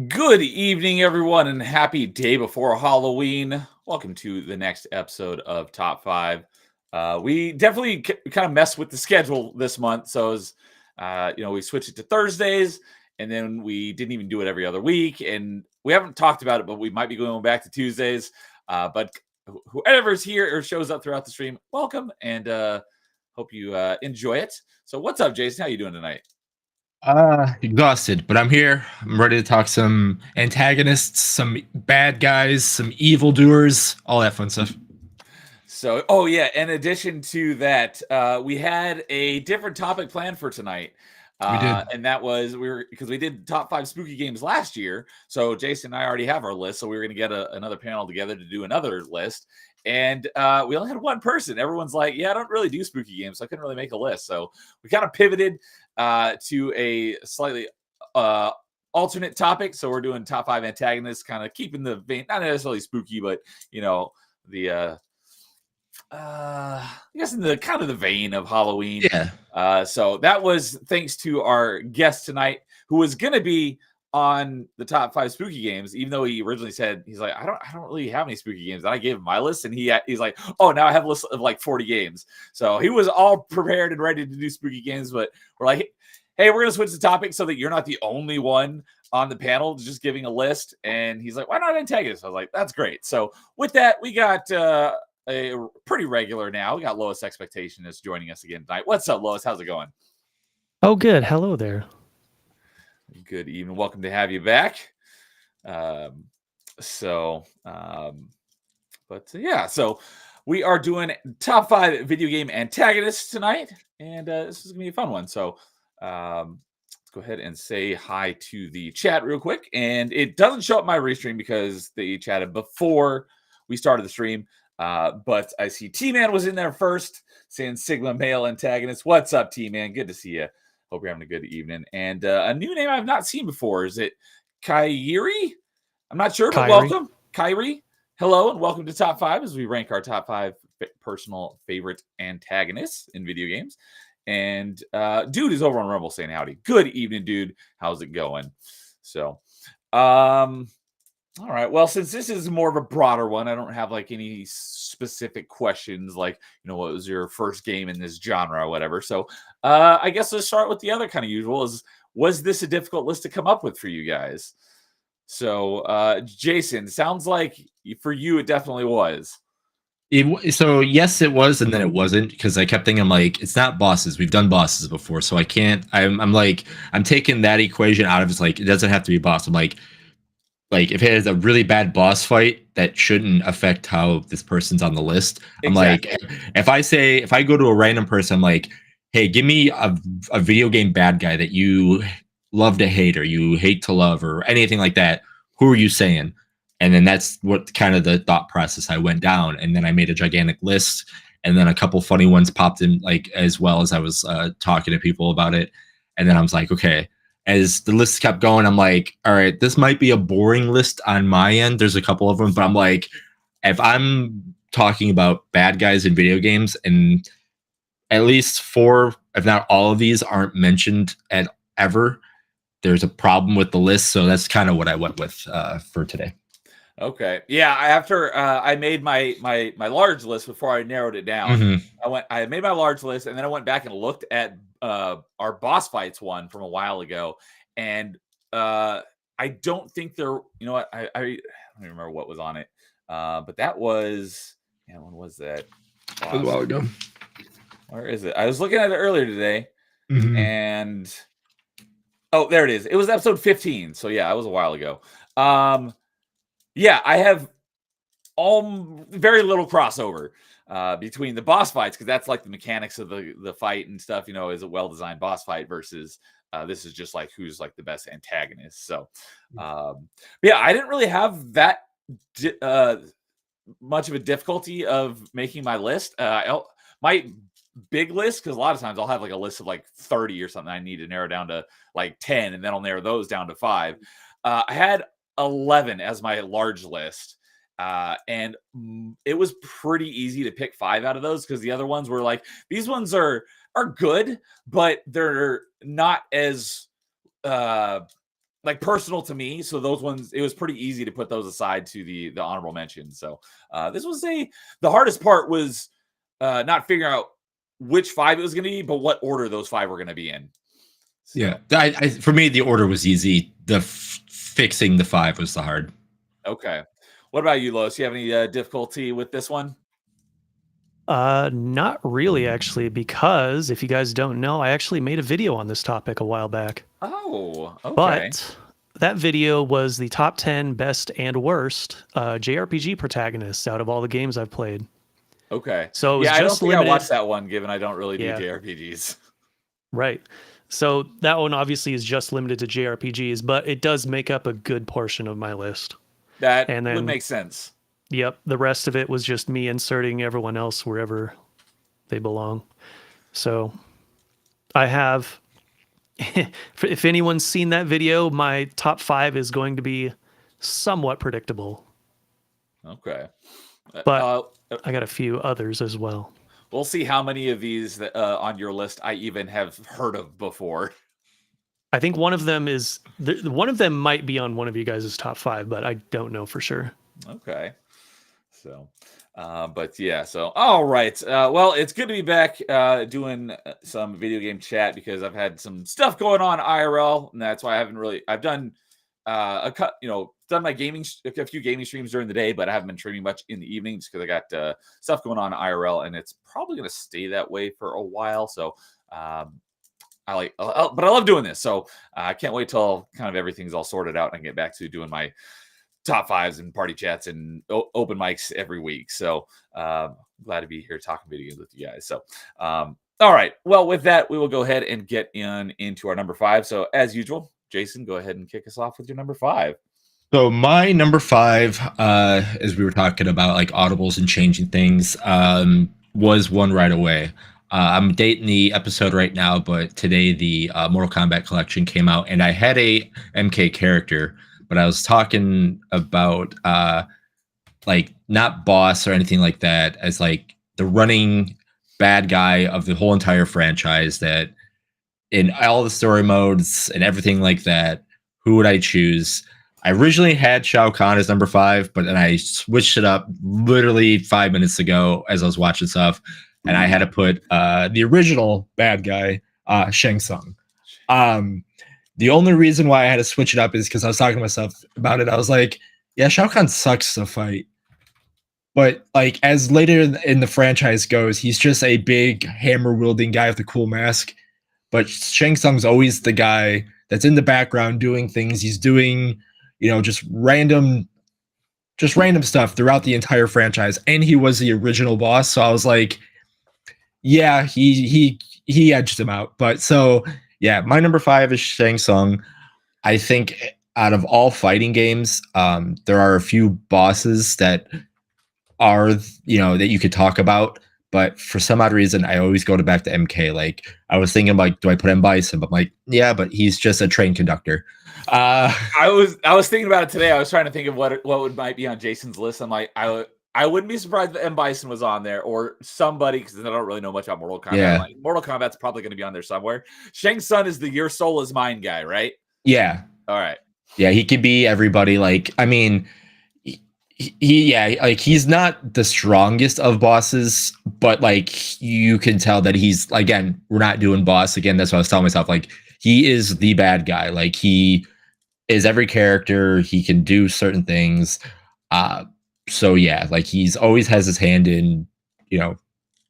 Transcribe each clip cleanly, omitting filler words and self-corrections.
Good evening, everyone, and happy day before Halloween. Welcome to the next episode of Top 5. We definitely kind of messed with the schedule this month. So, we switched it to Thursdays, and then we didn't even do it every other week. And we haven't talked about it, but we might be going back to Tuesdays. But whoever's here or shows up throughout the stream, welcome, and hope you enjoy it. So, what's up, Jason? How you doing tonight? Exhausted, but I'm here. I'm ready to talk some antagonists, some bad guys, some evildoers, all that fun stuff. So, in addition to that, we had a different topic planned for tonight. We did. And that was because we did top 5 spooky games last year. So Jason and I already have our list. So we were going to get another panel together to do another list. And we only had one person. Everyone's like, yeah, I don't really do spooky games, so I couldn't really make a list. So we kind of pivoted to a slightly alternate topic. So we're doing top 5 antagonists, kind of keeping the vein, not necessarily spooky, but the I guess in the kind of the vein of Halloween. Yeah. So that was thanks to our guest tonight, who was going to be on the top 5 spooky games, even though he originally said he's like, I don't really have any spooky games. And I gave him my list, and he's like, oh, now I have a list of like 40 games. So he was all prepared and ready to do spooky games, but we're like, hey, we're gonna switch the topic so that you're not the only one on the panel just giving a list. And he's like, why not antagonists? I was like, that's great. So with that, we got a pretty regular now. We got Lois Expectation is joining us again tonight. What's up, Lois? How's it going? Oh, good. Hello there. Good evening. Welcome to have you back. So we are doing top 5 video game antagonists tonight, and this is gonna be a fun one. So let's go ahead and say hi to the chat real quick. And it doesn't show up my restream because they chatted before we started the stream. But I see T-Man was in there first, saying Sigma male antagonist. What's up, T-Man? Good to see you. Hope you're having a good evening. And a new name I've not seen before. Is it Kyrie? I'm not sure, but welcome. Kyrie. Hello, and welcome to Top 5 as we rank our top 5 personal favorite antagonists in video games. And Dude is over on Rumble saying howdy. Good evening, Dude. How's it going? So, all right. Well, since this is more of a broader one, I don't have like any specific questions like, what was your first game in this genre or whatever. So I guess let's start with the other kind of usual was this a difficult list to come up with for you guys? So Jason, sounds like for you, it definitely was. So yes, it was, and then it wasn't, because I kept thinking, like, it's not bosses. We've done bosses before, so I can't. I'm taking that equation out of it. It's like, it doesn't have to be a boss. I'm like if it has a really bad boss fight, that shouldn't affect how this person's on the list. Exactly. I'm like, if I go to a random person, I'm like, hey, give me a video game bad guy that you love to hate or you hate to love or anything like that. Who are you saying? And then that's what kind of the thought process I went down. And then I made a gigantic list. And then a couple funny ones popped in, like, as well as I was talking to people about it. And then I was like, okay. As the list kept going, I'm like, all right, this might be a boring list on my end. There's a couple of them, but I'm like, if I'm talking about bad guys in video games, and at least 4, if not all of these aren't mentioned at ever, there's a problem with the list. So that's kind of what I went with for today. Okay. Yeah. After I made my large list before I narrowed it down, Mm-hmm. I made my large list, and then I went back and looked at our boss fights one from a while ago, and I don't think there. You know what? I don't even remember what was on it, but that was. Yeah, when was that? A while ago. Where is it? I was looking at it earlier today, and there it is. It was episode 15. So yeah, it was a while ago. Yeah, I have all very little crossover between the boss fights, because that's like the mechanics of the fight and stuff. Is a well-designed boss fight versus this is just like who's like the best antagonist. So, yeah, I didn't really have that much of a difficulty of making my list. My big list, because a lot of times I'll have like a list of like 30 or something. I need to narrow down to like 10, and then I'll narrow those down to 5. I had 11 as my large list. And it was pretty easy to pick 5 out of those, because the other ones were like, these ones are good, but they're not as like personal to me. So those ones, it was pretty easy to put those aside to the honorable mention. So this was the hardest part was not figuring out which 5 it was going to be, but what order those 5 were going to be in. So. Yeah, for me, the order was easy. Fixing the 5 was the hard. Okay. What about you, Lois? Do you have any difficulty with this one? Not really, actually, because if you guys don't know, I actually made a video on this topic a while back. Oh, okay. But that video was the top 10 best and worst JRPG protagonists out of all the games I've played. Okay. So it was I don't just think limited. I watched that one, given I don't really do JRPGs. Right. So that one obviously is just limited to JRPGs, but it does make up a good portion of my list. That would make sense. Yep. The rest of it was just me inserting everyone else wherever they belong. So I have, if anyone's seen that video, my top 5 is going to be somewhat predictable. Okay. But I got a few others as well. We'll see how many of these that, on your list I even have heard of before. I think one of them might be on one of you guys' top 5, but I don't know for sure. Okay. So, but yeah, so, all right. Well, it's good to be back doing some video game chat, because I've had some stuff going on IRL, and that's why I've done done my a few gaming streams during the day, but I haven't been streaming much in the evenings because I got stuff going on IRL, and it's probably going to stay that way for a while. So, but I love doing this. So I can't wait till kind of everything's all sorted out and I can get back to doing my top 5s and party chats and open mics every week. So glad to be here talking video games with you guys. So, all right. Well, with that, we will go ahead and get into our number 5. So as usual, Jason, go ahead and kick us off with your number 5. So my number 5, as we were talking about like audibles and changing things, was One Right Away. I'm dating the episode right now, but today the Mortal Kombat collection came out, and I had a MK character, but I was talking about like not boss or anything like that, as like the running bad guy of the whole entire franchise, that in all the story modes and everything like that, who would I choose? I originally had Shao Kahn as number 5, but then I switched it up literally 5 minutes ago as I was watching stuff, and I had to put the original bad guy, Shang Tsung. The only reason why I had to switch it up is because I was talking to myself about it. I was like, yeah, Shao Kahn sucks to fight. But like as later in the franchise goes, he's just a big hammer-wielding guy with a cool mask. But Shang Tsung's always the guy that's in the background doing things. He's doing, just random stuff throughout the entire franchise. And he was the original boss. So I was like, yeah, he edged him out. But so yeah, my number 5 is Shang Tsung. I think out of all fighting games, there are a few bosses that are, that you could talk about. But for some odd reason, I always go back to MK. Like I was thinking, like, do I put M. Bison? But I'm like, yeah, but he's just a train conductor. I was thinking about it today. I was trying to think of what might be on Jason's list. I'm like, I wouldn't be surprised if M. Bison was on there or somebody, because I don't really know much about Mortal Kombat. Yeah. Like, Mortal Kombat's probably going to be on there somewhere. Shang Tsung is the Your Soul Is Mine guy, right? Yeah. All right. Yeah, he could be everybody. Like, I mean, he's not the strongest of bosses, but like you can tell that he's, again, we're not doing boss again. That's what I was telling myself. Like, he is the bad guy. Like, he is every character. He can do certain things. So yeah, like he's always has his hand in,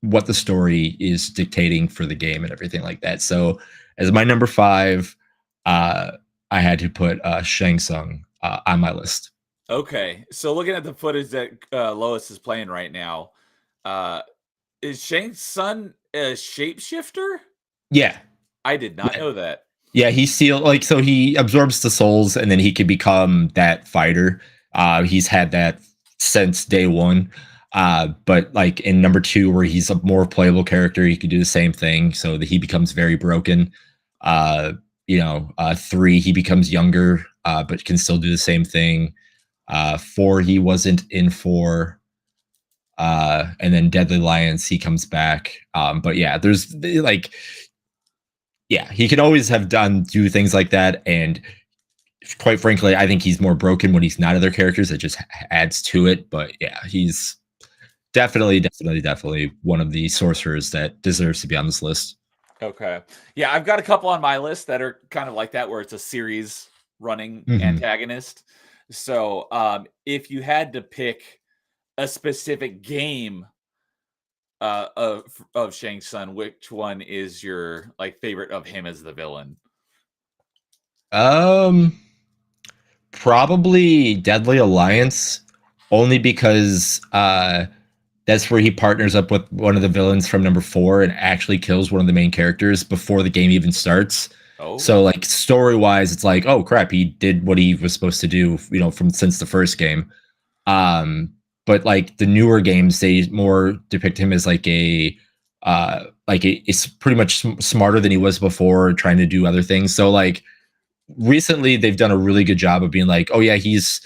what the story is dictating for the game and everything like that. So as my number 5, I had to put Shang Tsung on my list. Okay, so looking at the footage that Lois is playing right now, uh, is Shang Tsung a shapeshifter? Yeah. I did not Yeah. know that. Yeah, he so he absorbs the souls and then he can become that fighter. He's had that since day one. But like in number 2, where he's a more playable character, he could do the same thing so that he becomes very broken. Uh, 3, he becomes younger, but can still do the same thing. 4, he wasn't in 4. And then Deadly Alliance, he comes back. But yeah, there's like, yeah, he could always have do things like that. And quite frankly, I think he's more broken when he's not other characters. It just adds to it. But yeah, he's definitely one of the sorcerers that deserves to be on this list. Okay. Yeah, I've got a couple on my list that are kind of like that, where it's a series running antagonist. So if you had to pick a specific game of Shang Tsung, which one is your like favorite of him as the villain? Probably Deadly Alliance, only because that's where he partners up with one of the villains from number 4 and actually kills one of the main characters before the game even starts. Oh, So like story wise, it's like, oh crap, he did what he was supposed to do, from since the first game. But like the newer games, they more depict him as like it's pretty much smarter than he was before, trying to do other things. So like recently, they've done a really good job of being like, oh yeah, he's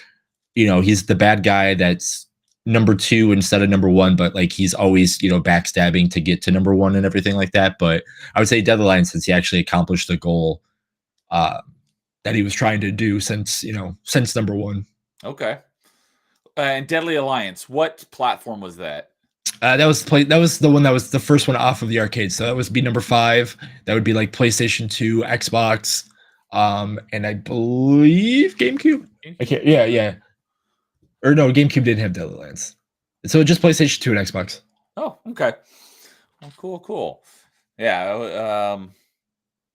the bad guy that's number 2 instead of number 1, but like he's always backstabbing to get to number 1 and everything like that. But I would say Deadly Alliance, since he actually accomplished the goal that he was trying to do since number 1. okay. And Deadly Alliance, what platform was that? That was the one that was the first one off of the arcade. So that would be number 5. That would be like PlayStation 2, Xbox, and I believe GameCube. I can't. Yeah. Or no, GameCube didn't have Deadly Alliance. So just PlayStation 2 and Xbox. Oh, okay. Well, cool. Yeah,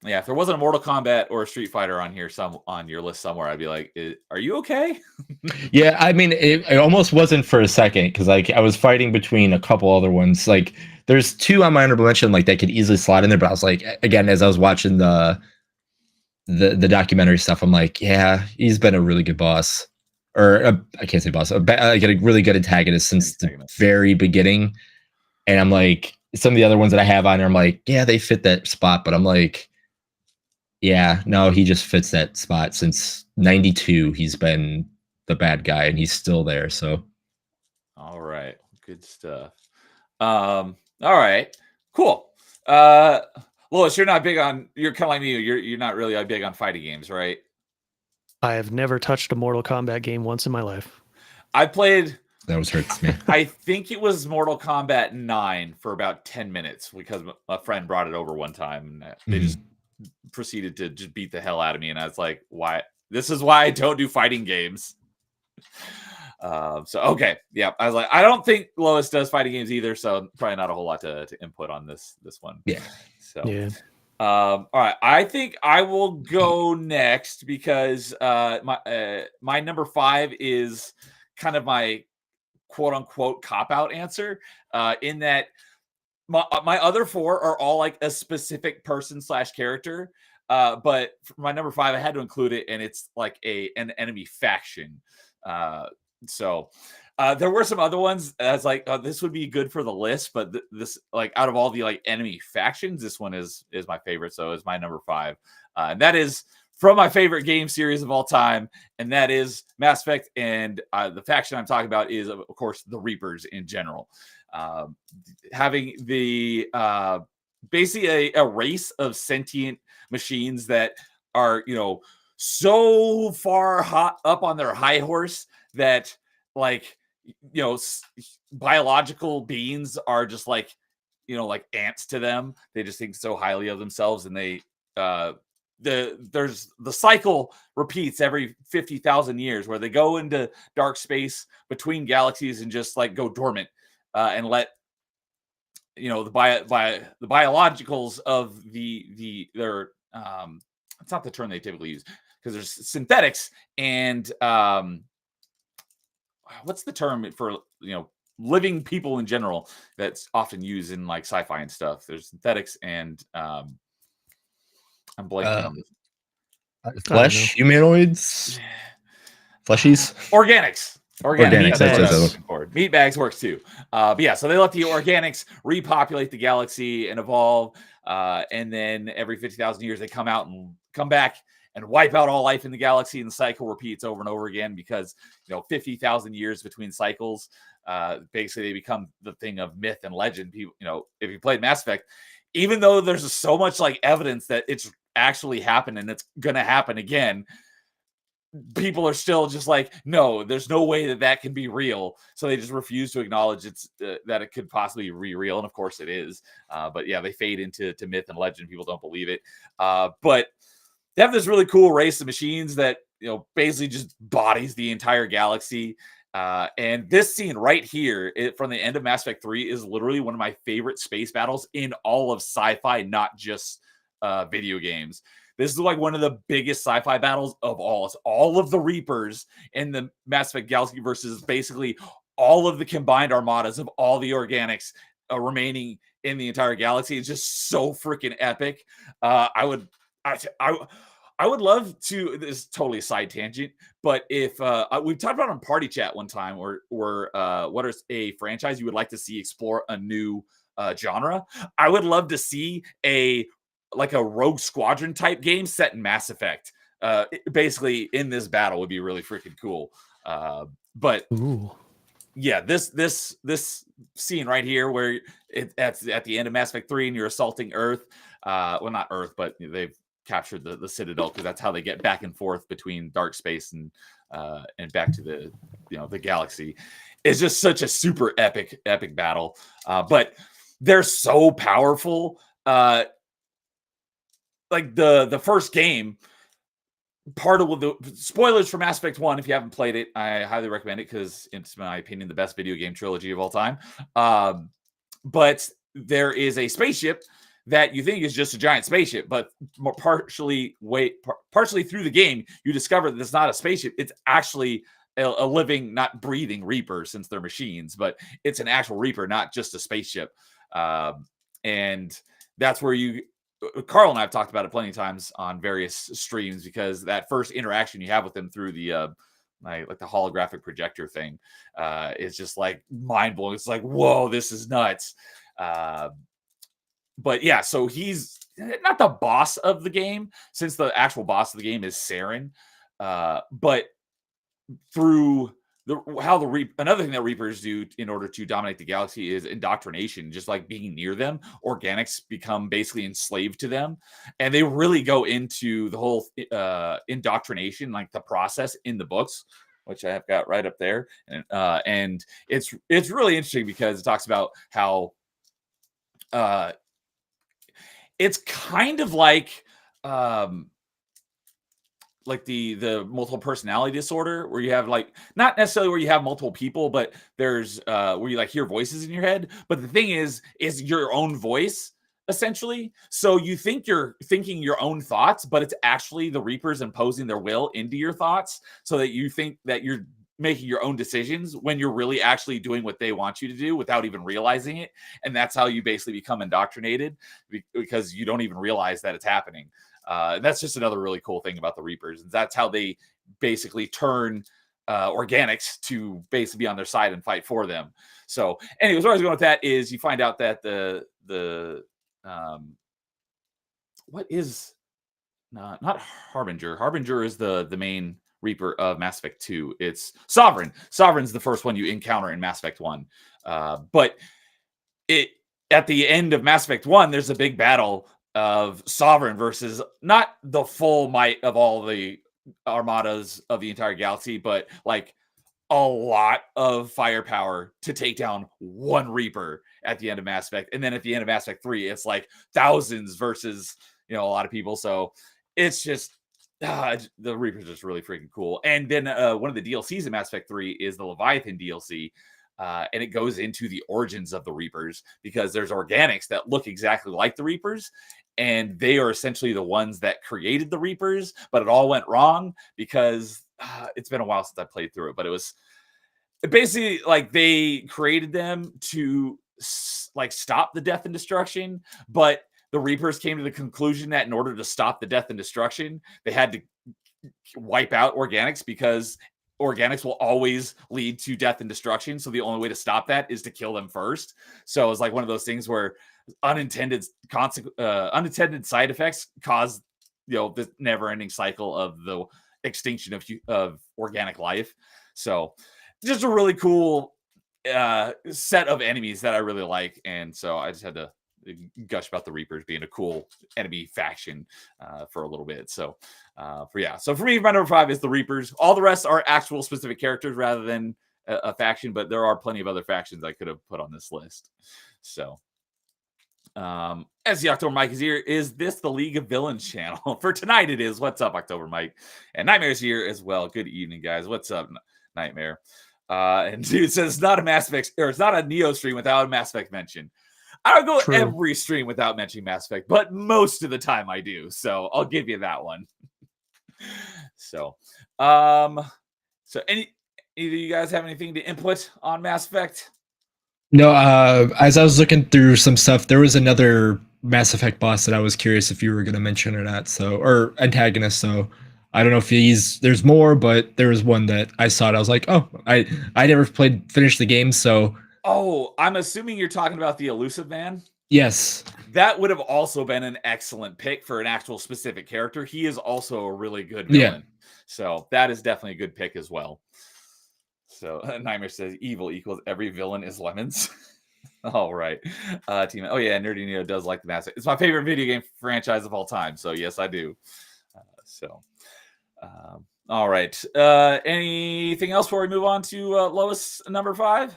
yeah. If there wasn't a Mortal Kombat or a Street Fighter on here, on your list somewhere, I'd be like, "Are you okay?" Yeah, I mean, it almost wasn't for a second because like I was fighting between a couple other ones. Like there's 2 on my honorable mention, like that could easily slot in there. But I was like, again, as I was watching the documentary stuff, I'm like, yeah, he's been a really good boss, or I can't say boss, like a really good antagonist since the very beginning. And I'm like, some of the other ones that I have on there, I'm like, yeah, they fit that spot, but I'm like, yeah, no, he just fits that spot. Since '92, he's been the bad guy, and he's still there. So, all right, good stuff. All right, cool. Lois, you're not big on. You're kind of like me. You're not really big on fighting games, right? I have never touched a Mortal Kombat game once in my life. I played. that was hurts me. I think it was Mortal Kombat 9 for about 10 minutes because a friend brought it over one time, and they just proceeded to just beat the hell out of me, and I was like, "Why? This is why I don't do fighting games." So okay, yeah, I was like, I don't think Lois does fighting games either, so probably not a whole lot to input on this one. Yeah. So Yeah. all right, I think I will go next because my number 5 is kind of my quote unquote cop out answer, in that my other 4 are all like a specific person / character. But for my number 5, I had to include it, and it's like an enemy faction. So there were some other ones. I was like, this would be good for the list, but this, like, out of all the like enemy factions, this one is my favorite. So it's my number 5, and that is from my favorite game series of all time, and that is Mass Effect. And the faction I'm talking about is, of course, the Reapers in general. Having the basically a race of sentient machines that are, so far up on their high horse that, like, biological beings are just like, like ants to them. They just think so highly of themselves, and they the cycle repeats every 50,000 years, where they go into dark space between galaxies and just like go dormant, and let the biologicals of their it's not the term they typically use, because there's synthetics and what's the term for, living people in general that's often used in like sci-fi and stuff. There's synthetics and I'm blanking on this. Flesh, humanoids, fleshies, Organics. Organics, That's what I that's was looking for. Meat bags works too. But yeah, so they let the organics repopulate the galaxy and evolve. And then every 50,000 years, they come out and come back and wipe out all life in the galaxy. And the cycle repeats over and over again because, 50,000 years between cycles, basically they become the thing of myth and legend. People, if you played Mass Effect, even though there's so much like evidence that it's actually happened and it's going to happen again, people are still just like, no, there's no way that can be real. So they just refuse to acknowledge that it could possibly be real. And of course it is. But yeah, they fade into myth and legend. People don't believe it. But they have this really cool race of machines that, basically just bodies the entire galaxy. And this scene right here from the end of Mass Effect 3 is literally one of my favorite space battles in all of sci-fi, not just video games. This is like one of the biggest sci-fi battles of all. It's all of the Reapers in the Mass Effect Galaxy versus basically all of the combined armadas of all the organics remaining in the entire galaxy. It's just so freaking epic. I would love to. This is totally a side tangent, but if we've talked about on Party Chat one time, or what is a franchise you would like to see explore a new genre? I would love to see a Rogue Squadron type game set in Mass Effect. Basically in this battle would be really freaking cool. But Ooh. Yeah, this scene right here where it's at the end of Mass Effect 3 and you're assaulting Earth. Well, not Earth, but they've captured the Citadel because that's how they get back and forth between dark space and back to the galaxy. It's just such a super epic battle. But they're so powerful. Like the first game, part of the spoilers for Mass Effect 1, if you haven't played it, I highly recommend it because it's, in my opinion, the best video game trilogy of all time. But there is a spaceship that you think is just a giant spaceship, but partially through the game, you discover that it's not a spaceship. It's actually a living, not breathing Reaper, since they're machines, but it's an actual Reaper, not just a spaceship. And that's where Carl and I have talked about it plenty of times on various streams, because that first interaction you have with them through the like the holographic projector thing is just like mind blowing. It's like, whoa, this is nuts. But yeah, so he's not the boss of the game, since the actual boss of the game is Saren. But through another thing that Reapers do in order to dominate the galaxy is indoctrination. Just like being near them, organics become basically enslaved to them, and they really go into the whole indoctrination, like the process in the books, which I have got right up there, and it's really interesting because it talks about how it's kind of like the multiple personality disorder, where you have not necessarily where you have multiple people, but there's where you hear voices in your head. But the thing is your own voice, essentially. So you think you're thinking your own thoughts, but it's actually the Reapers imposing their will into your thoughts, so that you think that you're making your own decisions when you're really actually doing what they want you to do without even realizing it. And that's how you basically become indoctrinated, because you don't even realize that it's happening. That's just another really cool thing about the Reapers. And that's how they basically turn organics to basically be on their side and fight for them. So anyways, where I was going with that is you find out that what is not Harbinger. Harbinger is the main Reaper of Mass Effect 2. It's Sovereign. Sovereign's the first one you encounter in Mass Effect 1. But at the end of Mass Effect 1, there's a big battle of Sovereign versus not the full might of all the armadas of the entire galaxy, but a lot of firepower to take down one Reaper at the end of Mass Effect. And then at the end of Mass Effect 3, it's thousands versus a lot of people. So it's just the Reaper's just really freaking cool. And then one of the DLCs in Mass Effect 3 is the Leviathan DLC. And it goes into the origins of the Reapers, because there's organics that look exactly like the Reapers, and they are essentially the ones that created the Reapers, but it all went wrong because it's been a while since I played through it, but basically, like, they created them to like stop the death and destruction, but the Reapers came to the conclusion that in order to stop the death and destruction, they had to wipe out organics, because organics will always lead to death and destruction. So the only way to stop that is to kill them first. So it's like one of those things where unintended side effects cause, the never-ending cycle of the extinction of organic life. So just a really cool set of enemies that I really like, and so I just had to gush about the Reapers being a cool enemy faction for a little bit. So so for me, my number 5 is the Reapers. All the rest are actual specific characters rather than a faction, but there are plenty of other factions I could have put on this list. So as the October Mike is here, is this the League of Villains channel? For tonight it is. What's up, October Mike? And Nightmare's here as well. Good evening, guys. What's up, Nightmare? And dude says it's not a Mass Effect, or it's not a Neo stream without a Mass Effect mention. I don't go every stream without mentioning Mass Effect, but most of the time I do. So I'll give you that one. So either you guys have anything to input on Mass Effect? No, as I was looking through some stuff, there was another Mass Effect boss that I was curious if you were going to mention or not. Or antagonist. So I don't know if there's more, but there was one that I saw it. I was like, oh, I never finished the game. So. Oh, I'm assuming you're talking about the Elusive Man. Yes. That would have also been an excellent pick for an actual specific character. He is also a really good villain. Yeah. So that is definitely a good pick as well. So Nightmare says evil equals every villain is lemons. All right. Team. Oh yeah, NerdyNeo does like the Mass Effect. It's my favorite video game franchise of all time. So yes, I do. All right. Anything else before we move on to Lois number 5?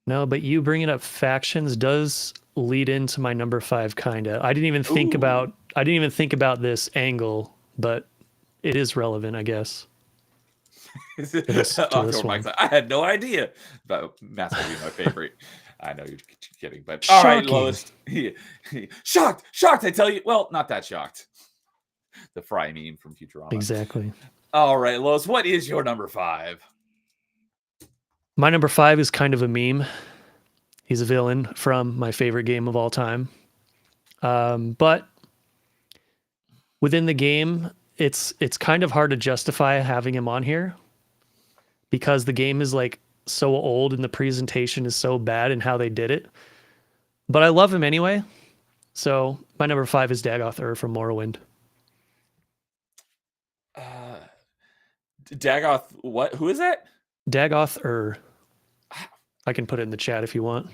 No, but you bringing up factions does lead into my number 5 kinda. I didn't even think about this angle, but it is relevant, I guess. I had no idea about Mass Effect being my favorite. I know you're kidding, but all right, Lois. Shocked, I tell you. Well, not that shocked. The Fry meme from Futurama. Exactly. All right, Lois, what is your number 5? My number 5 is kind of a meme. He's a villain from my favorite game of all time. But within the game, it's kind of hard to justify having him on here because the game is like so old and the presentation is so bad in how they did it. But I love him anyway. So my number 5 is Dagoth from Morrowind. Dagoth, what? Who is that? Dagoth. I can put it in the chat if you want.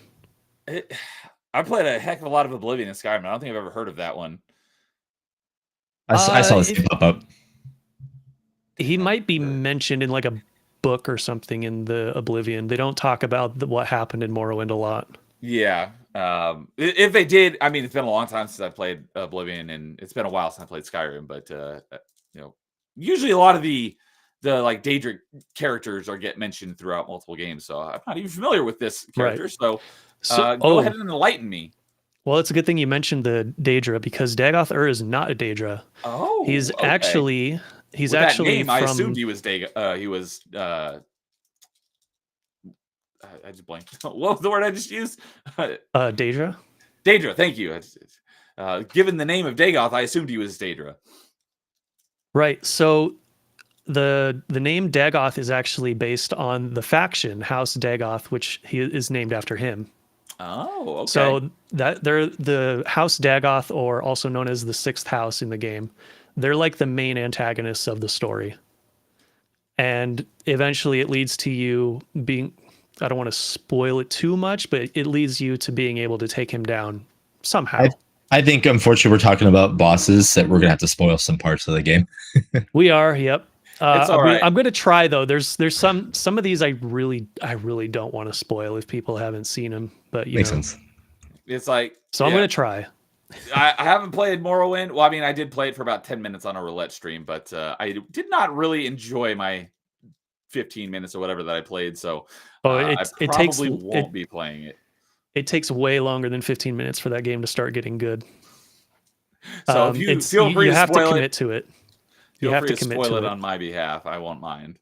I played a heck of a lot of Oblivion and Skyrim. I don't think I've ever heard of that one. I saw this pop up. He might be mentioned in like a book or something in the Oblivion. They don't talk about what happened in Morrowind a lot. Yeah. If they did, I mean, it's been a long time since I played Oblivion, and it's been a while since I played Skyrim. But usually a lot of the like Daedric characters get mentioned throughout multiple games. So I'm not even familiar with this character. Right. So go ahead and enlighten me. Well, it's a good thing you mentioned the Daedra because Dagoth is not a Daedra. Oh, he's okay. actually that name, I assumed he was he was I just blanked. What was the word I just used? Daedra. Daedra, thank you. Given the name of Dagoth, I assumed he was Daedra. Right. So the name Dagoth is actually based on the faction House Dagoth, which is named after him. Oh, okay. So that they're the House Dagoth, or also known as the Sixth House in the game. They're like the main antagonists of the story. And eventually it leads to you being, I don't want to spoil it too much, but it leads you to being able to take him down somehow. I think, unfortunately, we're talking about bosses that we're going to have to spoil some parts of the game. We are, yep. It's all right. I'm going to try, though. There's some of these I really don't want to spoil if people haven't seen them. But Makes sense. It's like... So I'm going to try. I haven't played Morrowind. Well, I mean, I did play it for about 10 minutes on a roulette stream, but I did not really enjoy my 15 minutes or whatever that I played. So I probably won't be playing it. It takes way longer than 15 minutes for that game to start getting good. So if you feel free you to have spoil to commit to it. You have to commit spoil to it it on my behalf. I won't mind.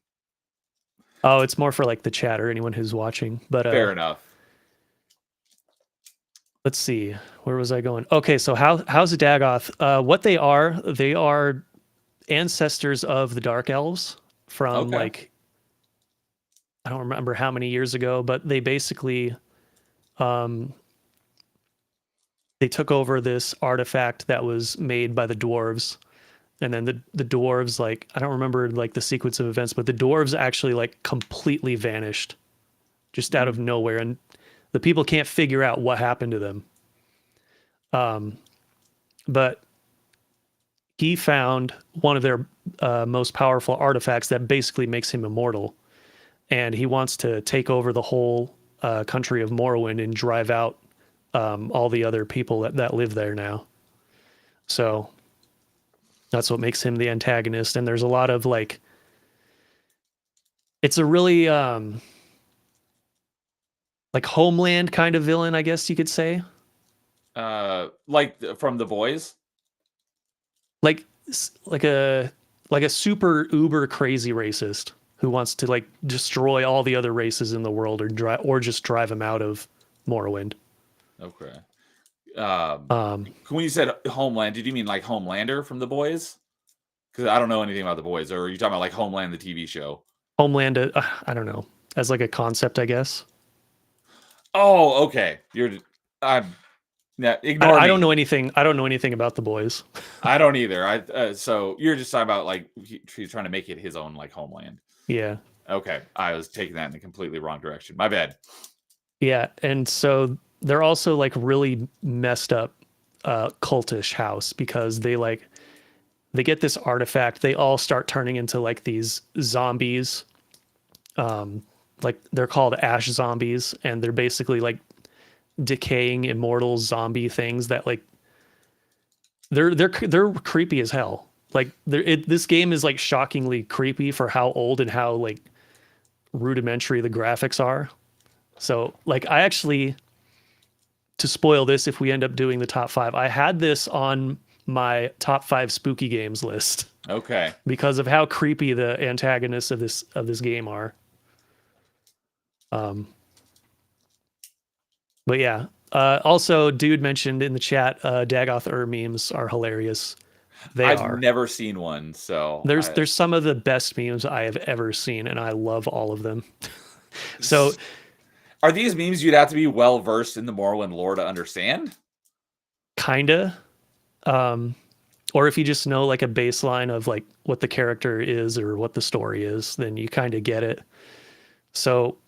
Oh, it's more for like the chat or anyone who's watching. But Fair enough. let's see, where was I going? Okay, so how's Dagoth? What they are ancestors of the Dark Elves from Okay. like, I don't remember how many years ago, but they basically they took over this artifact that was made by the dwarves, and then the dwarves, like, I don't remember like the sequence of events, but the dwarves actually like completely vanished just out of nowhere, and the people can't figure out what happened to them. But he found one of their most powerful artifacts that basically makes him immortal, and he wants to take over the whole country of Morrowind and drive out all the other people that live there now. So that's what makes him the antagonist. And there's a lot of like, it's a really like Homeland kind of villain, I guess you could say. Like from The Boys. Like like a super uber crazy racist who wants to like destroy all the other races in the world, or just drive them out of Morrowind. Okay. When you said Homeland, did you mean like Homelander from The Boys? Because I don't know anything about The Boys. Or are you talking about like Homeland, the TV show? Homeland, I don't know, as like a concept, I guess. Oh, okay. Ignore I me. don't know anything. I don't know anything about The Boys. I don't either. So you're just talking about like he's trying to make it his own like Homeland. Yeah. Okay, I was taking that in a completely wrong direction. My bad. Yeah, and so they're also like really messed up cultish house, because they get this artifact. They all start turning into like these zombies. Like they're called ash zombies, and they're basically like decaying immortal zombie things that like they're creepy as hell. Like this game is like shockingly creepy for how old and how like rudimentary the graphics are. So like I actually, to spoil this if we end up doing the top 5, I had this on my top 5 spooky games list. Okay. Because of how creepy the antagonists of this game are. But yeah. Also, dude mentioned in the chat, Dagoth memes are hilarious. I've never seen one, so there's some of the best memes I have ever seen, and I love all of them. So, are these memes you'd have to be well versed in the Morrowind lore to understand? Kinda. Or if you just know like a baseline of like what the character is or what the story is, then you kind of get it. So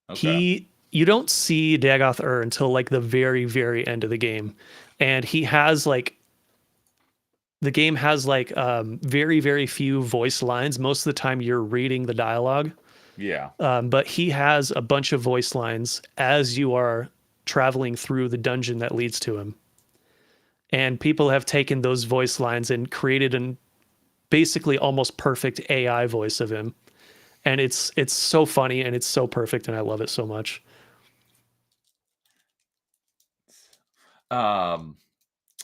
okay. You don't see Dagoth until like the very, very end of the game. And he has like, the game has like very, very few voice lines. Most of the time you're reading the dialogue. Yeah. But he has a bunch of voice lines as you are traveling through the dungeon that leads to him. And people have taken those voice lines and created an basically almost perfect AI voice of him. And it's so funny and it's so perfect, and I love it so much.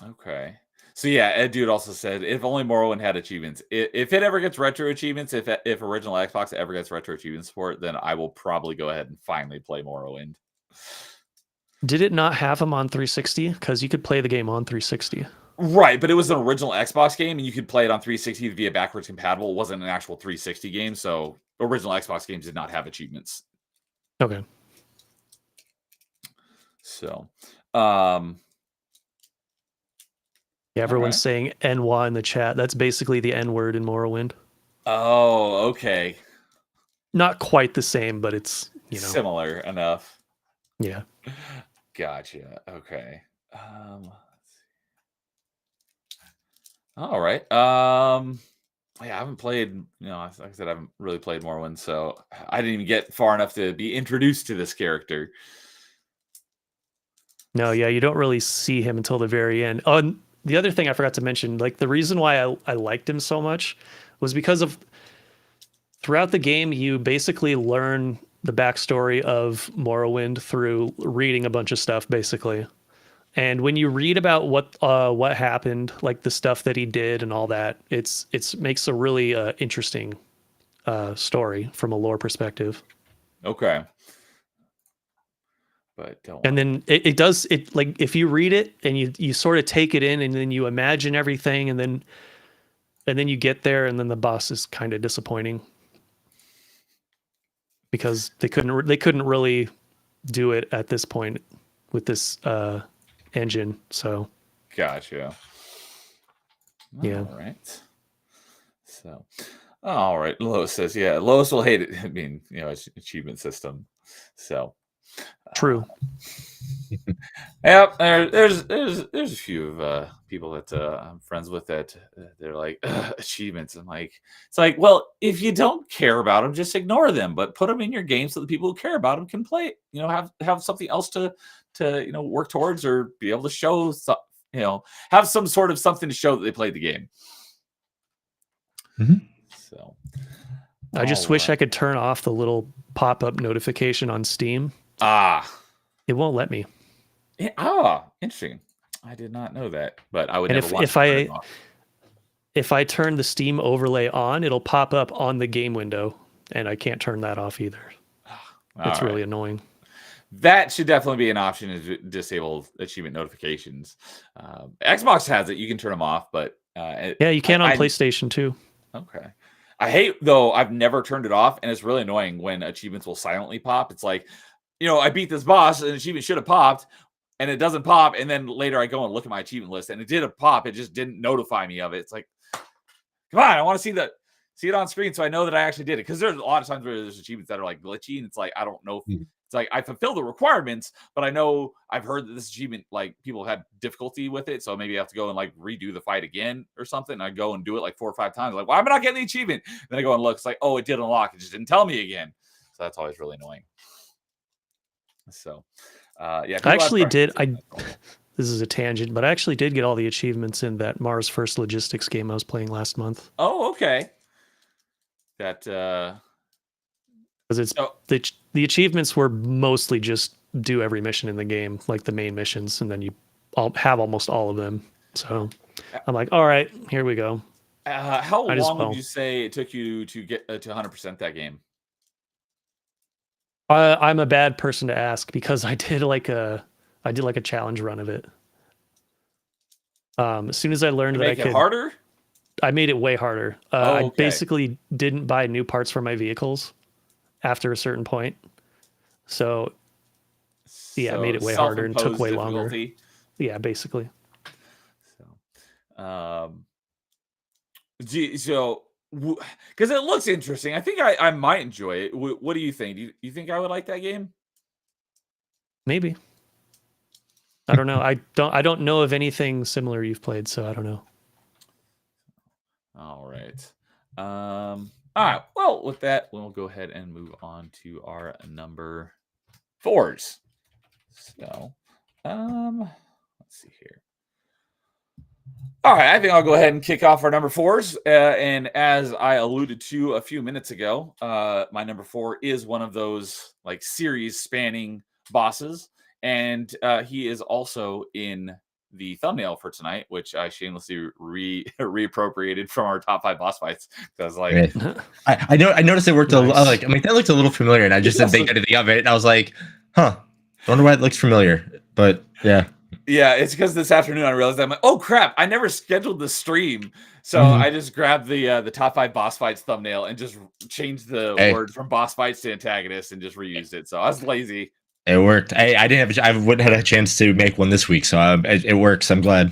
Okay. So yeah, Ed Dude also said if only Morrowind had achievements. If it ever gets retro achievements, if original Xbox ever gets retro achievement support, then I will probably go ahead and finally play Morrowind. Did it not have them on 360? Because you could play the game on 360. Right, but it was an original Xbox game, and you could play it on 360 via backwards compatible. It wasn't an actual 360 game, so original Xbox games did not have achievements. Okay. So, yeah, everyone's saying Enwa in the chat. That's basically the N word in Morrowind. Oh, okay. Not quite the same, but it's, you know, similar enough. Yeah. Gotcha. Okay. All right. Yeah, I haven't played, like I said, I haven't really played Morrowind, so I didn't even get far enough to be introduced to this character. No, yeah, you don't really see him until the very end. Oh, and the other thing I forgot to mention, like the reason why I liked him so much was because of throughout the game, you basically learn the backstory of Morrowind through reading a bunch of stuff, basically. And when you read about what happened, like the stuff that he did and all that, it makes a really interesting story from a lore perspective. Okay. But don't. And then it does it like if you read it and you sort of take it in and then you imagine everything and then you get there and then the boss is kind of disappointing because they couldn't really do it at this point with this engine. So Gotcha. Yeah. All right. So, all right. Lois says, yeah, Lois will hate it. I mean, it's achievement system. So, true. yeah, there's a few of people that I'm friends with that they're like achievements. I'm like, it's like, well, if you don't care about them, just ignore them, but put them in your game so the people who care about them can play. Have something else to work towards or be able to show. Have some sort of something to show that they played the game. Mm-hmm. So, I just wish I could turn off the little pop-up notification on Steam. It won't let me. Interesting. I did not know that, but I would and never want if I turn the Steam overlay on, it'll pop up on the game window, and I can't turn that off either. It's really annoying. That should definitely be an option to disable achievement notifications. Xbox has it; you can turn them off, but yeah, you can on PlayStation too. Okay. I hate though. I've never turned it off, and it's really annoying when achievements will silently pop. It's like, I beat this boss, and achievement should have popped, and it doesn't pop. And then later I go and look at my achievement list, and it did pop. It just didn't notify me of it. It's like, come on, I want to see it on screen so I know that I actually did it. Because there's a lot of times where there's achievements that are like glitchy, and it's like I don't know if it's like I fulfill the requirements, but I know I've heard that this achievement, like people had difficulty with it, so maybe I have to go and like redo the fight again or something. And I go and do it like 4 or 5 times. Like, why am I not getting the achievement? Then I go and look. It's like, oh, it did unlock. It just didn't tell me again. So that's always really annoying. So, yeah. I actually did. This is a tangent, but I actually did get all the achievements in that Mars First Logistics game I was playing last month. Oh, okay. That because it's the achievements were mostly just do every mission in the game, like the main missions, and then you have almost all of them. So I'm like, all right, here we go. How long would you say it took you to get to 100% that game? I'm a bad person to ask because I did like a challenge run of it. As soon as I learned that I could, harder? I made it way harder. Okay. I basically didn't buy new parts for my vehicles after a certain point. So yeah, I made it way harder and took way longer. Yeah, basically. So, because it looks interesting. I think I might enjoy it. What do you think? Do you think I would like that game? Maybe. I don't know. I don't know of anything similar you've played, so I don't know. All right. All right. Well, with that, we'll go ahead and move on to our number 4s. So, let's see here. All right, I think I'll go ahead and kick off our number 4s. And as I alluded to a few minutes ago, my number 4 is one of those like series spanning bosses. And he is also in the thumbnail for tonight, which I shamelessly reappropriated from our top 5 boss fights. Because like I noticed it worked nice. I'm like, that looked a little familiar, and I just didn't think anything of it. And I was like, I wonder why it looks familiar. But yeah. Yeah, it's because this afternoon I realized I'm like, oh crap, I never scheduled the stream. So I just grabbed the top 5 boss fights thumbnail and just changed the word from boss fights to antagonists and just reused it. So I was lazy. It worked. I wouldn't have had a chance to make one this week, so it works. I'm glad.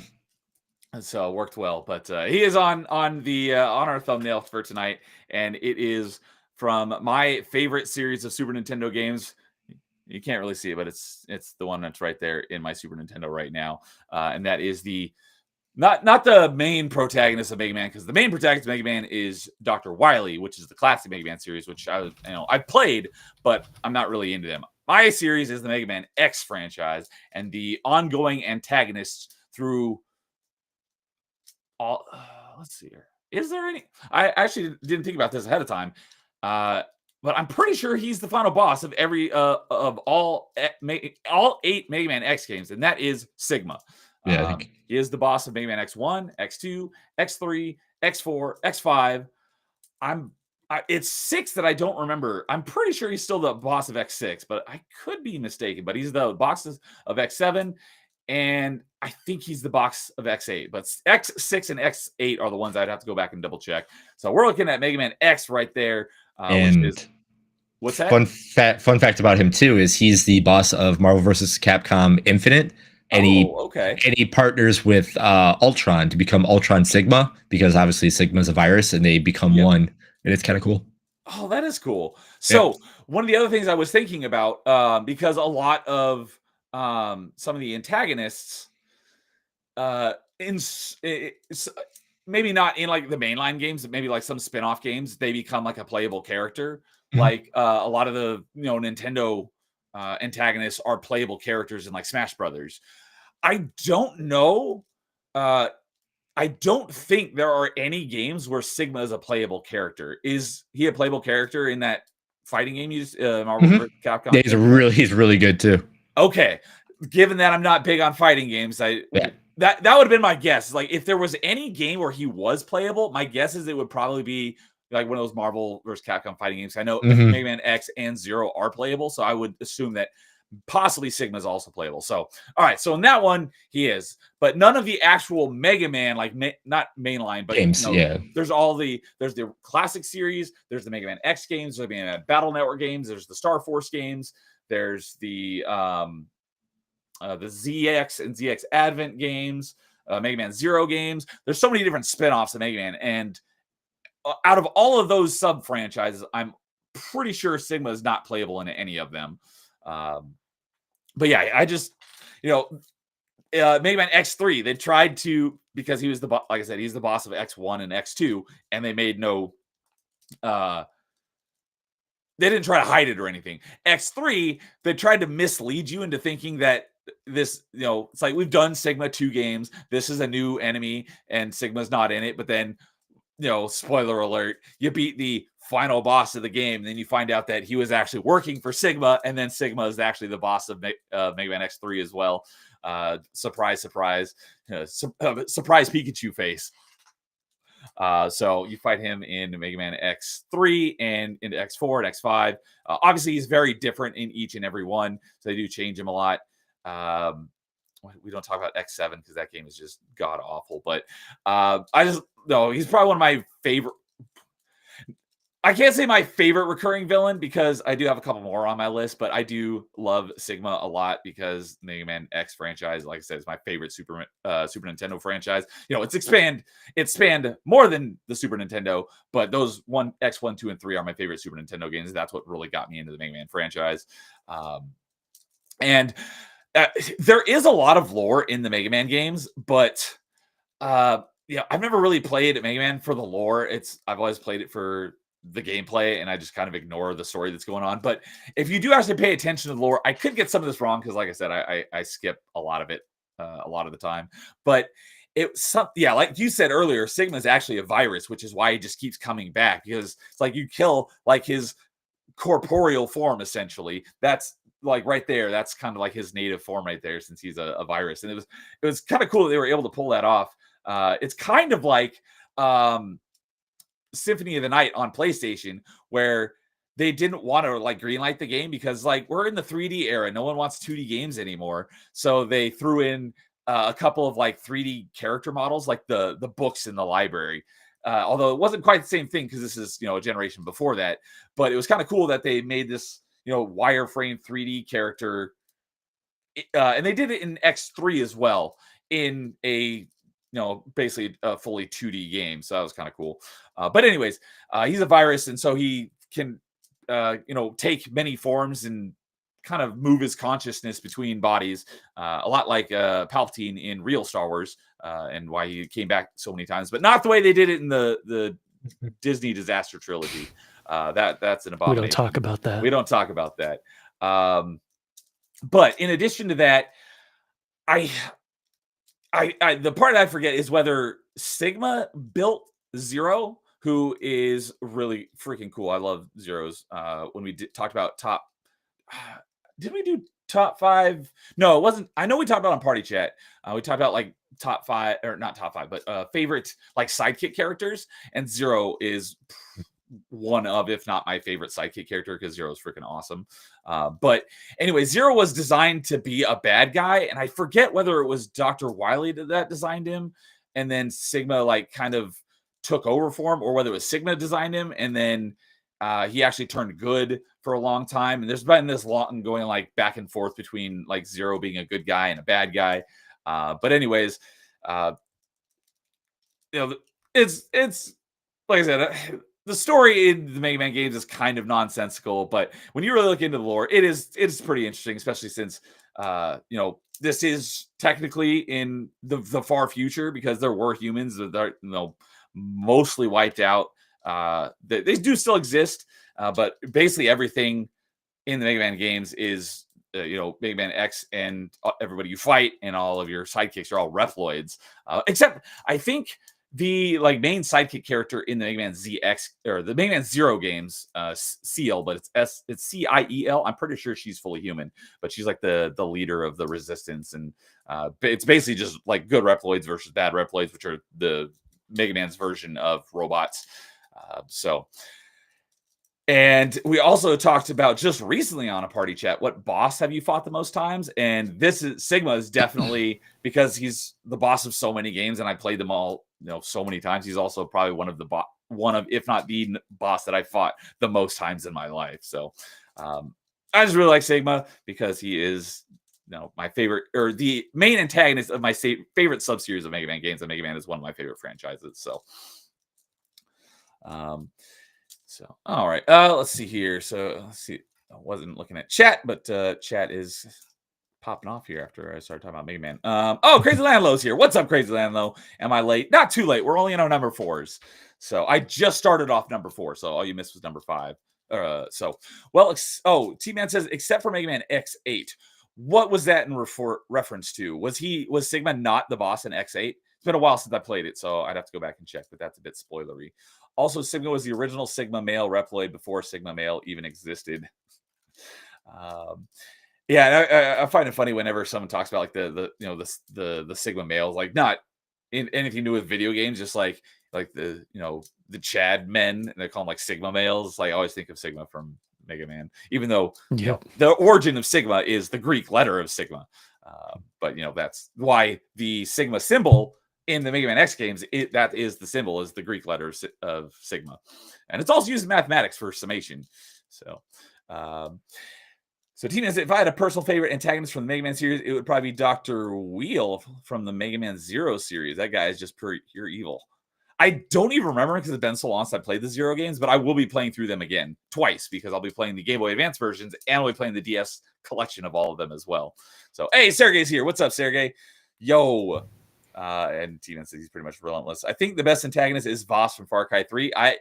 So it worked well, but he is on our thumbnail for tonight, and it is from my favorite series of Super Nintendo games. You can't really see it, but it's the one that's right there in my Super Nintendo right now, and that is the not the main protagonist of Mega Man, because the main protagonist of Mega Man is Dr. Wily, which is the classic Mega Man series, which I've played, but I'm not really into them. My series is the Mega Man X franchise and the ongoing antagonists through all. Let's see here. Is there any? I actually didn't think about this ahead of time, but I'm pretty sure he's the final boss of every of all 8 Mega Man X games, and that is Sigma. Yeah, I think he is the boss of Mega Man X1, X2, X3, X4, X5. I'm It's 6 that I don't remember. I'm pretty sure he's still the boss of X6, but I could be mistaken. But he's the boss of X7, and I think he's the boss of X8. But X6 and X8 are the ones I'd have to go back and double check. So we're looking at Mega Man X right there, which is what's that? Fun fact about him too is he's the boss of Marvel vs. Capcom Infinite, and he partners with Ultron to become Ultron Sigma, because obviously Sigma's a virus and they become one, and it's kind of cool. Oh, that is cool. So one of the other things I was thinking about, because a lot of some of the antagonists, maybe not in like the mainline games, but maybe like some spin-off games, they become like a playable character. Like a lot of the Nintendo antagonists are playable characters in like Smash Brothers. I don't know. I don't think there are any games where Sigma is a playable character. Is he a playable character in that fighting game you just Marvel vs. Capcom? Yeah, he's really good too. Okay. Given that I'm not big on fighting games, that would have been my guess. Like if there was any game where he was playable, my guess is it would probably be like one of those Marvel vs. Capcom fighting games. I know Mega Man X and Zero are playable, so I would assume that possibly Sigma is also playable. So, all right. So in that one, he is, but none of the actual Mega Man, like not mainline, but games. There's the classic series. There's the Mega Man X games. There's the Mega Man Battle Network games. There's the Star Force games. There's the ZX and ZX Advent games, Mega Man Zero games. There's so many different spinoffs of Mega Man, and out of all of those sub franchises, I'm pretty sure Sigma is not playable in any of them. But yeah, I just, Mega Man X3, they tried to, because he was like I said, he's the boss of X1 and X2, and they made no, they didn't try to hide it or anything. X3, they tried to mislead you into thinking that this, it's like we've done Sigma 2 games. This is a new enemy, and Sigma's not in it. But then, spoiler alert, you beat the final boss of the game, and then you find out that he was actually working for Sigma, and then Sigma is actually the boss of Mega Man X3 as well. Surprise, surprise, surprise Pikachu face. So you fight him in Mega Man X3 and into X4 and X5. Obviously, he's very different in each and every one, so they do change him a lot. We don't talk about X7 because that game is just god awful. But he's probably one of my favorite. I can't say my favorite recurring villain because I do have a couple more on my list, but I do love Sigma a lot because Mega Man X franchise, like I said, is my favorite Super Nintendo franchise. It spanned more than the Super Nintendo, but those X1, 2, and 3 are my favorite Super Nintendo games. That's what really got me into the Mega Man franchise. And there is a lot of lore in the Mega Man games, but I've never really played Mega Man for the lore. I've always played it for the gameplay, and I just kind of ignore the story that's going on. But if you do actually pay attention to the lore, I could get some of this wrong because, like I said, I skip a lot of it a lot of the time. But like you said earlier, Sigma is actually a virus, which is why he just keeps coming back, because it's like you kill like his corporeal form essentially. That's like right there. That's kind of like his native form right there, since he's a virus. And it was kind of cool that they were able to pull that off. It's kind of like Symphony of the Night on PlayStation, where they didn't want to like greenlight the game because like we're in the 3D era. No one wants 2D games anymore. So they threw in a couple of like 3D character models, like the books in the library. Although it wasn't quite the same thing because this is, a generation before that. But it was kind of cool that they made this, wireframe 3D character. And they did it in X3 as well, in a basically a fully 2D game. So that was kind of cool. But anyways, he's a virus, and so he can, take many forms and kind of move his consciousness between bodies, a lot like Palpatine in real Star Wars, and why he came back so many times, but not the way they did it in the Disney disaster trilogy. That's an abomination. We don't talk about that. We don't talk about that. But in addition to that, the part I forget is whether Sigma built Zero, who is really freaking cool. I love Zeros. When we talked about did we do top 5? No, it wasn't. I know we talked about on Party Chat. We talked about like top 5, or not top 5, but favorite like sidekick characters. And Zero is one of, if not my favorite sidekick character, because Zero is freaking awesome. But anyway, Zero was designed to be a bad guy, and I forget whether it was Dr. Wily that designed him, and then Sigma like kind of took over for him, or whether it was Sigma designed him, and then he actually turned good for a long time. And there's been this long going like back and forth between like Zero being a good guy and a bad guy. But anyways, it's like I said, the story in the Mega Man games is kind of nonsensical, but when you really look into the lore, it's pretty interesting, especially since this is technically in the far future, because there were humans that are mostly wiped out. They do still exist, but basically everything in the Mega Man games is Mega Man X, and everybody you fight and all of your sidekicks are all Refloids, except I think the main sidekick character in the Mega Man ZX or the Mega Man Zero games, Ciel, but it's Ciel. I'm pretty sure she's fully human, but she's like the leader of the resistance, and it's basically just like good Reploids versus bad Reploids, which are the Mega Man's version of robots. And we also talked about just recently on a party chat, what boss have you fought the most times? And Sigma is definitely because he's the boss of so many games, and I played them all, so many times. He's also probably one of, if not the boss that I fought the most times in my life. So I just really like Sigma because he is, my favorite, or the main antagonist of my favorite sub-series of Mega Man games. And Mega Man is one of my favorite franchises. So, all right, let's see here. So let's see. I wasn't looking at chat, but chat is popping off here after I started talking about Mega Man. Crazy Landlow's here. What's up, Crazy Landlow? Am I late? Not too late. We're only in our number 4s. So I just started off number 4. So all you missed was number 5. T-Man says, except for Mega Man X8. What was that in reference to? Was Sigma not the boss in X8? It's been a while since I played it, so I'd have to go back and check, but that's a bit spoilery. Also, Sigma was the original Sigma male Reploid before Sigma male even existed. I find it funny whenever someone talks about like the Sigma males, like not in anything to do with video games, just like the Chad men, and they call them like Sigma males. Like I always think of Sigma from Mega Man, even though the origin of Sigma is the Greek letter of Sigma. But that's why the Sigma symbol in the Mega Man X games, that is the symbol, is the Greek letter of Sigma. And it's also used in mathematics for summation. So Tina says, if I had a personal favorite antagonist from the Mega Man series, it would probably be Dr. Wheel from the Mega Man Zero series. That guy is just pure evil. I don't even remember because it's been so long since I played the Zero games, but I will be playing through them again twice because I'll be playing the Game Boy Advance versions and I'll be playing the DS collection of all of them as well. So, hey, Sergey's here. What's up, Sergey? Yo. And Tina says he's pretty much relentless. I think the best antagonist is Voss from Far Cry 3. I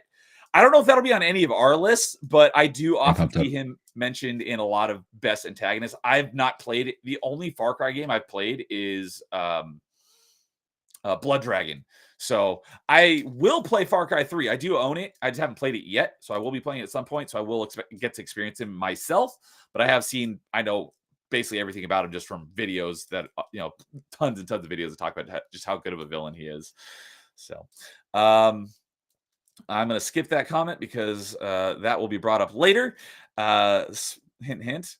don't know if that'll be on any of our lists, but I do often see him mentioned in a lot of best antagonists. I've not played it. The only Far Cry game I've played is Blood Dragon. So I will play Far Cry 3. I do own it. I just haven't played it yet. So I will be playing it at some point. So I will get to experience him myself. But I know basically everything about him just from videos that, tons and tons of videos that talk about just how good of a villain he is. So I'm going to skip that comment because that will be brought up later. Hint, hint.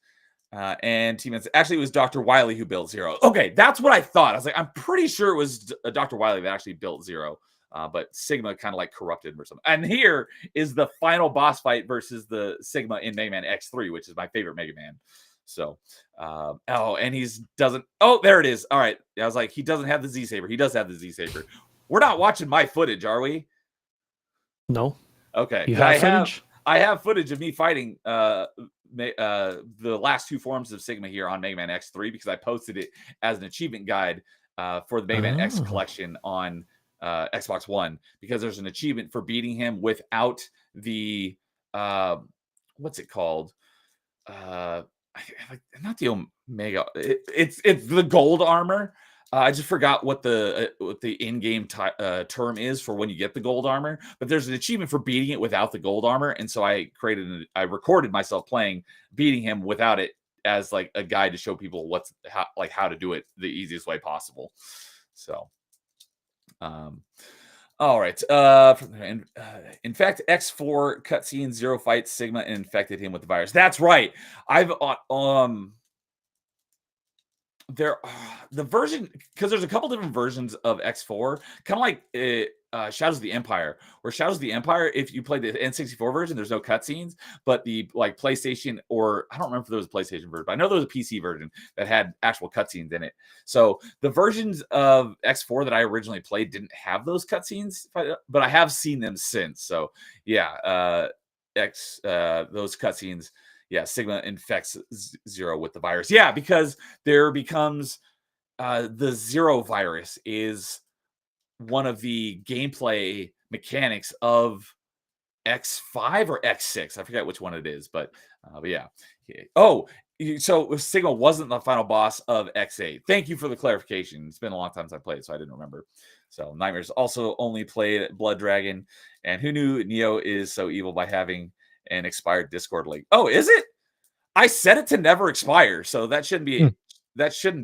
And T-Man said, actually, it was Dr. Wily who built Zero. Okay, that's what I thought. I was like, I'm pretty sure it was Dr. Wily that actually built Zero. But Sigma kind of like corrupted him or something. And here is the final boss fight versus the Sigma in Mega Man X3, which is my favorite Mega Man. So, and there it is. All right. I was like, he doesn't have the Z-Saber. He does have the Z-Saber. We're not watching my footage, are we? No. Okay. You have footage? I have footage of me fighting the last 2 forms of Sigma here on Mega Man X3 because I posted it as an achievement guide for the Mega Man X collection on Xbox One, because there's an achievement for beating him without the what's it called? Not the Omega. It's the gold armor. I just forgot what the in-game term is for when you get the gold armor, but there's an achievement for beating it without the gold armor, and so I recorded myself beating him without it as like a guide to show people how to do it the easiest way possible. So, All right. In fact, X4 cutscene, 0 fights, Sigma, and infected him with the virus. That's right. I've there the version, because there's a couple different versions of X4, kind of like Shadows of the Empire, where Shadows of the Empire, if you play the N64 version, there's no cutscenes, but the like PlayStation, or I don't remember if there was a PlayStation version, but I know there was a PC version that had actual cutscenes in it. So the versions of X4 that I originally played didn't have those cutscenes, but I have seen them since. So yeah, those cutscenes. Yeah, Sigma infects Zero with the virus. Yeah, because there becomes the Zero virus is one of the gameplay mechanics of X5 or X6. I forget which one it is, but yeah. Oh, so Sigma wasn't the final boss of X8. Thank you for the clarification. It's been a long time since I played, so I didn't remember. So Nightmares also only played Blood Dragon, and who knew Neo is so evil by having an expired Discord link? Oh, is it? I set it to never expire, so that shouldn't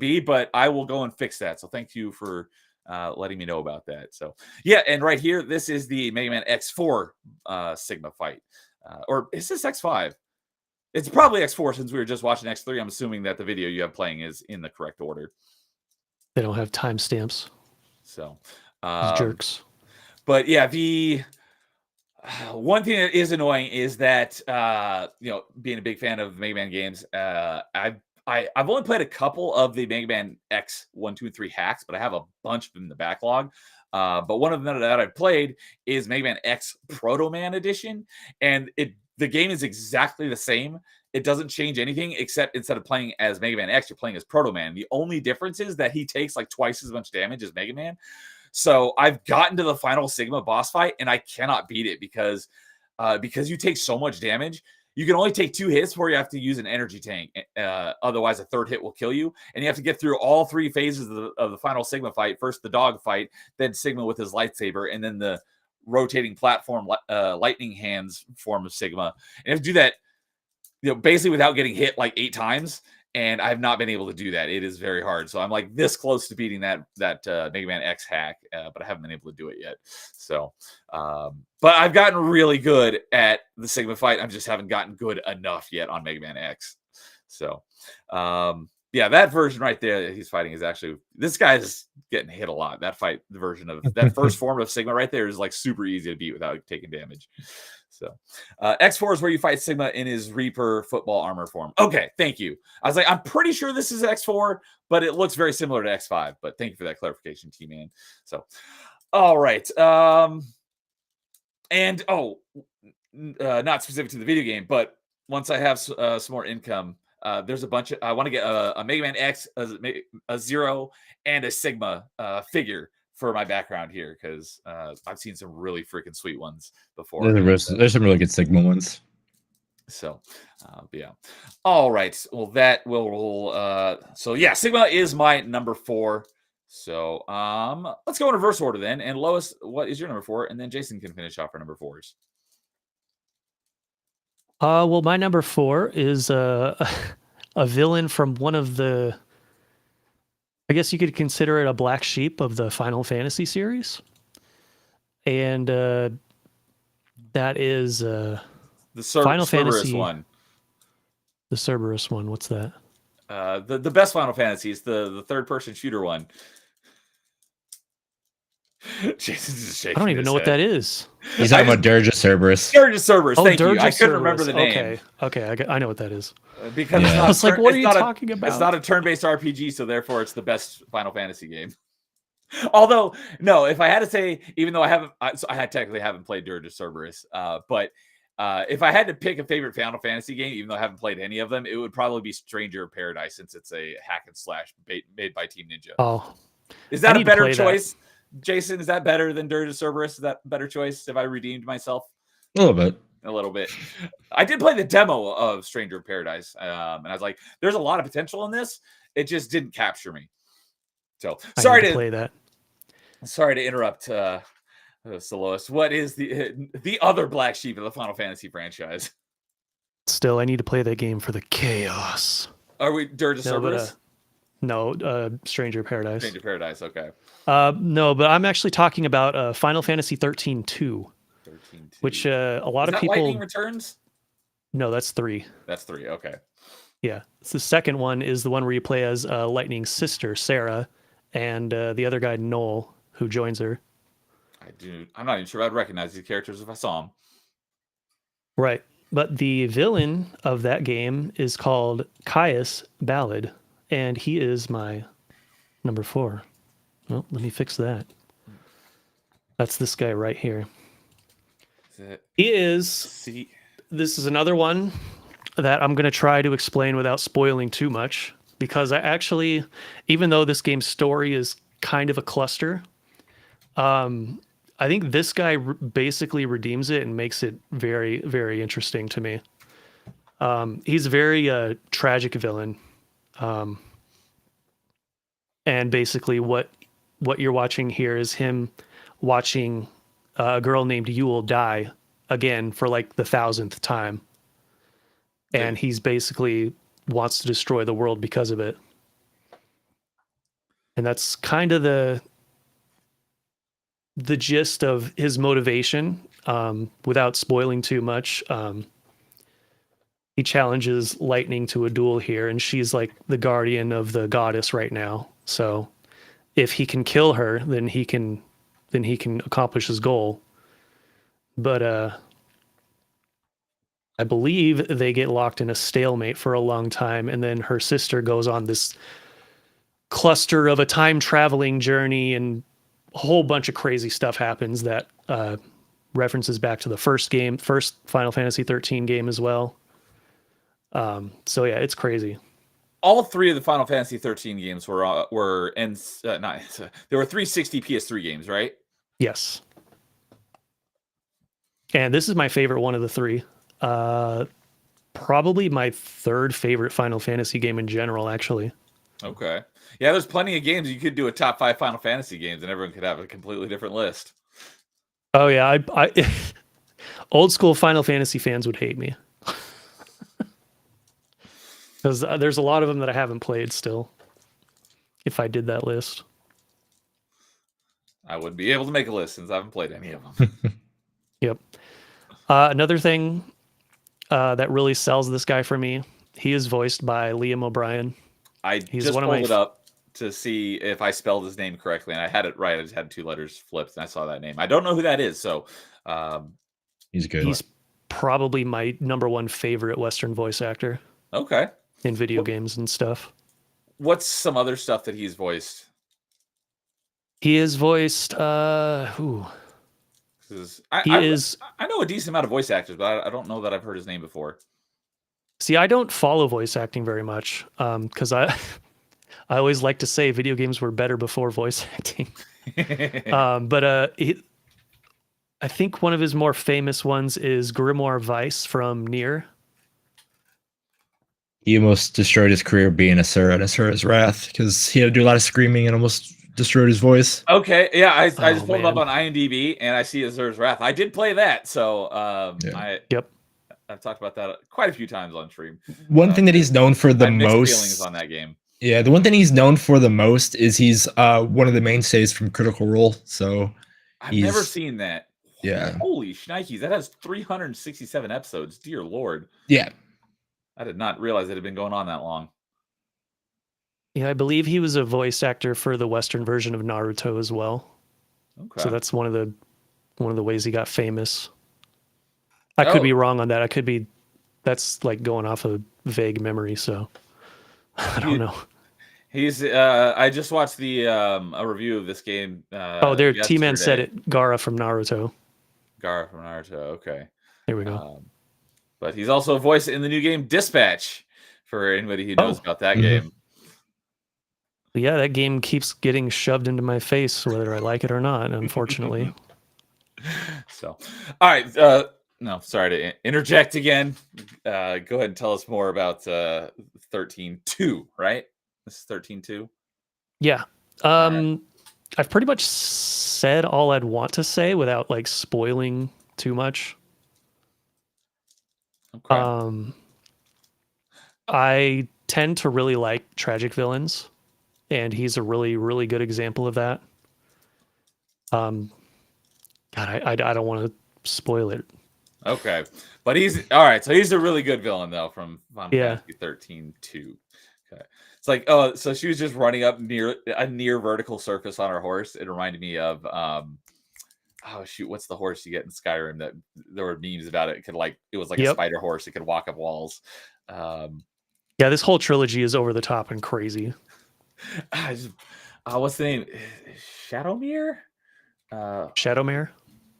be. But I will go and fix that. So thank you for letting me know about that. So yeah, and right here, this is the Mega Man X4 Sigma fight, or is this X5? It's probably X4 since we were just watching X3. I'm assuming that the video you have playing is in the correct order. They don't have timestamps. So Jerks. But yeah, the one thing that is annoying is that being a big fan of Mega Man games, I've only played a couple of the Mega Man X 1, 2, and 3 hacks, but I have a bunch of them in the backlog. But one of them that I've played is Mega Man X Proto Man Edition, and the game is exactly the same. It doesn't change anything except instead of playing as Mega Man X, you're playing as Proto Man. The only difference is that he takes like twice as much damage as Mega Man. So I've gotten to the final Sigma boss fight, and I cannot beat it because you take so much damage. You can only take 2 hits before you have to use an energy tank. Otherwise, a third hit will kill you. And you have to get through all 3 phases of the final Sigma fight. First, the dog fight, then Sigma with his lightsaber, and then the rotating platform lightning hands form of Sigma. And you have to do that, basically without getting hit like 8 times. And I've not been able to do that. It is very hard. So I'm like this close to beating that Mega Man X hack, but I haven't been able to do it yet. So, but I've gotten really good at the Sigma fight. I just haven't gotten good enough yet on Mega Man X. So, yeah, that version right there that he's fighting is actually, this guy's getting hit a lot. That fight, the version of that first form of Sigma right there is like super easy to beat without taking damage. So X4 is where you fight Sigma in his Reaper football armor form. Okay, thank you. I was like, I'm pretty sure this is X4, but it looks very similar to X5. But thank you for that clarification, T-Man. So, all right. And not specific to the video game, but once I have some more income, there's a bunch of, I want to get a Mega Man X, a Zero, and a Sigma figure for my background here, because I've seen some really freaking sweet ones before. There's some really good Sigma ones. So, yeah. All right. Well, that will. So yeah, Sigma is my number 4. So let's go in reverse order then. And Lois, what is your number 4? And then Jason can finish off our number 4s. Well, my number 4 is a villain from one of the, I guess you could consider it a black sheep of the Final Fantasy series. And that is the Final Cerberus Fantasy one. The Cerberus one. What's that? The best Final Fantasy is the third-person shooter one. Jason's just shaking. I don't even know what that is. He's talking about Dirge of Cerberus. Dirge of Cerberus. Oh, Thank Dirge you. I of couldn't Cerberus. remember the name. Okay. I know what that is. Because Yeah. it's not I was like, what are you talking about? It's not a turn-based RPG, so therefore it's the best Final Fantasy game. Although, no, if I had to say, even though I technically haven't played Dirge of Cerberus, but if I had to pick a favorite Final Fantasy game, even though I haven't played any of them, it would probably be Stranger of Paradise, since it's a hack and slash made by Team Ninja. Oh, is that a better choice? Jason, is that better than Dirge of Cerberus? Is that a better choice? Have I redeemed myself? A little bit. I did play the demo of Stranger of Paradise, and I was like, there's a lot of potential in this. It just didn't capture me. So sorry to play that. Sorry to interrupt, Solois. What is the other black sheep of the Final Fantasy franchise? Still, I need to play that game for the chaos. Are we Dirge of Cerberus? No, Stranger Paradise. Stranger Paradise. Okay. No, but I'm actually talking about Final Fantasy 13-2, 13-2. which a lot Is of that people. Lightning Returns? No, that's 3. That's 3. Okay. Yeah, it's the second one is the one where you play as Lightning's sister, Sarah, and the other guy, Noel, who joins her. I'm not even sure I'd recognize these characters if I saw them. Right. But the villain of that game is called Caius Ballad, and he is my number 4. Well, let me fix that. That's this guy right here. He is. See, This is another one that I'm going to try to explain without spoiling too much, because I actually, even though this game's story is kind of a cluster, I think this guy basically redeems it and makes it very, very interesting to me. He's a very tragic villain. And basically what you're watching here is him watching a girl named Yule die again for like the 1,000th time. And he's basically wants to destroy the world because of it. And that's kind of the gist of his motivation, without spoiling too much. He challenges Lightning to a duel here, and she's like the guardian of the goddess right now. So if he can kill her, then he can accomplish his goal. But I believe they get locked in a stalemate for a long time, and then her sister goes on this cluster of a time traveling journey, and a whole bunch of crazy stuff happens that references back to the first Final Fantasy 13 game as well. So yeah, it's crazy. All 3 of the Final Fantasy 13 games were there were 360 PS3 games, right? Yes. And this is my favorite one of the 3. Probably my 3rd favorite Final Fantasy game in general, actually. Okay. Yeah, there's plenty of games you could do a top 5 Final Fantasy games, and everyone could have a completely different list. Oh yeah, I old school Final Fantasy fans would hate me. Because there's a lot of them that I haven't played still. If I did that list, I wouldn't be able to make a list since I haven't played any of them. Yep. Another thing that really sells this guy for me, he is voiced by Liam O'Brien. He's just pulled it up to see if I spelled his name correctly, and I had it right. I just had 2 letters flipped, and I saw that name. I don't know who that is, so he's good. He's probably my number 1 favorite Western voice actor. Okay. In video games and stuff. What's some other stuff that he's voiced? He is voiced who? I know a decent amount of voice actors, but I don't know that I've heard his name before. See, I don't follow voice acting very much, because I always like to say video games were better before voice acting. But I think one of his more famous ones is Grimoire Weiss from Nier. He almost destroyed his career being Asura and Asura's Wrath because he had to do a lot of screaming and almost destroyed his voice. Okay, yeah, I just pulled him up on IMDb and I see Asura's Wrath. I did play that, so I've talked about that quite a few times on stream. One thing that he's known for the most feelings on that game. Yeah, the one thing he's known for the most is he's one of the mainstays from Critical Role. So I've never seen that. Yeah. Holy shnikes, that has 367 episodes. Dear Lord. Yeah. I did not realize it had been going on that long. Yeah, I believe he was a voice actor for the Western version of Naruto as well. Okay. So that's one of the ways he got famous. I could be wrong on that. That's like going off a vague memory, so I don't know. He's I just watched the a review of this game. There T-Man said it, Gaara from Naruto. Gaara from Naruto, okay. There we go. But he's also a voice in the new game Dispatch, for anybody who knows about that game. Yeah, that game keeps getting shoved into my face, whether I like it or not, unfortunately. So, all right. No, sorry to interject again. Go ahead and tell us more about 13.2, right? This is 13.2? Yeah. Right. I've pretty much said all I'd want to say without like spoiling too much. Okay. I tend to really like tragic villains. and he's a really, really good example of that. God, I don't want to spoil it. Okay, but he's all right. So he's a really good villain though from Final Yeah. Fantasy 13 2. Okay, it's like so she was just running up near a near vertical surface on her horse. It reminded me of oh shoot, what's the horse you get in Skyrim that there were memes about it? It could it was like a Yep. spider horse. It could walk up walls. Yeah, this whole trilogy is over the top and crazy. What's the name? Shadowmere? Shadowmere?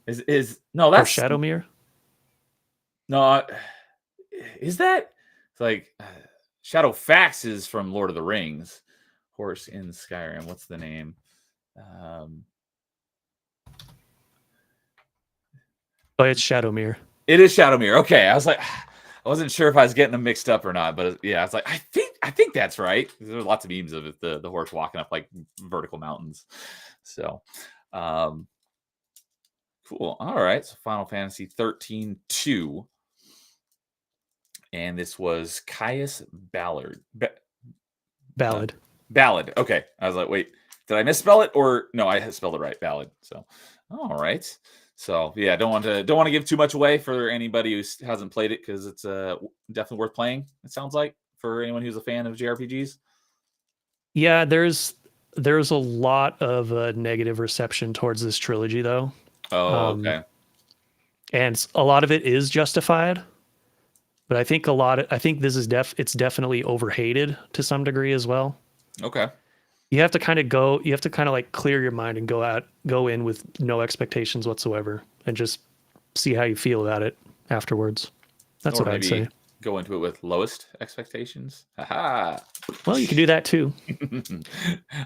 Is no, Or that's Shadowmere? no. Is that it's like Shadowfax is from Lord of the Rings? Horse in Skyrim. What's the name? Oh, it's Shadowmere. It is Shadowmere. Okay, I was like, I wasn't sure if I was getting them mixed up or not, but yeah, I was like, I think that's right. There's lots of memes of it, the horse walking up like vertical mountains. So, cool. All right, so Final Fantasy 13 2. And this was Caius Ballard. Ballad. Ballad. Okay. I was like, wait, did I misspell it or no? I spelled it right. Ballad. So, all right. So yeah, don't want to give too much away for anybody who hasn't played it because it's definitely worth playing. It sounds like for anyone who's a fan of JRPGs. Yeah, there's a lot of negative reception towards this trilogy though. Oh, okay. And a lot of it is justified. But I think this is it's definitely overhated to some degree as well. Okay. You have to kind of like clear your mind and go in with no expectations whatsoever and just see how you feel about it afterwards. That's what I'd say. Go into it with lowest expectations. Haha. Well, you can do that too.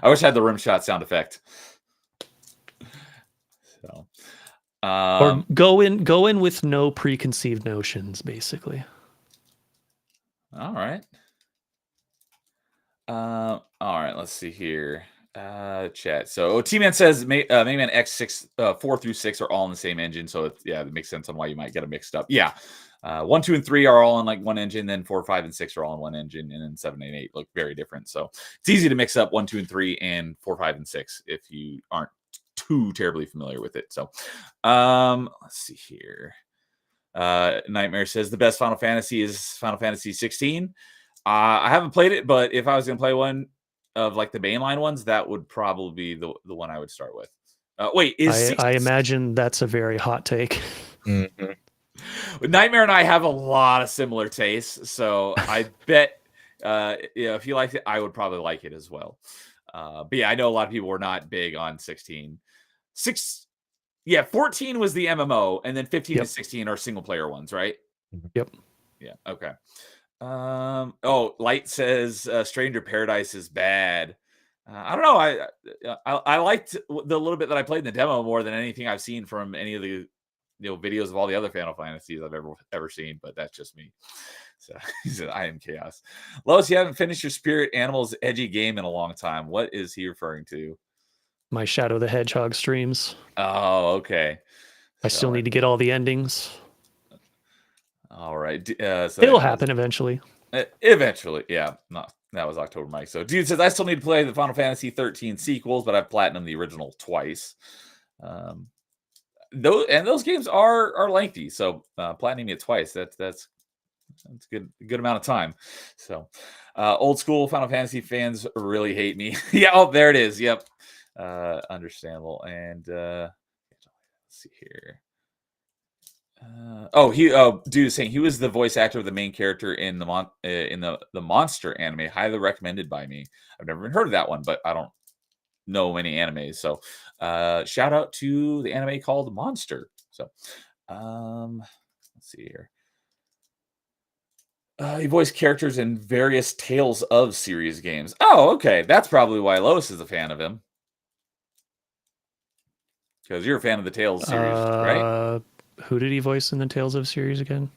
I wish I had the rim shot sound effect. So, or go in with no preconceived notions, basically. All right. All right. Let's see here. Chat. So T-Man says Mayman X6, 4 through 6 are all in the same engine. So it makes sense on why you might get them mixed up. Yeah. 1, 2, and 3 are all in like one engine. Then 4, 5, and 6 are all in one engine. And then 7 and 8 look very different. So it's easy to mix up 1, 2, and 3 and 4, 5, and 6 if you aren't too terribly familiar with it. So let's see here. Nightmare says the best Final Fantasy is Final Fantasy 16. I haven't played it, but if I was going to play one of like the mainline ones, that would probably be the one I would start with. Wait, I imagine that's a very hot take. Mm-hmm. Nightmare and I have a lot of similar tastes, so I bet if you like it, I would probably like it as well. But yeah, I know a lot of people were not big on 16. 14 was the MMO, and then 15 to 16 are single player ones, right? Yep. Yeah. Okay. Light says Stranger Paradise is bad. I don't know. I liked the little bit that I played in the demo more than anything I've seen from any of the videos of all the other Final Fantasies I've ever seen. But that's just me. So he said, "I am chaos." Lois, you haven't finished your Spirit Animals edgy game in a long time. What is he referring to? My Shadow the Hedgehog streams. Oh, okay. I still need to get all the endings. All right. So it'll happen eventually. Eventually, yeah. No, that was October Mike. So dude says I still need to play the Final Fantasy 13 sequels, but I've platinumed the original twice. Those games are lengthy, so platinuming it twice, that's good amount of time. So old school Final Fantasy fans really hate me. Yeah, there it is. Yep. Understandable. And let's see here. Dude is saying he was the voice actor of the main character in the Monster anime. Highly recommended by me. I've never even heard of that one, but I don't know many animes. So shout out to the anime called Monster. So let's see here. He voiced characters in various Tales of series games. Oh, okay. That's probably why Lois is a fan of him. Because you're a fan of the Tales series, right? Who did he voice in the Tales of series again?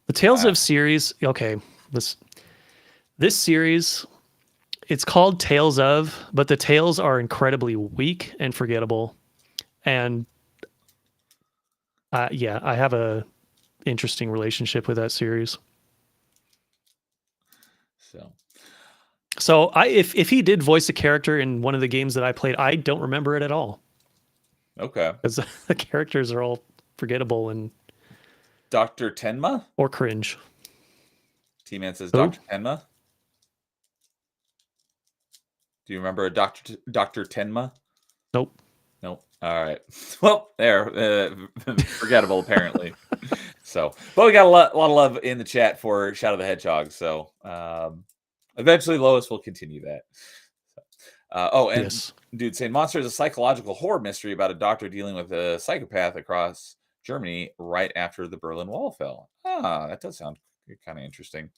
The Tales of series. Okay, this series, it's called Tales of, but the tales are incredibly weak and forgettable. And I have a interesting relationship with that series. So, So if he did voice a character in one of the games that I played, I don't remember it at all Okay. because the characters are all forgettable and Dr. Tenma? or cringe. T-Man says Who? Dr. Tenma. Do you remember Dr. Tenma? Nope. Nope. All right. Well, there. Forgettable, apparently. So, but we got a lot of love in the chat for Shadow the Hedgehog. So, eventually, Lois will continue that. And Yes. dude, saying Monster is a psychological horror mystery about a doctor dealing with a psychopath across Germany right after the Berlin Wall fell. Ah, that does sound kind of interesting.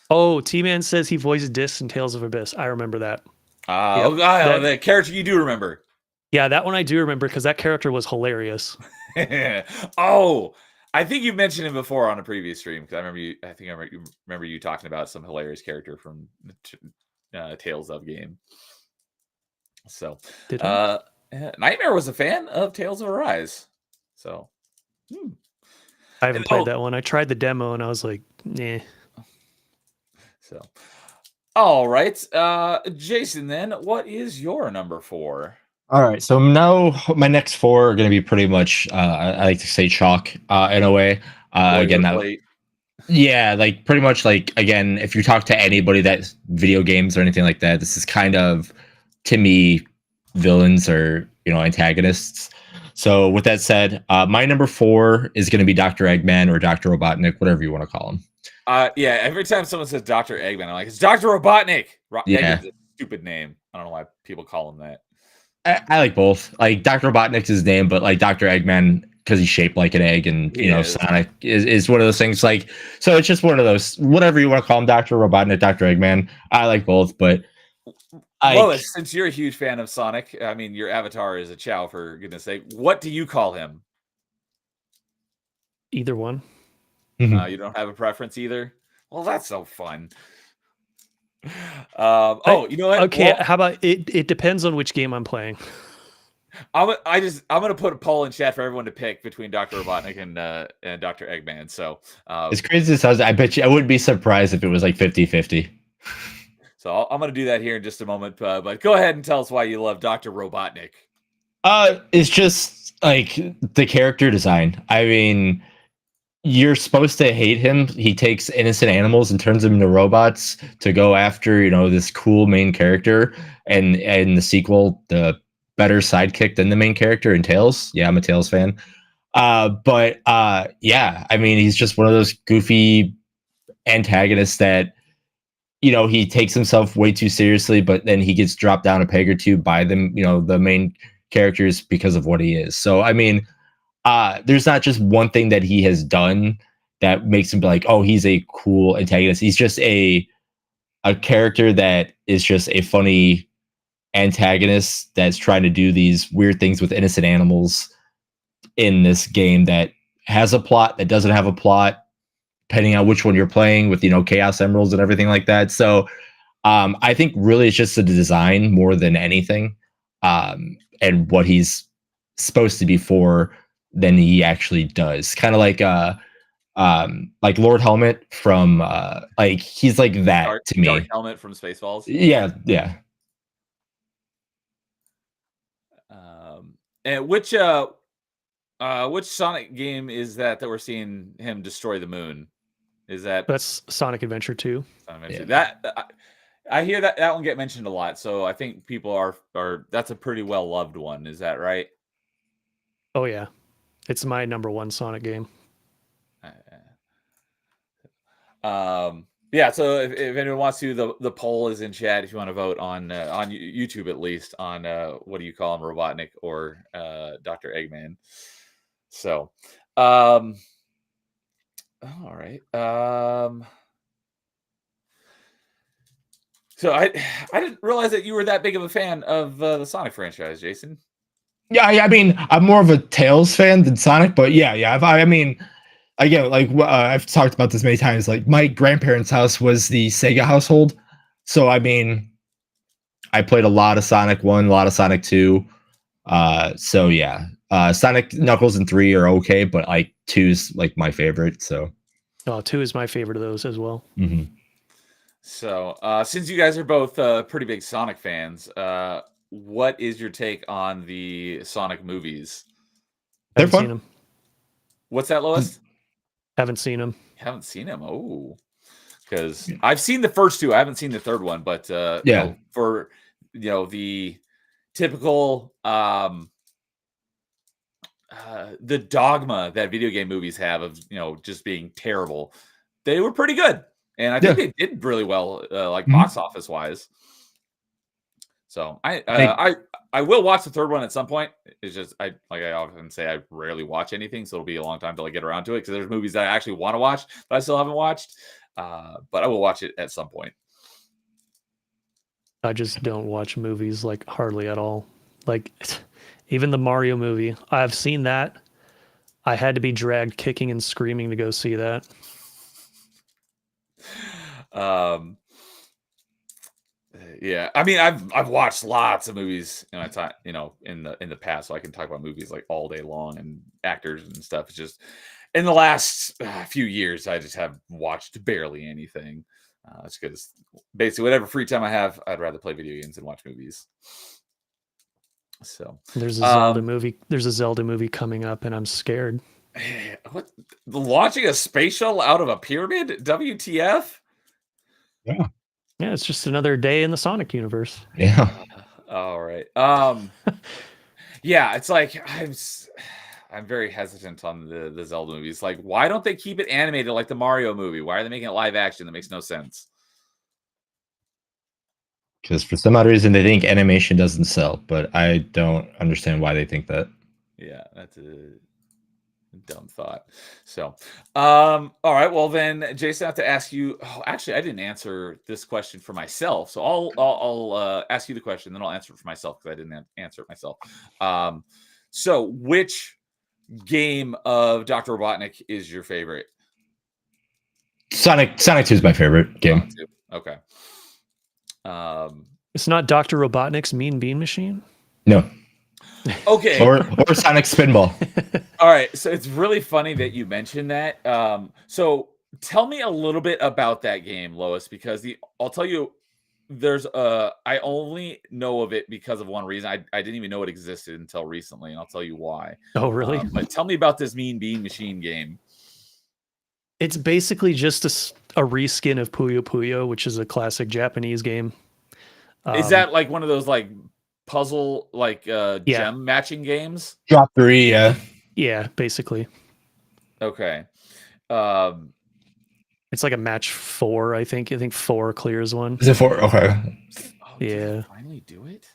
Oh, T-Man says he voiced Dis in Tales of Abyss. I remember that. The character you do remember. Yeah, that one I do remember because that character was hilarious. Oh, I think you mentioned him before on a previous stream because I remember you talking about some hilarious character from Tales of game. So, Nightmare was a fan of Tales of Arise. So, I haven't played that one. I tried the demo and I was like, nah. So, all right, Jason. Then, what is your number 4? All right, so now my next 4 are going to be pretty much, I like to say chalk in a way. Yeah, like pretty much like, again, if you talk to anybody that's video games or anything like that, this is kind of, to me, villains or, antagonists. So with that said, my number 4 is going to be Dr. Eggman or Dr. Robotnik, whatever you want to call him. Yeah, every time someone says Dr. Eggman, I'm like, it's Dr. Robotnik. Yeah. Eggman's a stupid name. I don't know why people call him that. I like both. Like Dr. Robotnik's his name, but like Dr. Eggman, because he's shaped like an egg, and Sonic is one of those things. Like, so it's just one of those, whatever you want to call him, Dr. Robotnik, Dr. Eggman. I like both, but Lois, since you're a huge fan of Sonic, I mean, your avatar is a Chow, for goodness sake. What do you call him? Either one. You don't have a preference either? Well, that's so fun. You know what? Okay, how about it depends on which game I'm playing. I'm gonna put a poll in chat for everyone to pick between Dr. Robotnik and Dr. Eggman. So as crazy as it sounds, I bet you I wouldn't be surprised if it was like 50-50. So I'm gonna do that here in just a moment. But go ahead and tell us why you love Dr. Robotnik. It's just like the character design. I mean, you're supposed to hate him. He takes innocent animals and turns them into robots to go after, this cool main character. And in the sequel, the better sidekick than the main character in Tails. Yeah, I'm a Tails fan. Yeah, I mean, he's just one of those goofy antagonists that, he takes himself way too seriously, but then he gets dropped down a peg or two by them, the main characters because of what he is. So, I mean, there's not just one thing that he has done that makes him be like, oh, he's a cool antagonist. He's just a character that is just a funny antagonist that's trying to do these weird things with innocent animals in this game that has a plot, that doesn't have a plot, depending on which one you're playing with, Chaos Emeralds and everything like that. So I think really it's just the design more than anything, and what he's supposed to be for than he actually does. Kind of like Lord Helmet from he's like that to me. Dark Helmet from Spaceballs. Yeah. And which Sonic game is that we're seeing him destroy the moon? That's Sonic Adventure 2? Yeah. That I hear that one get mentioned a lot, so I think people are that's a pretty well loved one. Is that right? Oh yeah, it's my number 1 Sonic game. Yeah. So if anyone wants to, the poll is in chat. If you want to vote on YouTube at least on what do you call him, Robotnik or Dr. Eggman? So, all right. So I didn't realize that you were that big of a fan of the Sonic franchise, Jason. Yeah, I mean, I'm more of a Tails fan than Sonic, but yeah. I mean, again, like I've talked about this many times. Like my grandparents' house was the Sega household, so I mean, I played a lot of Sonic 1, a lot of Sonic 2. So yeah, Sonic, Knuckles, and 3 are okay, but like 2's like my favorite. So, 2 is my favorite of those as well. Mm-hmm. So, since you guys are both pretty big Sonic fans, what is your take on the Sonic movies? They're Haven't seen fun. them. What's that, Lois? Haven't seen them. Haven't seen him. Oh, because I've seen the first two. I haven't seen the third one, but Yeah. for the typical the dogma that video game movies have of just being terrible, they were pretty good, and I think they did really well, like box office wise. So I will watch the third one at some point. It's just I often say I rarely watch anything, so it'll be a long time till I get around to it because there's movies that I actually want to watch but I still haven't watched. But I will watch it at some point. I just don't watch movies like hardly at all. Like even the Mario movie, I've seen that. I had to be dragged kicking and screaming to go see that. Yeah, I mean, I've watched lots of movies in my time, in the past, so I can talk about movies like all day long and actors and stuff. It's just in the last few years, I just have watched barely anything. It's because basically whatever free time I have, I'd rather play video games than watch movies. So there's a Zelda movie. There's a Zelda movie coming up, and I'm scared. What? Launching a space shuttle out of a pyramid? WTF? Yeah. Yeah, it's just another day in the Sonic universe. Yeah. All right. Yeah, it's like I'm very hesitant on the Zelda movies. Like, why don't they keep it animated like the Mario movie? Why are they making it live action? That makes no sense. Because for some odd reason they think animation doesn't sell, but I don't understand why they think that. Yeah, that's a dumb thought. So, all right. Well, then, Jason, I have to ask you. Oh, actually, I didn't answer this question for myself, so I'll ask you the question, then I'll answer it for myself because I didn't answer it myself. So, which game of Dr. Robotnik is your favorite? Sonic 2 is my favorite game. Okay. It's not Dr. Robotnik's Mean Bean Machine? No. Okay. or Sonic Spinball. All right. So it's really funny that you mentioned that. So tell me a little bit about that game, Lois, because I'll tell you, there's I only know of it because of one reason. I didn't even know it existed until recently, and I'll tell you why. Oh, really? But tell me about this Mean Bean Machine game. It's basically just a reskin of Puyo Puyo, which is a classic Japanese game. Is that like one of those like puzzle gem matching games? Drop 3, yeah. Yeah, basically. Okay. It's like a match 4, I think. I think 4 clears one. Is it 4? Okay. Oh, yeah. Finally do it?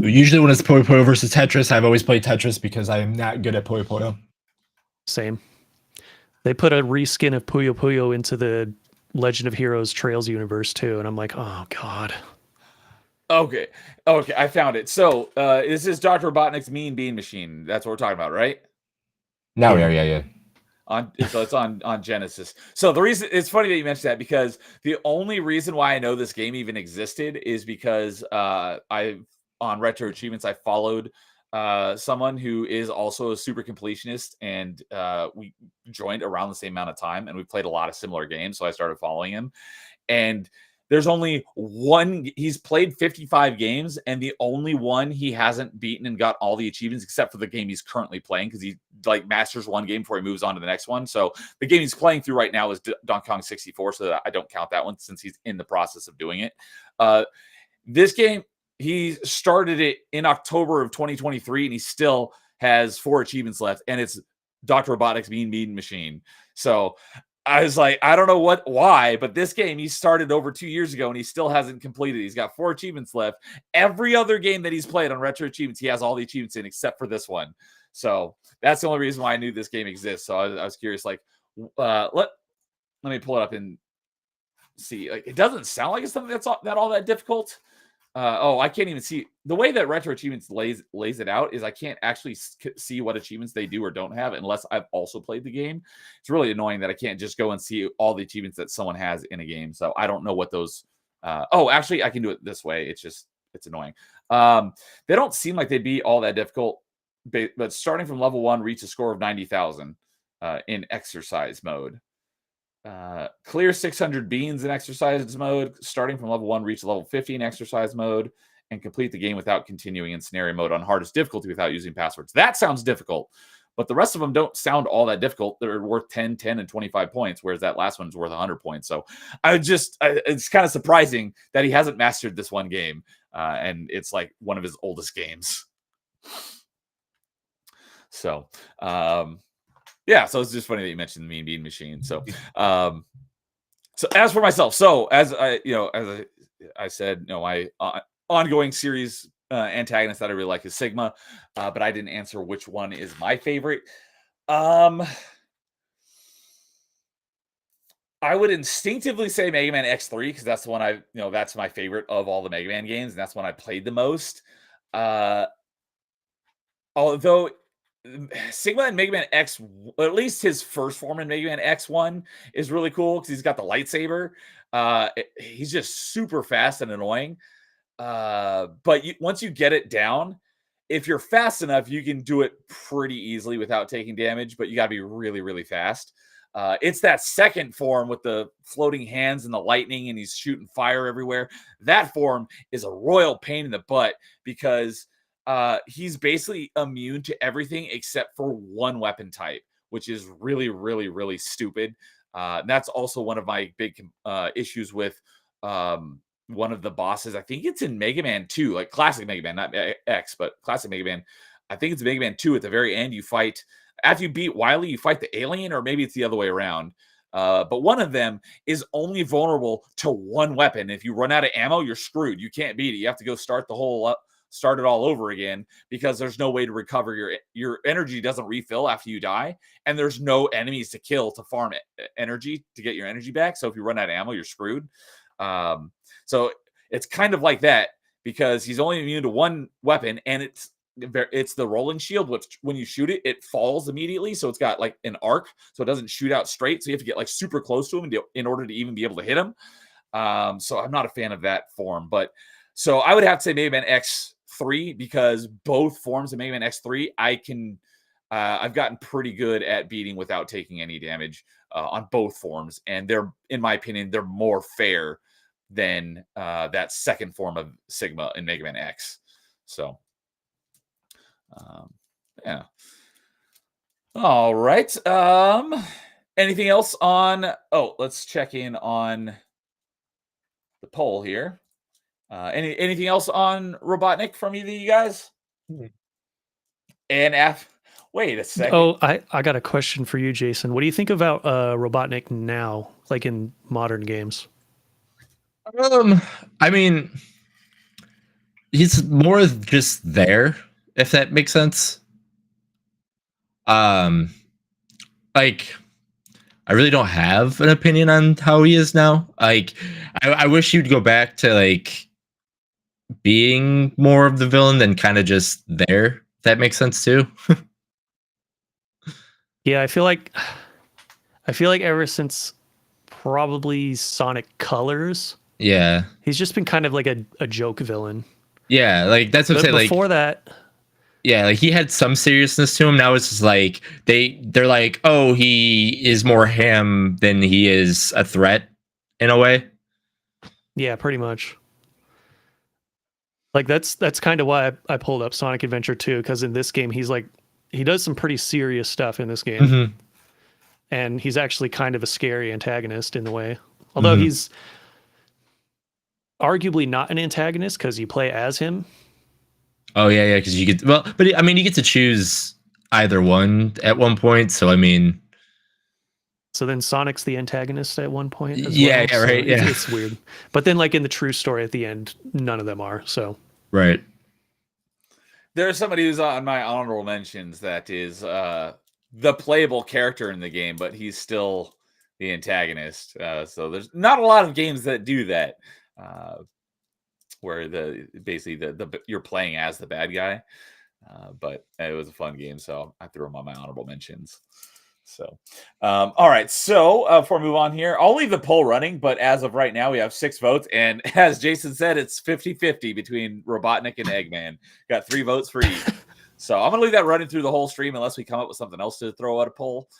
Usually when it's Puyo Puyo versus Tetris, I've always played Tetris because I am not good at Puyo Puyo. Same. They put a reskin of Puyo Puyo into the Legend of Heroes Trails universe too, and I'm like, oh god. Okay, I found it. So this is Dr. Robotnik's Mean Bean Machine. That's what we're talking about, right? Now we are, yeah. So it's on Genesis. So the reason it's funny that you mentioned that because the only reason why I know this game even existed is because on Retro Achievements I followed someone who is also a super completionist, and we joined around the same amount of time, and we played a lot of similar games. So I started following him, and there's only one. He's played 55 games, and the only one he hasn't beaten and got all the achievements, except for the game he's currently playing, because he like masters one game before he moves on to the next one. So the game he's playing through right now is Donkey Kong 64, so I don't count that one since he's in the process of doing it. This game, he started it in October of 2023, and he still has 4 achievements left, and it's Dr. Robotnik's Mean Bean Machine. So I was like, I don't know why, but this game he started over 2 years ago and he still hasn't completed. He's got 4 achievements left. Every other game that he's played on Retro Achievements, he has all the achievements in except for this one. So that's the only reason why I knew this game exists. So I was curious, like, let me pull it up and see. Like, it doesn't sound like it's something that's all that difficult. I can't even see the way that Retro Achievements lays it out is I can't actually see what achievements they do or don't have unless I've also played the game. It's really annoying that I can't just go and see all the achievements that someone has in a game. So I don't know what those. Actually, I can do it this way. It's annoying. They don't seem like they'd be all that difficult, but starting from level 1, reach a score of 90,000 in exercise mode. Clear 600 beans in exercise mode, starting from level 1, reach level 50 in exercise mode, and complete the game without continuing in scenario mode on hardest difficulty without using passwords. That sounds difficult, but the rest of them don't sound all that difficult. They're worth 10, 10, and 25 points, whereas that last one's worth 100 points. So it's kind of surprising that he hasn't mastered this one game, and it's like one of his oldest games. So, yeah, so it's just funny that you mentioned the Mean Bean Machine. So, so as for myself, so as I said, my ongoing series antagonist that I really like is Sigma, but I didn't answer which one is my favorite. I would instinctively say Mega Man X3 because that's the one that's my favorite of all the Mega Man games, and that's one I played the most. Although Sigma and Mega Man X, at least his first form in Mega Man X1 is really cool because he's got the lightsaber. He's just super fast and annoying. But once you get it down, if you're fast enough, you can do it pretty easily without taking damage, but you got to be really, really fast. It's that second form with the floating hands and the lightning, and he's shooting fire everywhere. That form is a royal pain in the butt because he's basically immune to everything except for one weapon type, which is really, really, really stupid. And that's also one of my big issues with one of the bosses. I think it's in Mega Man 2, like classic Mega Man, not X, but classic Mega Man. I think it's Mega Man 2 at the very end. You fight, after you beat Wily, you fight the alien, or maybe it's the other way around. But one of them is only vulnerable to one weapon. If you run out of ammo, you're screwed. You can't beat it. You have to go start it all over again because there's no way to recover. Your energy doesn't refill after you die, and there's no enemies to kill to farm energy to get your energy back. So if you run out of ammo, you're screwed. So it's kind of like that because he's only immune to one weapon, and it's the rolling shield, which when you shoot it, it falls immediately. So it's got like an arc, so it doesn't shoot out straight. So you have to get like super close to him in order to even be able to hit him. So I'm not a fan of that form, but so I would have to say Mega Man X3 because both forms of Mega Man X3 I've gotten pretty good at beating without taking any damage on both forms, and they're, in my opinion, they're more fair than that second form of Sigma in Mega Man X. So, yeah. All right. Anything else on? Oh, let's check in on the poll here. Anything else on Robotnik from either of you guys? And wait a second. Oh, I got a question for you, Jason. What do you think about Robotnik now, like in modern games? I mean, he's more just there, if that makes sense. Like, I really don't have an opinion on how he is now. Like, I wish you'd go back to like being more of the villain than kind of just there. If that makes sense too. Yeah, I feel like ever since probably Sonic Colors, Yeah, he's just been kind of like a joke villain. yeah, like that's what I'm saying. Before that, yeah, like he had some seriousness to him. Now it's just like they're like, oh, he is more him than he is a threat in a way. yeah, pretty much. Like that's kind of why I pulled up Sonic Adventure 2, because in this game he does some pretty serious stuff in this game. Mm-hmm. And he's actually kind of a scary antagonist in the way. Although he's arguably not an antagonist because you play as him. Oh yeah, because you get but I mean you get to choose either one at one point. So I mean, so then Sonic's the antagonist at one point. As yeah, well. yeah, right, So yeah. it's weird. But then, like in the true story at the end, none of them are. So right. There's somebody who's on my honorable mentions that is the playable character in the game, but he's still the antagonist. So there's not a lot of games that do that, where you're playing as the bad guy. But it was a fun game, so I threw him on my honorable mentions. So, all right. So before we move on here, I'll leave the poll running, but as of right now, we have 6 votes. And as Jason said, it's 50-50 between Robotnik and Eggman. Got 3 votes for each. So I'm going to leave that running through the whole stream unless we come up with something else to throw out a poll.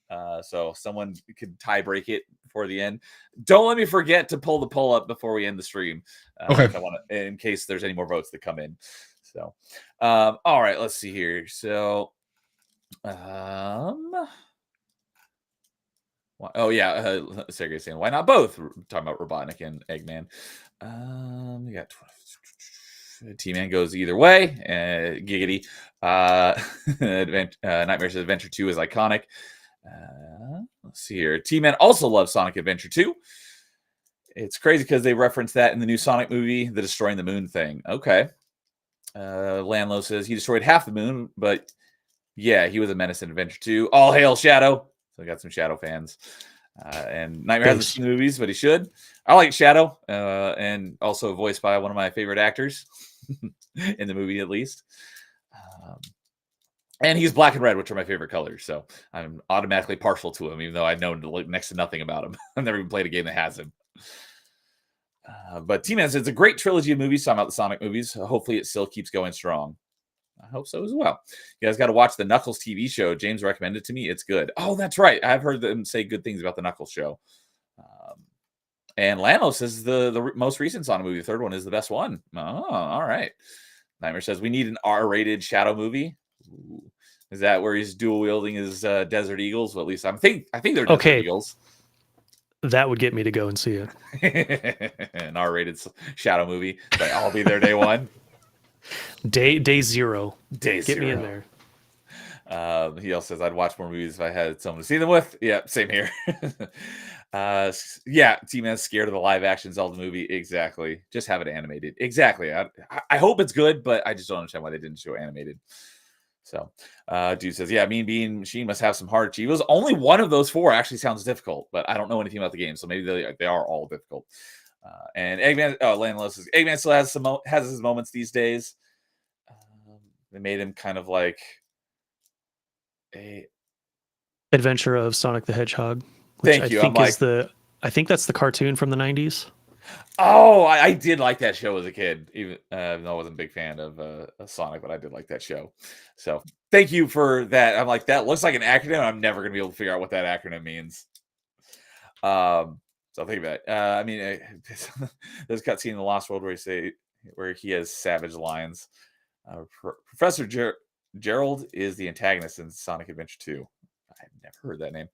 So someone could tie break it before the end. Don't let me forget to pull the poll up before we end the stream. Okay. I want to, in case there's any more votes that come in. So, all right, let's see here. So, oh yeah, Sergey saying why not both? We're talking about Robotnik and Eggman. We got T-Man goes either way. Giggity. Nightmares Adventure 2 is iconic. Let's see here. T-Man also loves Sonic Adventure 2. It's crazy because they reference that in the new Sonic movie, the destroying the moon thing. Okay. Landlow says he destroyed half the moon, but yeah, he was a menace in Adventure 2. All hail Shadow. So we got some Shadow fans. And Nightmare hasn't seen the movies, but he should. I like Shadow, and also voiced by one of my favorite actors in the movie, at least. And he's black and red, which are my favorite colors. So I'm automatically partial to him, even though I know next to nothing about him. I've never even played a game that has him. But T-Man says it's a great trilogy of movies. Talking about the Sonic movies. Hopefully, it still keeps going strong. I hope so as well. You guys got to watch the Knuckles TV show. James recommended it to me. It's good. Oh, that's right. I've heard them say good things about the Knuckles show. And Landlow says the most recent Sonic movie, the third one, is the best one. Oh, all right. Nightmare says we need an R-rated Shadow movie. Ooh. Is that where he's dual wielding his Desert Eagles? Well, at least I think they're Desert Eagles. That would get me to go and see it. An R-rated Shadow movie. Like, I'll be there day one. Day zero. Day Get zero. me in there. He also says I'd watch more movies if I had someone to see them with. Yeah, same here. Yeah, T-Man's scared of the live action Zelda movie. Exactly. Just have it animated. Exactly. I hope it's good, but I just don't understand why they didn't show animated. So, dude says, yeah, Mean Bean Machine must have some hard achievements. Only one of those four actually sounds difficult, but I don't know anything about the game, so maybe they are all difficult. And Eggman, Landless says, Eggman still has his moments these days. They made him kind of like a Adventure of Sonic the Hedgehog. Which Thank you. I think that's the cartoon from the 90s. Oh, I did like that show as a kid, even though I wasn't a big fan of Sonic, but I did like that show. So thank you for that. I'm like, that looks like an acronym. I'm never going to be able to figure out what that acronym means. So think about it. I mean, there's a cutscene in the Lost World where he has savage lions. Professor Gerald is the antagonist in Sonic Adventure 2. I've never heard that name.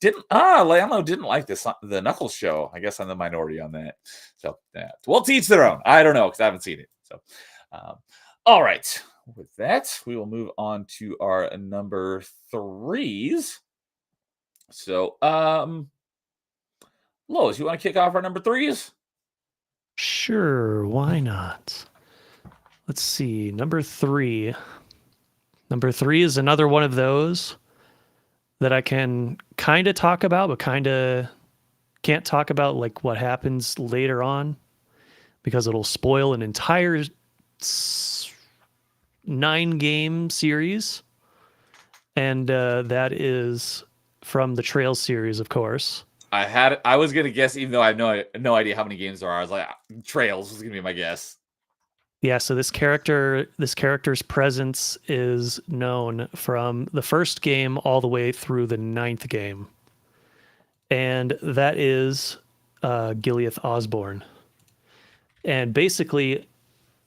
Leonlo didn't like the Knuckles show. I guess I'm the minority on that. So yeah, well, to each their own. I don't know because I haven't seen it. So, all right. With that, we will move on to our number 3s. So, Lois, you want to kick off our number 3s? Sure, why not? Let's see. Number 3. Number 3 is another one of those that I can kind of talk about, but kind of can't talk about like what happens later on because it'll spoil an entire 9-game series. And that is from the Trails series, of course. I was going to guess, even though I have no idea how many games there are. I was like, Trails was going to be my guess. Yeah, so this character's presence is known from the first game all the way through the 9th game. And that is Gileath Osborne. And basically,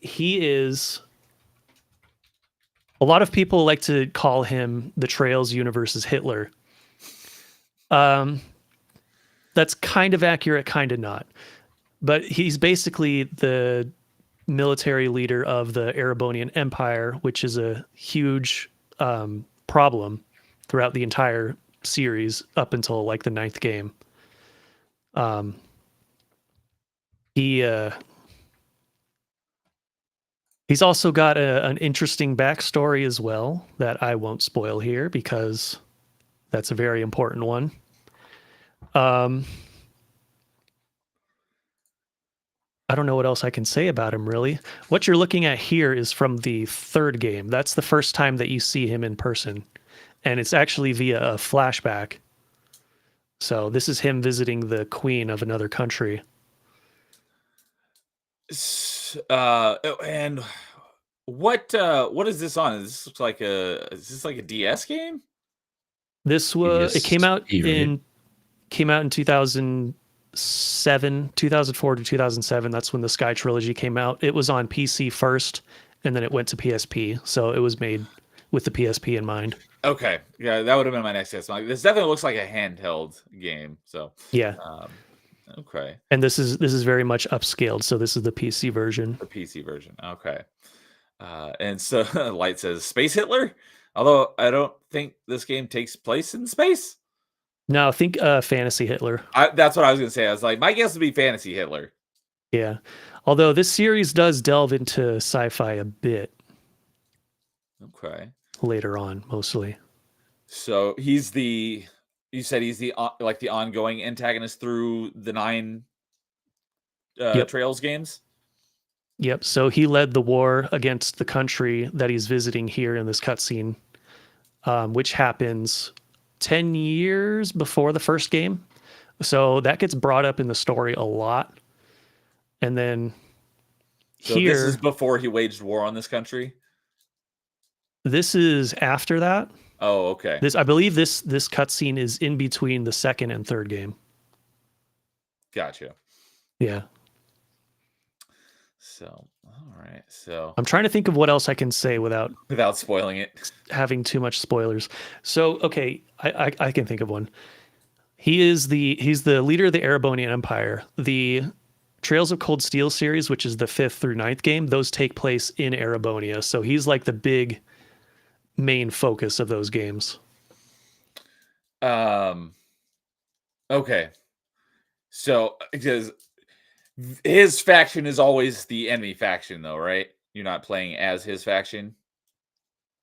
he is... A lot of people like to call him the Trails universe's Hitler. That's kind of accurate, kind of not. But he's basically the military leader of the Erebonian Empire, which is a huge problem throughout the entire series up until like the 9th game. He's also got an interesting backstory as well that I won't spoil here because that's a very important one. I don't know what else I can say about him, really. What you're looking at here is from the 3rd game. That's the first time that you see him in person. And it's actually via a flashback. So this is him visiting the queen of another country. And what is this on? Is this like a DS game? This was it came out PSP, right? in 2004 to 2007. That's when the Sky trilogy came out. It was on PC first, and then it went to PSP. So it was made with the PSP in mind. Okay, yeah, that would have been my next guess. Like, this definitely looks like a handheld game. So Yeah, okay, and this is very much upscaled. So this is the PC version. the PC version. Okay, and so Light says Space Hitler. Although I don't think this game takes place in space. No, think Fantasy Hitler. That's what I was gonna say. I was like, my guess would be Fantasy Hitler. Yeah, although this series does delve into sci-fi a bit Okay, later on, mostly. so you said he's the like the ongoing antagonist through the 9 Yep. Trails games. Yep. So he led the war against the country that he's visiting here in this cutscene, which happens 10 years before the first game. So that gets brought up in the story a lot. And then So here, this is before he waged war on this country. this is after that. Oh, okay. I believe this cutscene is in between the second and third game. Gotcha. Yeah. So, all right. So, I'm trying to think of what else I can say without spoiling it. having too much spoilers. So, okay, I can think of one. He's the leader of the Erebonian Empire. The Trails of Cold Steel series, which is the 5th through 9th game, those take place in Erebonia. So he's like the big main focus of those games. Okay. So, because his faction is always the enemy faction, though, right? You're not playing as his faction.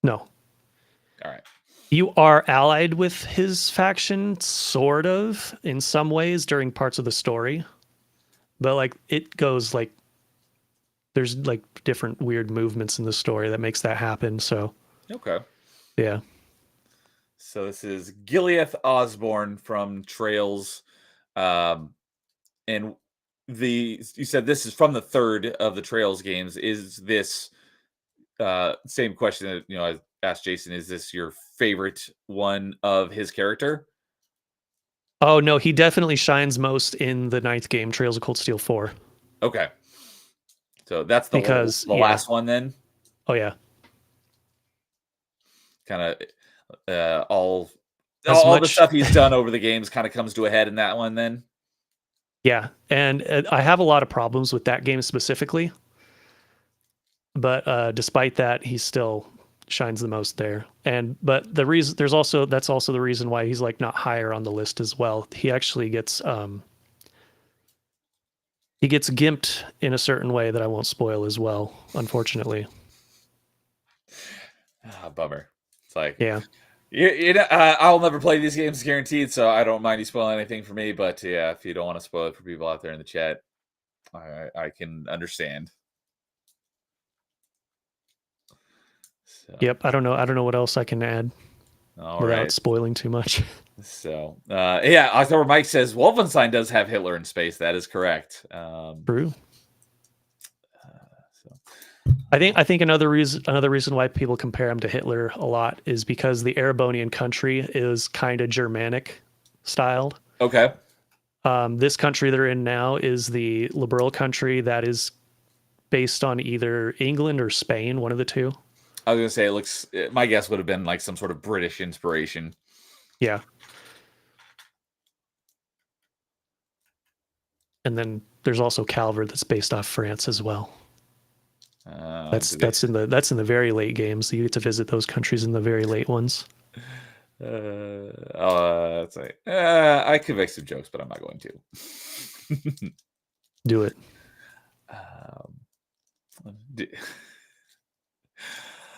No. All right. You are allied with his faction, sort of, in some ways during parts of the story. But like it goes like there's like different weird movements in the story that makes that happen. So Okay. yeah. So this is Gileath Osborne from Trails, and you said this is from the third of the Trails games. Is this same question that I asked Jason? Is this your favorite one of his character? Oh no, he definitely shines most in the 9th game, Trails of Cold Steel 4. Okay, so that's the last one then. Oh yeah. Kind of all the stuff he's done over the games kind of comes to a head in that one then. Yeah, and I have a lot of problems with that game specifically, but despite that, he still shines the most there. But the reason that's also the reason why he's like not higher on the list as well. He actually gets gimped in a certain way that I won't spoil as well, unfortunately. Bummer. It's like, yeah. I'll never play these games guaranteed, so I don't mind you spoiling anything for me. But yeah, if you don't want to spoil it for people out there in the chat, I can understand. So, Yep. I don't know what else I can add without spoiling too much. So yeah, October Mike says Wolfenstein does have Hitler in space. That is correct. True. I think another reason why people compare him to Hitler a lot is because the Erebonian country is kind of Germanic styled. Okay. This country they're in now is the liberal country that is based on either England or Spain, one of the two. I was gonna say my guess would have been like some sort of British inspiration. Yeah. And then there's also Calvert that's based off France as well. That's in the very late games. You get to visit those countries in the very late ones. It's like, I could make some jokes, but I'm not going to. Do it.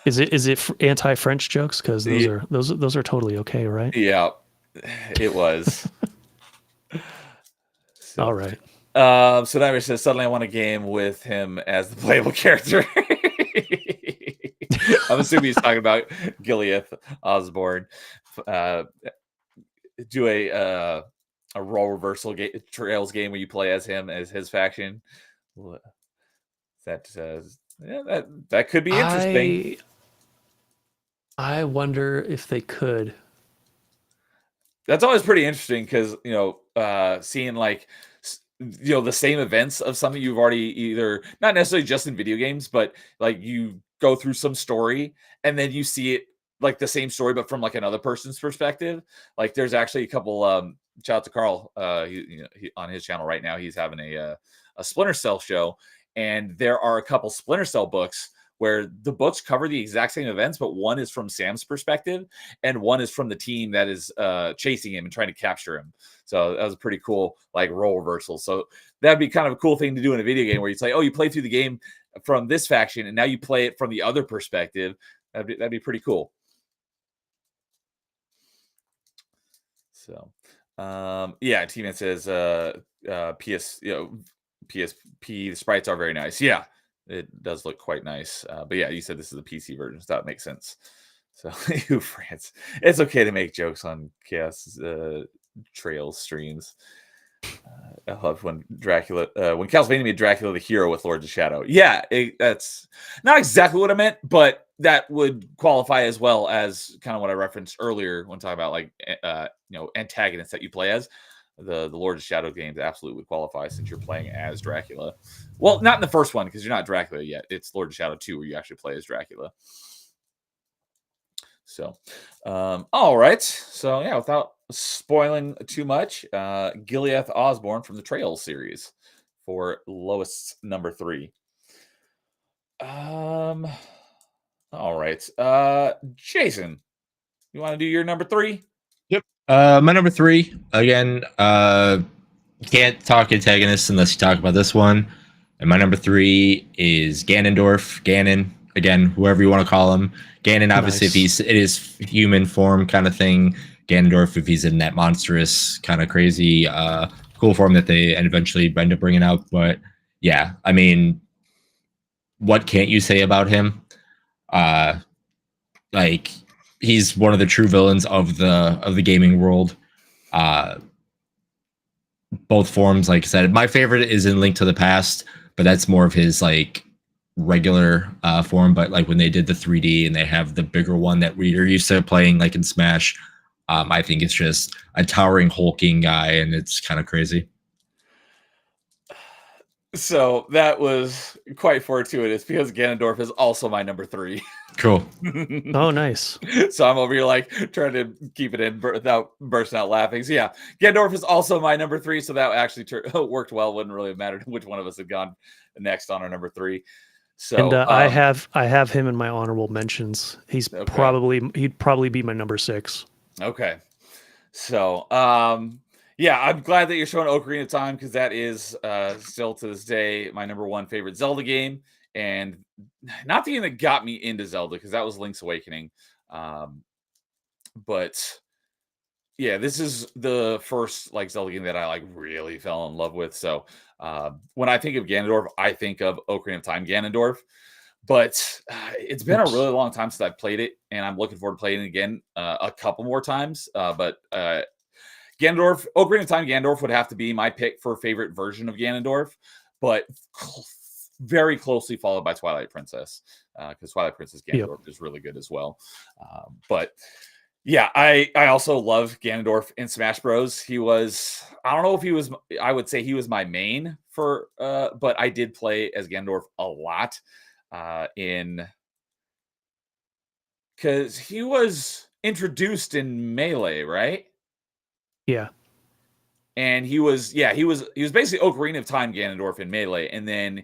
Is it anti-French jokes? Because those are totally okay, right? Yeah, it was. So, all right. So Nightmare says, suddenly I want a game with him as the playable character. I'm assuming he's talking about Gileath Osborne. Do a role reversal Trails game where you play as him as his faction. That could be interesting. I wonder if they could. That's always pretty interesting because seeing like the same events of something you've already either not necessarily just in video games, but like you go through some story and then you see it like the same story but from like another person's perspective. Like there's actually a couple. Shout out to Carl. He on his channel right now. He's having a Splinter Cell show, and there are a couple Splinter Cell books where the books cover the exact same events, but one is from Sam's perspective and one is from the team that is chasing him and trying to capture him. So that was a pretty cool like role reversal. So that'd be kind of a cool thing to do in a video game where you say, oh, you play through the game from this faction and now you play it from the other perspective. That'd be pretty cool. So yeah, T-Man says PSP, the sprites are very nice. Yeah, it does look quite nice. But yeah, you said this is the PC version, so that makes sense. So you France, it's okay to make jokes on Chaos Trails streams. I love when Dracula, when Castlevania made Dracula the hero with Lords of Shadow. Yeah, that's not exactly what I meant, but that would qualify as well as kind of what I referenced earlier when talking about like antagonists that you play as. The Lords of Shadow games absolutely would qualify since you're playing as Dracula. Well, not in the first one because you're not Dracula yet. It's Lords of Shadow 2 where you actually play as Dracula. So, all right. So yeah, without spoiling too much, Gileath Osborne from the Trails series for lowest number 3. All right. Jason, you want to do your number 3? Yep. My number 3 again. Can't talk antagonists unless you talk about this one. And my number 3 is Ganondorf. Ganon again, whoever you want to call him. Ganon, obviously, Nice. if it is human form kind of thing. Ganondorf, if he's in that monstrous kind of crazy, cool form that they eventually end up bringing out. But yeah, I mean, what can't you say about him? Like he's one of the true villains of the gaming world. Both forms, like I said, my favorite is in Link to the Past, but that's more of his like regular form. But like when they did the 3D and they have the bigger one that we're used to playing like in Smash, I think it's just a towering hulking guy, and it's kind of crazy. So that was quite fortuitous because Ganondorf is also my number 3. Cool. Oh, nice. So I'm over here like trying to keep it in without bursting out laughing. So yeah, Ganondorf is also my number 3. So that actually worked well. Wouldn't really have mattered which one of us had gone next on our number 3. So And I have him in my honorable mentions. He'd probably be my number 6. Okay. So yeah, I'm glad that you're showing Ocarina of Time because that is still to this day my number 1 favorite Zelda game, and not the game that got me into Zelda because that was Link's Awakening. But yeah, this is the first like Zelda game that I like really fell in love with. So when I think of Ganondorf, I think of Ocarina of Time Ganondorf. But it's been a really long time since I've played it, and I'm looking forward to playing it again a couple more times. But Ganondorf, Ocarina of Time Ganondorf would have to be my pick for favorite version of Ganondorf, but very closely followed by Twilight Princess, because Twilight Princess Ganondorf is really good as well. But yeah, I also love Ganondorf in Smash Bros. He was, I don't know if he was, I would say he was my main for, but I did play as Ganondorf a lot because he was introduced in Melee, right? Yeah. And he was basically Ocarina of Time Ganondorf in Melee, and then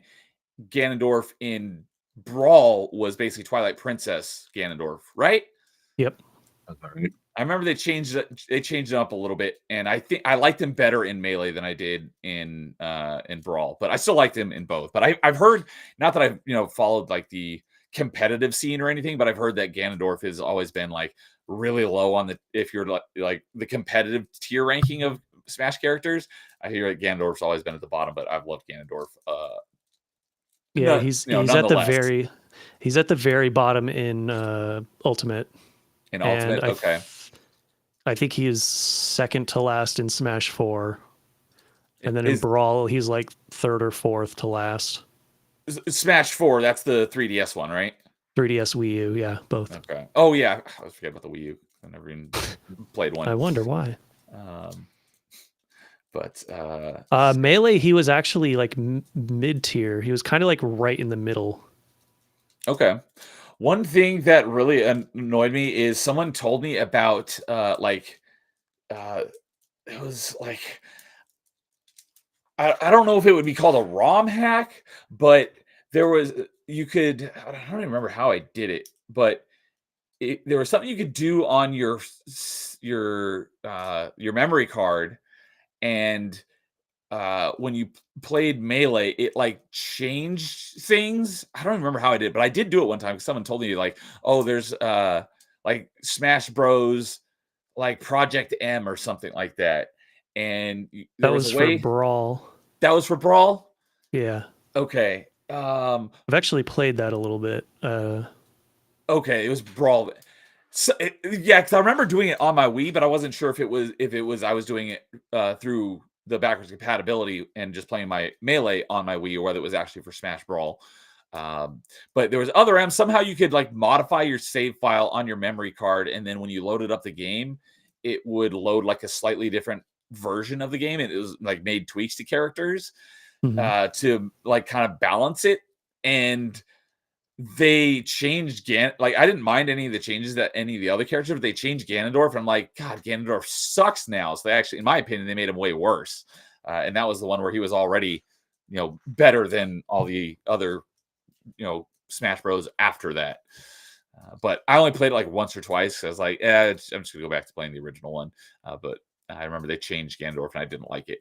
Ganondorf in Brawl was basically Twilight Princess Ganondorf, right? Yep. I remember they changed it up a little bit, and I think I liked him better in Melee than I did in Brawl, but I still liked him in both. But I've heard, not that I've followed like the competitive scene or anything, but I've heard that Ganondorf has always been like really low on the, if you're like the competitive tier ranking of Smash characters. I hear that Ganondorf's always been at the bottom, but I've loved Ganondorf. Yeah, he's at the very bottom in Ultimate. In Ultimate, okay. I think he is second to last in Smash 4. And then in Brawl, he's like third or fourth to last. Smash 4, that's the 3DS one, right? 3DS, Wii U, yeah, both. Okay. Oh, yeah. I was forgetting about the Wii U. I never even played one. I wonder why. But Melee, he was actually like mid tier. He was kind of like right in the middle. okay. One thing that really annoyed me is someone told me about it was like I don't know if it would be called a ROM hack, but there was you could I don't even remember how I did it, but there was something you could do on your memory card, and when you played Melee, it like changed things. I don't remember how I did, but I did do it one time because someone told me like, oh, there's like Smash Bros, like Project M or something like that, and That there was was a for way Brawl. that was for Brawl. Yeah. Okay. I've actually played that a little bit. Okay, it was Brawl. So, yeah, because I remember doing it on my Wii, but I wasn't sure if it was I was doing it through the backwards compatibility and just playing my Melee on my Wii, or whether it was actually for Smash Brawl. But there was other M. Somehow you could like modify your save file on your memory card, and then when you loaded up the game, it would load like a slightly different version of the game, and it was like made tweaks to characters to like kind of balance it. And they changed like I didn't mind any of the changes that any of the other characters, but they changed Ganondorf. And I'm like, God, Ganondorf sucks now. So they actually, in my opinion, they made him way worse. And that was the one where he was already, better than all the other, Smash Bros. After that. But I only played it like once or twice. I was like, I'm just gonna go back to playing the original one. But I remember they changed Ganondorf, and I didn't like it.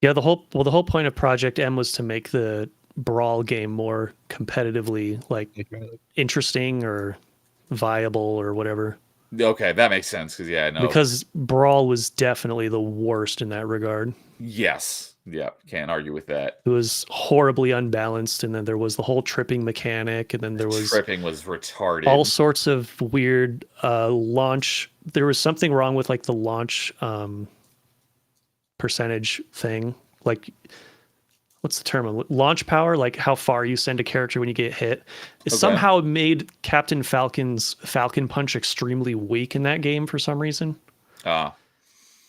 Yeah, the whole point of Project M was to make the Brawl game more competitively like interesting or viable or whatever. Okay, that makes sense no. Because Brawl was definitely the worst in that regard. Yes. Yeah, can't argue with that. It was horribly unbalanced, and then there was the whole tripping mechanic, and then there was tripping was retarded. All sorts of weird launch. There was something wrong with like the launch percentage thing. Like, what's the term? Launch power, like how far you send a character when you get hit. It somehow made Captain Falcon's Falcon Punch extremely weak in that game for some reason.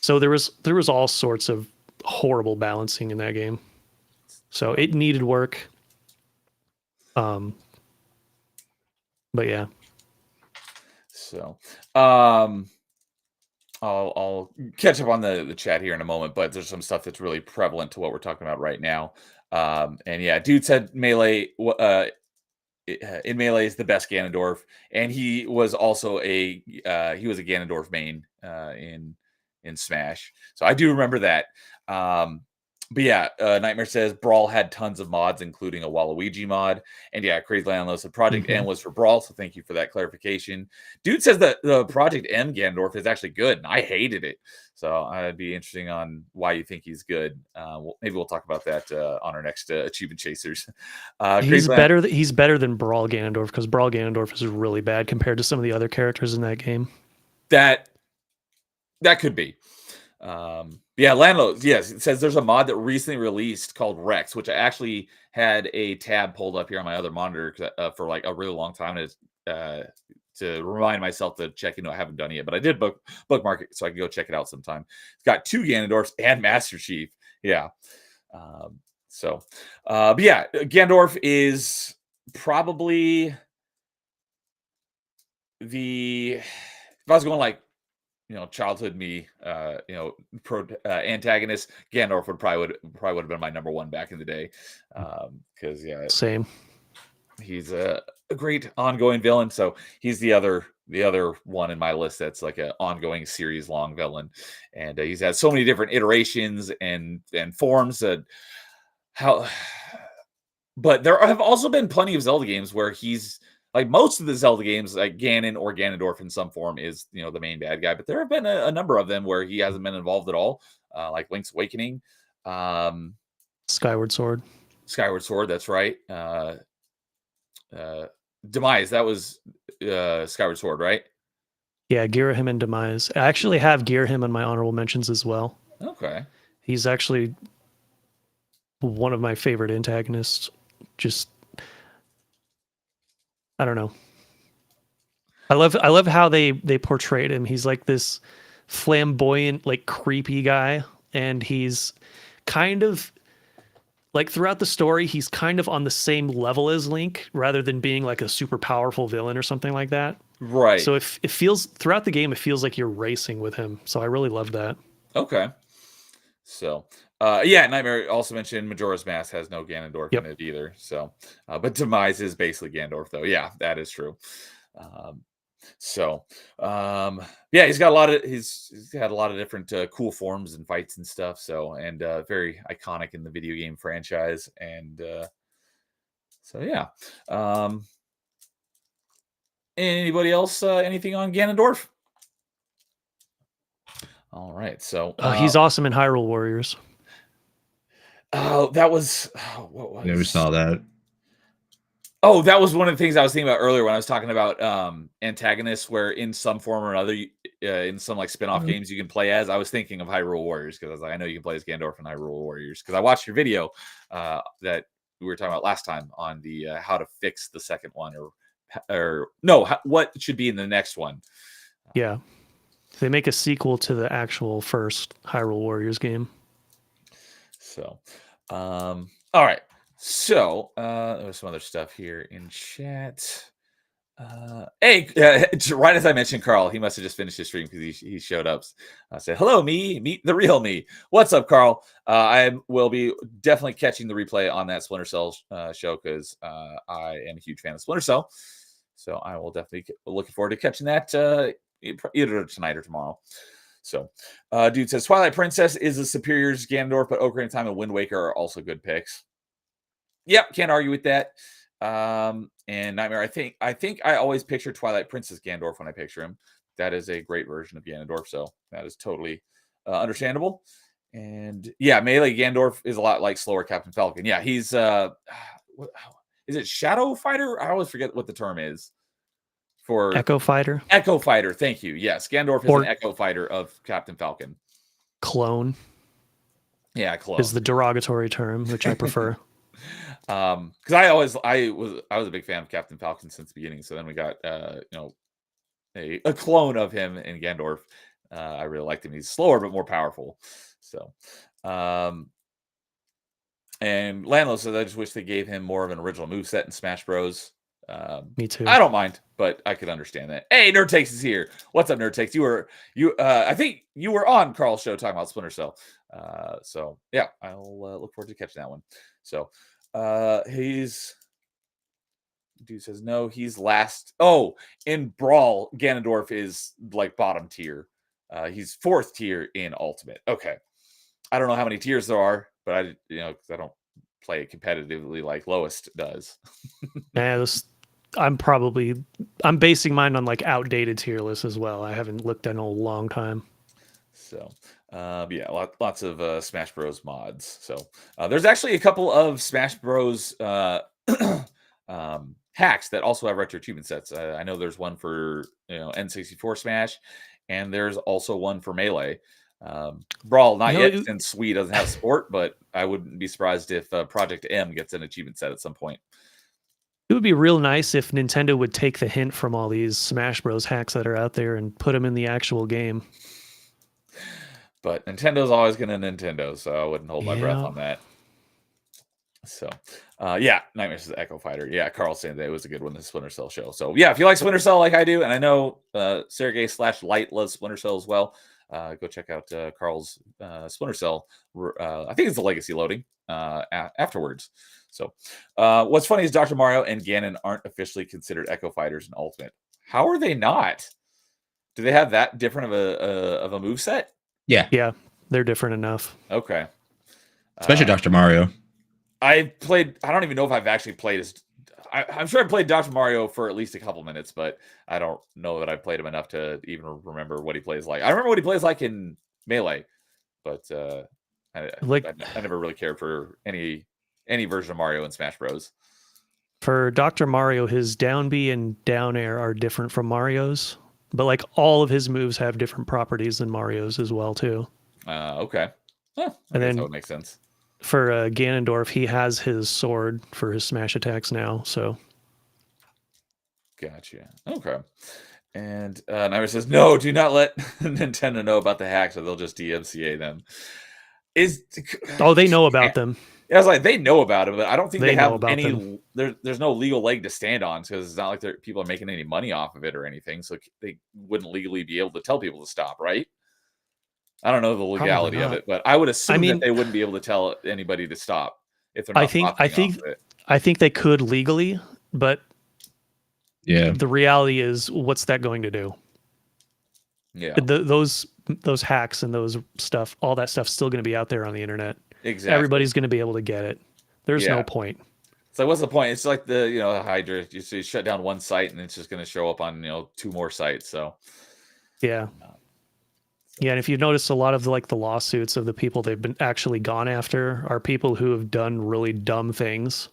So there was all sorts of horrible balancing in that game. So it needed work. But yeah. So I'll catch up on the chat here in a moment, but there's some stuff that's really prevalent to what we're talking about right now. And yeah, dude said Melee in Melee is the best Ganondorf, and he was also a Ganondorf main in Smash. So I do remember that. But yeah, Nightmare says Brawl had tons of mods, including a Waluigi mod. And yeah, Crazy Landlord said Project M was for Brawl, so thank you for that clarification. Dude says that the Project M Ganondorf is actually good, and I hated it. So I'd be interesting on why you think he's good. Maybe we'll talk about that on our next Achievement Chasers. He's better than Brawl Ganondorf, because Brawl Ganondorf is really bad compared to some of the other characters in that game. That could be. Yeah, Landlord, yes, it says there's a mod that recently released called Rex, which I actually had a tab pulled up here on my other monitor for like a really long time to remind myself to check into. I haven't done it yet, but I did bookmark it so I can go check it out sometime. It's got 2 Ganondorfs and Master Chief. Yeah. But yeah, Ganondorf is probably if I was going like, childhood me, antagonist, Ganondorf would probably have been my number one back in the day. Because same. He's a great ongoing villain. So he's the other one in my list that's like an ongoing series long villain, and he's had so many different iterations and forms but there have also been plenty of Zelda games where he's like most of the Zelda games, like Ganon or Ganondorf in some form is, the main bad guy. But there have been a number of them where he hasn't been involved at all, like Link's Awakening. Skyward Sword. That's right. Demise, that was Skyward Sword, right? Yeah, Girahim and Demise. I actually have Girahim in my honorable mentions as well. Okay. He's actually one of my favorite antagonists. Just, I don't know. I love how they portrayed him. He's like this flamboyant, like creepy guy, and he's kind of like throughout the story, he's kind of on the same level as Link rather than being like a super powerful villain or something like that. Right. So if it feels throughout the game, it feels like you're racing with him. So I really love that. Okay. So, yeah, Nightmare also mentioned Majora's Mask has no Ganondorf Yep. in it either. So, but Demise is basically Ganondorf, though. Yeah, that is true. So, yeah, he's had a lot of different cool forms and fights and stuff. So, and very iconic in the video game franchise. And so, yeah. Anybody else? Anything on Ganondorf? All right. So He's awesome in Hyrule Warriors. Oh, that was what was? Never saw that. Oh, that was one of the things I was thinking about earlier when I was talking about antagonists, where in some form or another, in some like spin-off games you can play as. I was thinking of Hyrule Warriors because I was like, I know you can play as Gandalf in Hyrule Warriors because I watched your video that we were talking about last time on the how to fix the second one or no, what should be in the next one. Yeah, they make a sequel to the actual first Hyrule Warriors game. So, all right. So, there's some other stuff here in chat. Hey, right as I mentioned, Carl, he must have just finished his stream because he showed up. I said, hello, me, meet the real me. What's up, Carl? I will be definitely catching the replay on that Splinter Cell show because I am a huge fan of Splinter Cell. So I will definitely looking forward to catching that either tonight or tomorrow. So, dude says Twilight Princess is the superior Ganondorf, but Ocarina of Time and Wind Waker are also good picks. Yep, can't argue with that. And Nightmare, I think I always picture Twilight Princess Ganondorf when I picture him. That is a great version of Ganondorf, so that is totally understandable. And yeah, Melee Ganondorf is a lot like slower Captain Falcon. Yeah, he's is it Shadow Fighter? I always forget what the term is. For Echo Fighter. Echo Fighter, thank you. Yes, Ganondorf is an Echo Fighter of Captain Falcon. Clone. Yeah, clone is the derogatory term, which I prefer. Because I was a big fan of Captain Falcon since the beginning. So then we got a clone of him in Ganondorf. I really liked him. He's slower but more powerful. So and Landlo says I just wish they gave him more of an original moveset in Smash Bros. Me too. I don't mind, but I could understand that. Hey, Nerd Takes is here. What's up, Nerd Takes? I think you were on Carl's show talking about Splinter Cell. So yeah, I'll look forward to catching that one. So dude says no, he's last. Oh, in Brawl, Ganondorf is like bottom tier. He's fourth tier in Ultimate. Okay, I don't know how many tiers there are, but I don't play it competitively like Lowest does. I'm basing mine on like outdated tier lists as well. I haven't looked in a long time. So, yeah, lots of Smash Bros mods. So, there's actually a couple of Smash Bros hacks that also have retro achievement sets. I know there's one for N64 Smash, and there's also one for Melee. Brawl, not yet, since Wii doesn't have support, but I wouldn't be surprised if Project M gets an achievement set at some point. It would be real nice if Nintendo would take the hint from all these Smash Bros hacks that are out there and put them in the actual game. But Nintendo's always going to Nintendo, so I wouldn't hold my breath on that. So, yeah, Nightmare says Echo Fighter. Yeah, Carl saying that it was a good one, the Splinter Cell show. So, yeah, if you like Splinter Cell like I do, and I know Sergey/Light loves Splinter Cell as well, go check out Carl's Splinter Cell. I think it's the Legacy loading afterwards. So, what's funny is Dr. Mario and Ganon aren't officially considered Echo Fighters in Ultimate. How are they not? Do they have that different of a moveset? Yeah, they're different enough. Okay. Especially Dr. Mario. I don't even know if I've actually played as. I'm sure I played Dr. Mario for at least a couple minutes, but I don't know that I played him enough to even remember what he plays like. I remember what he plays like in Melee, but I never really cared for any version of Mario in Smash Bros. For Dr. Mario, his down B and down air are different from Mario's, but like all of his moves have different properties than Mario's as well too. Okay. Huh, and then that would make sense. For Ganondorf, he has his sword for his smash attacks now. So, gotcha. Okay. And Naira says, no, do not let Nintendo know about the hacks or they'll just DMCA them. Oh, they know about them. I was like, they know about it, but I don't think they know have about any. them. There's no legal leg to stand on because it's not like people are making any money off of it or anything. So they wouldn't legally be able to tell people to stop, right? I don't know the legality of it, but I would assume that they wouldn't be able to tell anybody to stop if they're not profiting off of it. I think they could legally, but yeah, the reality is, what's that going to do? Yeah, those hacks and those stuff, all that stuff's still going to be out there on the internet. Exactly. Everybody's going to be able to get it. There's no point. It's like, what's the point? It's like the Hydra. You shut down one site and it's just going to show up on 2 more sites. So yeah. Yeah, and if you notice, a lot of the lawsuits of the people they've been actually gone after are people who have done really dumb things.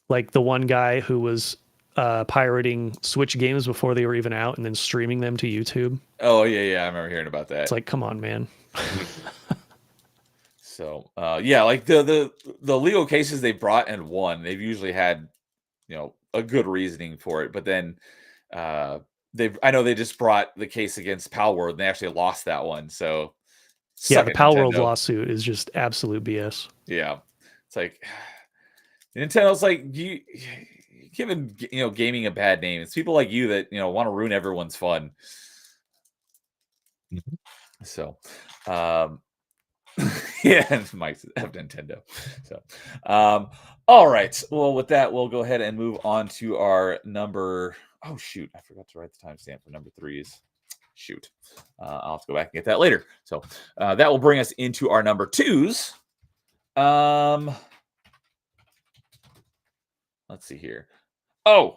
Like the one guy who was pirating Switch games before they were even out and then streaming them to YouTube. Oh, yeah. I remember hearing about that. It's like, come on, man. So, yeah, like the legal cases they brought and won, they've usually had, a good reasoning for it. But then I know they just brought the case against Palworld and they actually lost that one. So yeah, the Palworld lawsuit is just absolute BS. Yeah. It's like Nintendo's like, you giving gaming a bad name. It's people like you that want to ruin everyone's fun. So yeah, Mike have Nintendo. So all right. Well, with that, we'll go ahead and move on to our number. Oh shoot, I forgot to write the timestamp for number 3s. Shoot. I'll have to go back and get that later. So that will bring us into our number 2s. Let's see here. Oh,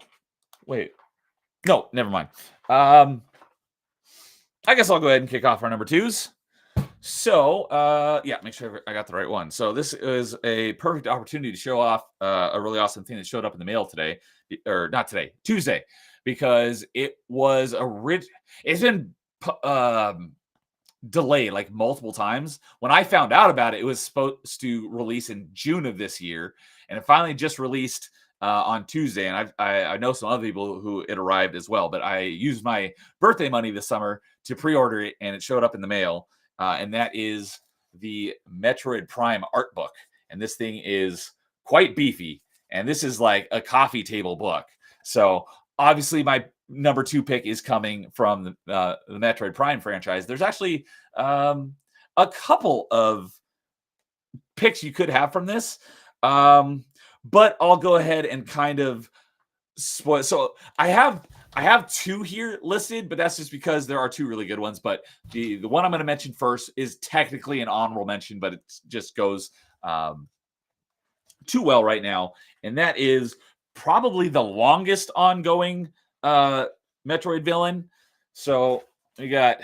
wait. No, never mind. I guess I'll go ahead and kick off our number 2s. So, yeah, make sure I got the right one. So this is a perfect opportunity to show off a really awesome thing that showed up in the mail today, or not today, Tuesday, because it was it's been delayed like multiple times. When I found out about it, it was supposed to release in June of this year, and it finally just released on Tuesday. And I know some other people who it arrived as well, but I used my birthday money this summer to pre-order it, and it showed up in the mail. And that is the Metroid Prime art book. And this thing is quite beefy. And this is like a coffee table book. So obviously my number 2 pick is coming from the Metroid Prime franchise. There's actually a couple of picks you could have from this. But I'll go ahead and kind of spoil. So I have 2 here listed, but that's just because there are 2 really good ones. But the one I'm going to mention first is technically an honorable mention, but it just goes too well right now. And that is probably the longest ongoing Metroid villain. So we got,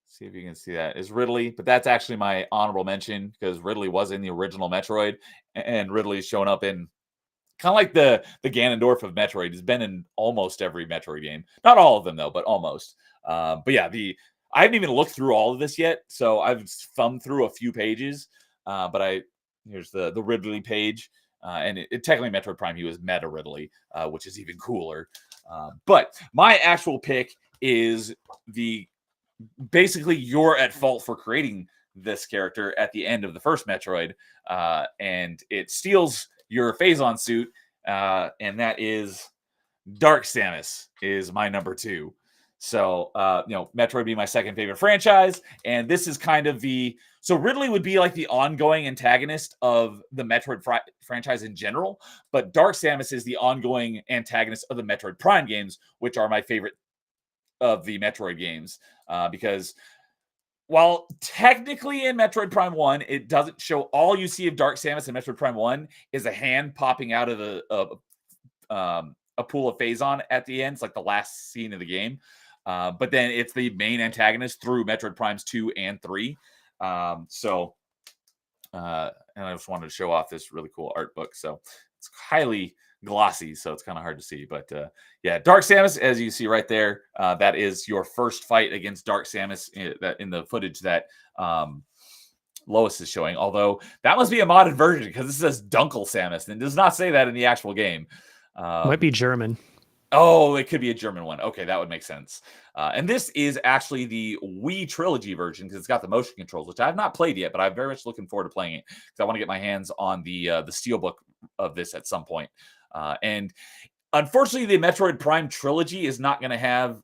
see if you can see that, is Ridley. But that's actually my honorable mention because Ridley was in the original Metroid, and Ridley's shown up in kind of like the Ganondorf of Metroid. He's been in almost every Metroid game. Not all of them, though, but almost. But yeah, I haven't even looked through all of this yet, so I've thumbed through a few pages. But here's the Ridley page. And it technically Metroid Prime, he was Meta Ridley, which is even cooler. But my actual pick is basically you're at fault for creating this character at the end of the first Metroid. And it steals your Phazon suit, and that is Dark Samus is my number 2. So, Metroid be my second favorite franchise, and this is kind of so Ridley would be like the ongoing antagonist of the Metroid franchise in general, but Dark Samus is the ongoing antagonist of the Metroid Prime games, which are my favorite of the Metroid games, because while technically in Metroid Prime 1, it doesn't show, all you see of Dark Samus in Metroid Prime 1 is a hand popping out of a pool of Phazon at the end. It's like the last scene of the game. But then it's the main antagonist through Metroid Primes 2 and 3. And I just wanted to show off this really cool art book. So it's highly glossy, so it's kind of hard to see. But yeah, Dark Samus, as you see right there, that is your first fight against Dark Samus in the footage that Lois is showing. Although that must be a modded version because it says Dunkel Samus and it does not say that in the actual game. Might be German. Oh, it could be a German one. Okay, that would make sense. And this is actually the Wii trilogy version because it's got the motion controls, which I have not played yet, but I'm very much looking forward to playing it because I want to get my hands on the steelbook of this at some point. And unfortunately, the Metroid Prime trilogy is not going to have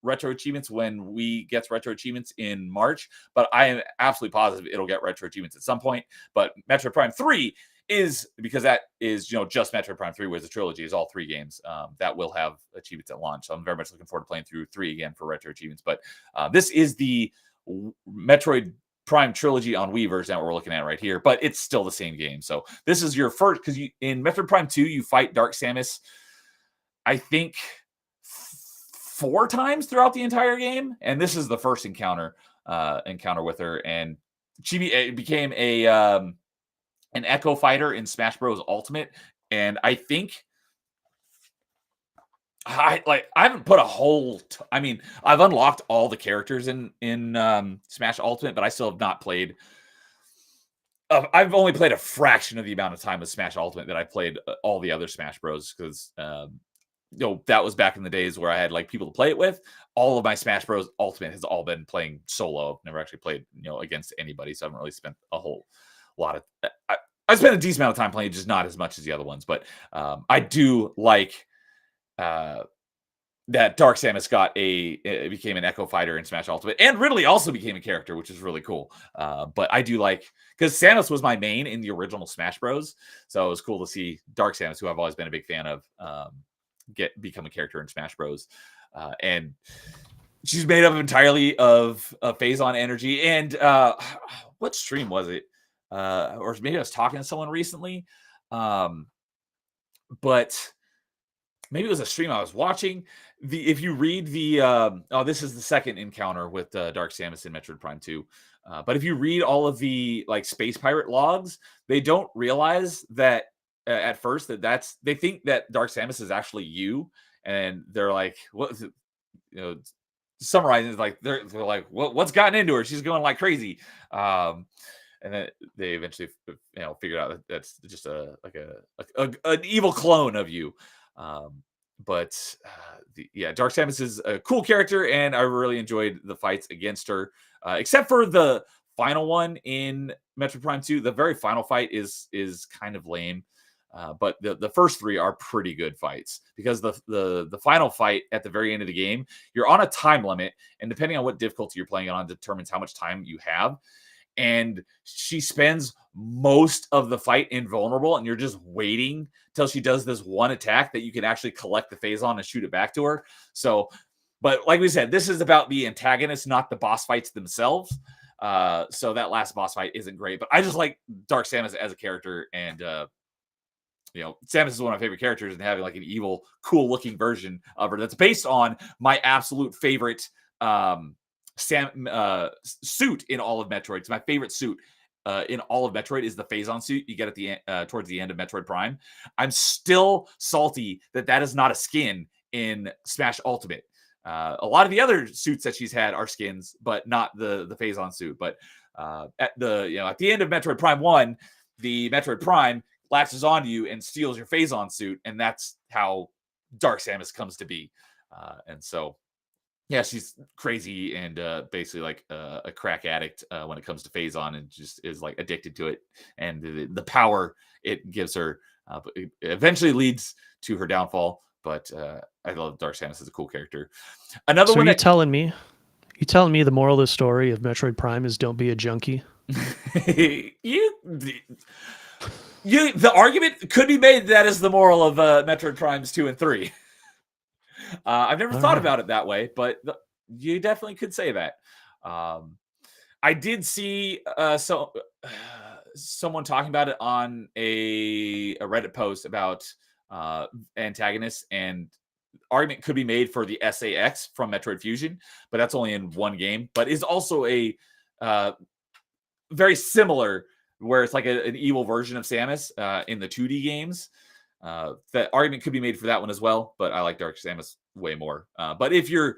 retro achievements when Wii gets retro achievements in March, but I am absolutely positive it'll get retro achievements at some point. But Metroid Prime 3 is, because that is, just Metroid Prime 3, whereas the trilogy is all 3 games that will have achievements at launch. So I'm very much looking forward to playing through 3 again for retro achievements. But this is the Metroid Prime trilogy on Wii version that we're looking at right here, but it's still the same game. So this is your first, because in Metroid Prime 2, you fight Dark Samus, I think 4 times throughout the entire game, and this is the first encounter with her, and she became an Echo Fighter in Smash Bros. Ultimate, and I think I haven't put a whole. I've unlocked all the characters in Smash Ultimate, but I still have not played. I've only played a fraction of the amount of time with Smash Ultimate that I played all the other Smash Bros. Because that was back in the days where I had people to play it with. All of my Smash Bros. Ultimate has all been playing solo. Never actually played against anybody, so I haven't really spent a whole lot of. I spent a decent amount of time playing, just not as much as the other ones. But I do like that Dark Samus became an Echo Fighter in Smash Ultimate, and Ridley also became a character, which is really cool. But I do like, because Samus was my main in the original Smash Bros, so it was cool to see Dark Samus, who I've always been a big fan of, become a character in Smash Bros. And she's made up entirely of Phazon energy. And what stream was it? Or maybe I was talking to someone recently, but maybe it was a stream I was watching. If you read this is the second encounter with Dark Samus in Metroid Prime 2. But if you read all of the space pirate logs, they don't realize that at first they think that Dark Samus is actually you, and they're like, what is it? Summarizing is they're like, what's gotten into her? She's going like crazy. And then they eventually, figured out that that's just an evil clone of you. But Dark Samus is a cool character, and I really enjoyed the fights against her, except for the final one in Metroid Prime 2. The very final fight is kind of lame, but the first 3 are pretty good fights, because the final fight at the very end of the game, you're on a time limit, and depending on what difficulty you're playing it on determines how much time you have. And she spends most of the fight invulnerable, and you're just waiting till she does this one attack that you can actually collect the Phazon and shoot it back to her. So, but like we said, this is about the antagonists, not the boss fights themselves. So that last boss fight isn't great, but I just like Dark Samus as a character, and Samus is one of my favorite characters, and having an evil, cool-looking version of her that's based on my absolute favorite suit in all of Metroid. It's my favorite suit in all of Metroid is the Phazon suit you get at the towards the end of Metroid Prime. I'm still salty that is not a skin in Smash Ultimate. A lot of the other suits that she's had are skins, but not the Phazon suit. But at the end of Metroid Prime 1, the Metroid Prime latches onto you and steals your Phazon suit, and that's how Dark Samus comes to be. And so, yeah, she's crazy and basically a crack addict when it comes to Phazon, and just is addicted to it, and the power it gives her. But it eventually leads to her downfall. But I love Dark Samus as a cool character. Another one. You telling me the moral of the story of Metroid Prime is don't be a junkie? The argument could be made that is the moral of Metroid Primes 2 and 3. I've never thought about it that way, but you definitely could say that. I did see someone talking about it on a Reddit post about antagonists, and argument could be made for the SAX from Metroid Fusion, but that's only in one game, but is also a very similar, where it's an evil version of Samus in the 2D games. That argument could be made for that one as well, but I like Dark Samus way more. But if you're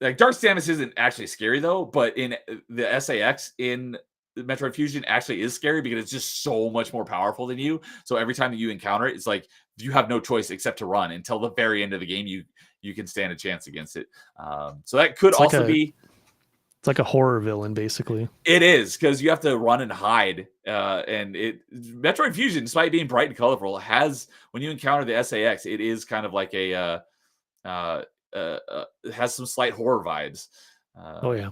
Dark Samus isn't actually scary though, but in the SAX in Metroid Fusion actually is scary because it's just so much more powerful than you. So every time that you encounter it, it's like you have no choice except to run until the very end of the game. You can stand a chance against it. So that could also be. It's like a horror villain, basically. It is, because you have to run and hide. And Metroid Fusion, despite being bright and colorful, has, when you encounter the SAX, it is kind of like it has some slight horror vibes. Oh yeah.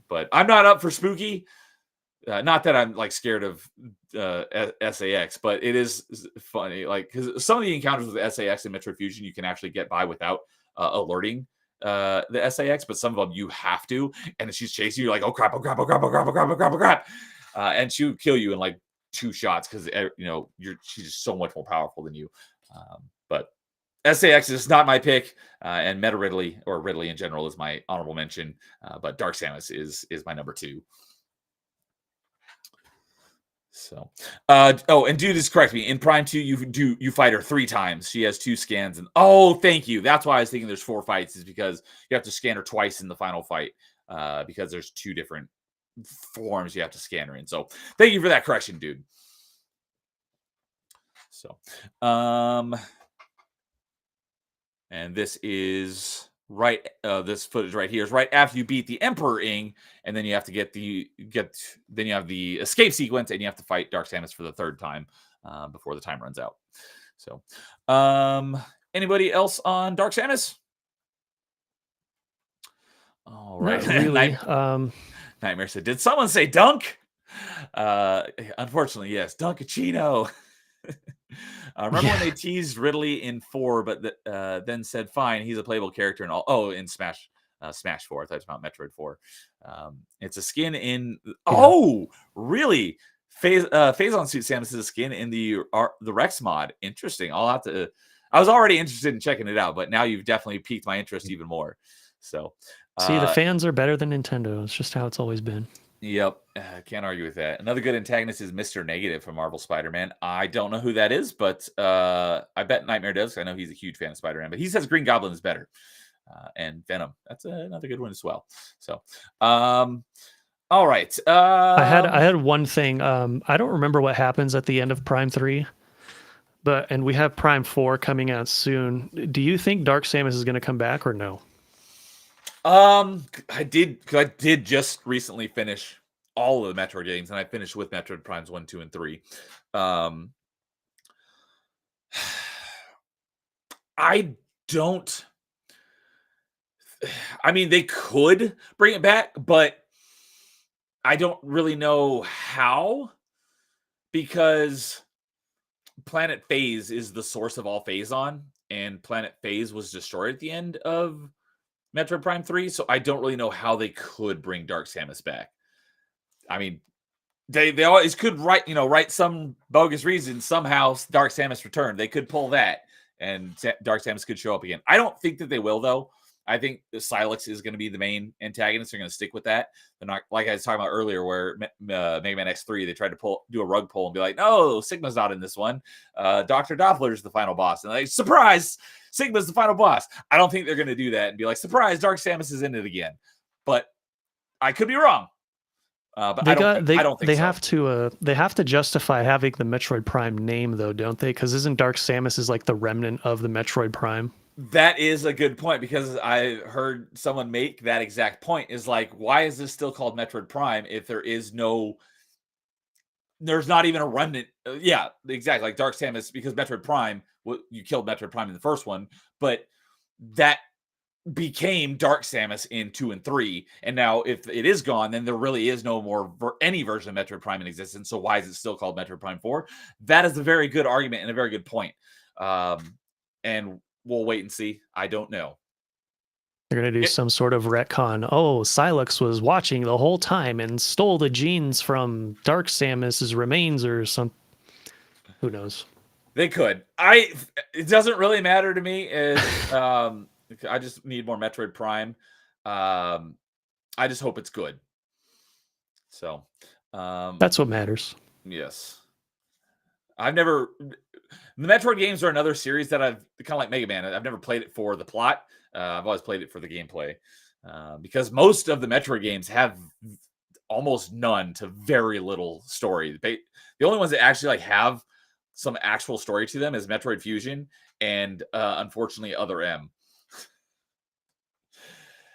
But I'm not up for spooky. Not that I'm like scared of SAX, but it is funny. Like, because some of the encounters with SAX and Metroid Fusion, you can actually get by without alerting the SAX, but some of them you have to, and she's chasing you, like, oh crap, oh crap, oh crap, oh crap, oh crap, oh crap, oh crap, and she'll kill you in like 2 shots because she's just so much more powerful than you. But SAX is not my pick, and Meta Ridley, or Ridley in general, is my honorable mention. But Dark Samus is my number 2. So, and dude is correct me. In Prime 2, you fight her 3 times. She has 2 scans, and thank you. That's why I was thinking there's 4 fights, is because you have to scan her twice in the final fight, because there's 2 different forms you have to scan her in. So, thank you for that correction, dude. So, and this is this footage right here is right after you beat the Emperor Ing, and then you have to then you have the escape sequence, and you have to fight Dark Samus for the 3rd time before the time runs out. So, anybody else on Dark Samus? All right. Not really. Nightmare said, "Did someone say dunk?" Unfortunately, yes, Dunkachino. Remember when they teased Ridley in 4, but then said, "Fine, he's a playable character." And all. Oh, in Smash 4. I thought it was about Metroid 4. It's a skin in. Yeah. Oh, really? Phazon Suit Samus is a skin in the Rex mod. Interesting. I'll have to. I was already interested in checking it out, but now you've definitely piqued my interest even more. So, see, the fans are better than Nintendo. It's just how it's always been. Yep, can't argue with that. Another good antagonist is Mr. Negative from Marvel Spider-Man. I don't know who that is, but I bet Nightmare does. I know he's a huge fan of Spider-Man, but he says Green Goblin is better. And Venom, that's another good one as well. So, all right. I had one thing. I don't remember what happens at the end of Prime 3, and we have Prime 4 coming out soon. Do you think Dark Samus is going to come back or no? I did just recently finish all of the Metroid games, and I finished with Metroid Primes 1, 2, and 3. I mean, they could bring it back, but I don't really know how, because Planet Phase is the source of all Phazon, and Planet Phase was destroyed at the end of Metroid Prime 3, so I don't really know how they could bring Dark Samus back. I mean, they always could write some bogus reason somehow Dark Samus returned. They could pull that, and Dark Samus could show up again. I don't think that they will, though. I think Silex is going to be the main antagonist. They're going to stick with that. They're not, like I was talking about earlier, where Mega Man X3, they tried to do a rug pull and be like, no, Sigma's not in this one. Dr. Doppler is the final boss. And like, surprise, Sigma's the final boss. I don't think they're going to do that and be like, surprise, Dark Samus is in it again. But I could be wrong. But I don't think they so. They have to justify having the Metroid Prime name, though, don't they? Because isn't Dark Samus is like the remnant of the Metroid Prime? That is a good point, because I heard someone make that exact point, is like, why is this still called Metroid Prime if there's not even a remnant? Yeah, exactly. Like Dark Samus, because Metroid Prime, you killed Metroid Prime in the first one, but that became Dark Samus in 2 and 3. And now if it is gone, then there really is no more any version of Metroid Prime in existence. So why is it still called Metroid Prime 4? That is a very good argument and a very good point. And we'll wait and see. I don't know. They're going to do some sort of retcon. Oh, Silex was watching the whole time and stole the genes from Dark Samus's remains or something. Who knows? They could. It doesn't really matter to me. I just need more Metroid Prime. I just hope it's good. So that's what matters. Yes. The Metroid games are another series that I've kind of like Mega Man. I've never played it for the plot. I've always played it for the gameplay, because most of the Metroid games have almost none to very little story. The only ones that actually like have some actual story to them is Metroid Fusion and unfortunately Other M.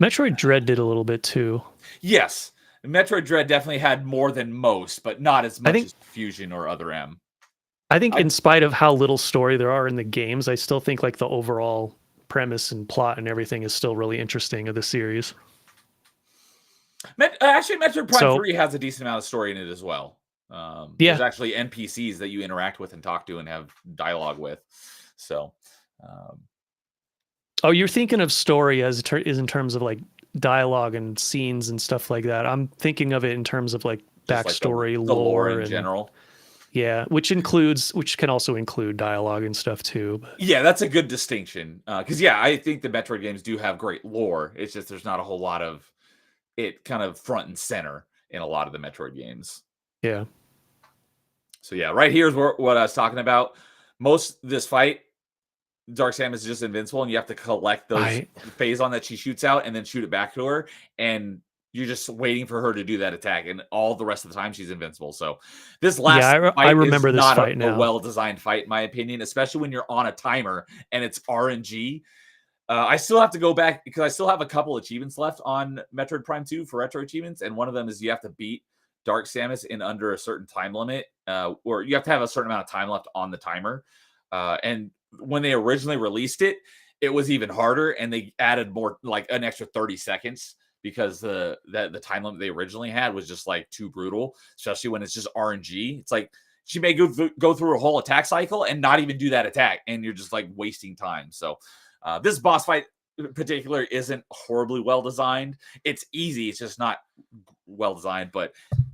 Metroid Dread did a little bit too. Yes, Metroid Dread definitely had more than most, but not as much as Fusion or Other M. I think in spite of how little story there are in the games, I still think like the overall premise and plot and everything is still really interesting of the series. Actually, Metroid Prime 3 has a decent amount of story in it as well. There's actually NPCs that you interact with and talk to and have dialogue with. So, oh, you're thinking of story as is in terms of like dialogue and scenes and stuff like that. I'm thinking of it in terms of like backstory, like the lore in general. Yeah, which can also include dialogue and stuff too. But. Yeah, that's a good distinction. Because I think the Metroid games do have great lore. It's just there's not a whole lot of it kind of front and center in a lot of the Metroid games. Yeah. So right here's what I was talking about. Most this fight, Dark Samus is just invincible, and you have to collect those phazon that she shoots out and then shoot it back to her, and you're just waiting for her to do that attack, and all the rest of the time she's invincible. So this last fight I remember is this not fight a well-designed fight, in my opinion, especially when you're on a timer and it's RNG. I still have to go back because I still have a couple achievements left on Metroid Prime 2 for retro achievements, and one of them is you have to beat Dark Samus in under a certain time limit, or you have to have a certain amount of time left on the timer. And when they originally released it, it was even harder, and they added more, like an extra 30 seconds. Because the time limit they originally had was just like too brutal, especially when it's just RNG. It's like she may go through a whole attack cycle and not even do that attack, and you're just like wasting time. So this boss fight in particular isn't horribly well designed. It's easy, it's just not well designed. But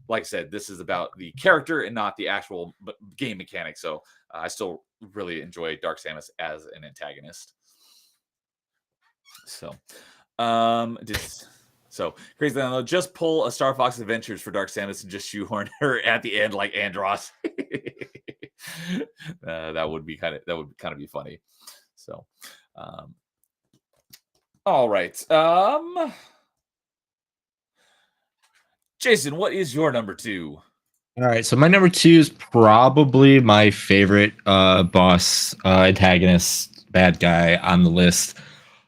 like I said, this is about the character and not the actual game mechanics. So I still really enjoy Dark Samus as an antagonist. So So crazy though, just pull a Star Fox Adventures for Dark Samus and just shoehorn her at the end like Andross. That would kind of be funny. So, all right. Jason, what is your number 2? All right, so my number 2 is probably my favorite boss antagonist bad guy on the list.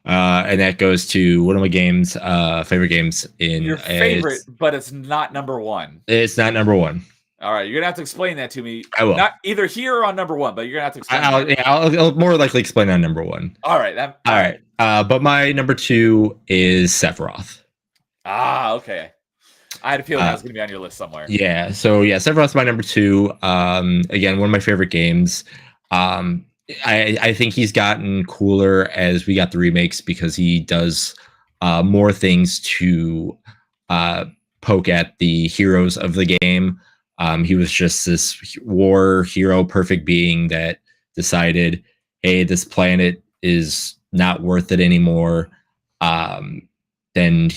And that goes to one of my games, favorite games in your favorite, but it's not number 1. It's not number 1. All right, you're gonna have to explain that to me. I will. Not either here or on number 1, but you're gonna have to explain. I'll more likely explain on number 1. All right. All right. But my number 2 is Sephiroth. Okay. I had a feeling that was gonna be on your list somewhere. Yeah. So Sephiroth's my number 2. Again, one of my favorite games. I think he's gotten cooler as we got the remakes because he does more things to poke at the heroes of the game. He was just this war hero, perfect being that decided, hey, this planet is not worth it anymore. Then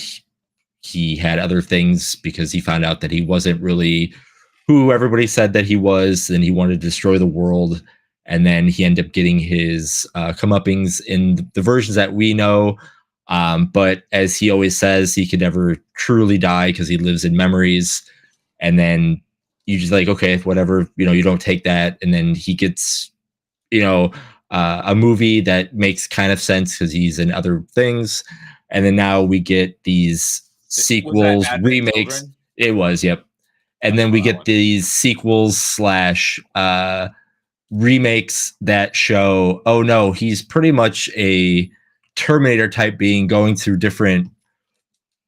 he had other things because he found out that he wasn't really who everybody said that he was, and he wanted to destroy the world. And then he ended up getting his comeuppings in the versions that we know. But as he always says, he could never truly die because he lives in memories. And then you just like, okay, whatever, you don't take that. And then he gets, a movie that makes kind of sense because he's in other things. And then now we get these sequels, remakes. Children? It was, yep. And then we get these sequels / remakes that show, oh no, he's pretty much a Terminator type being going through different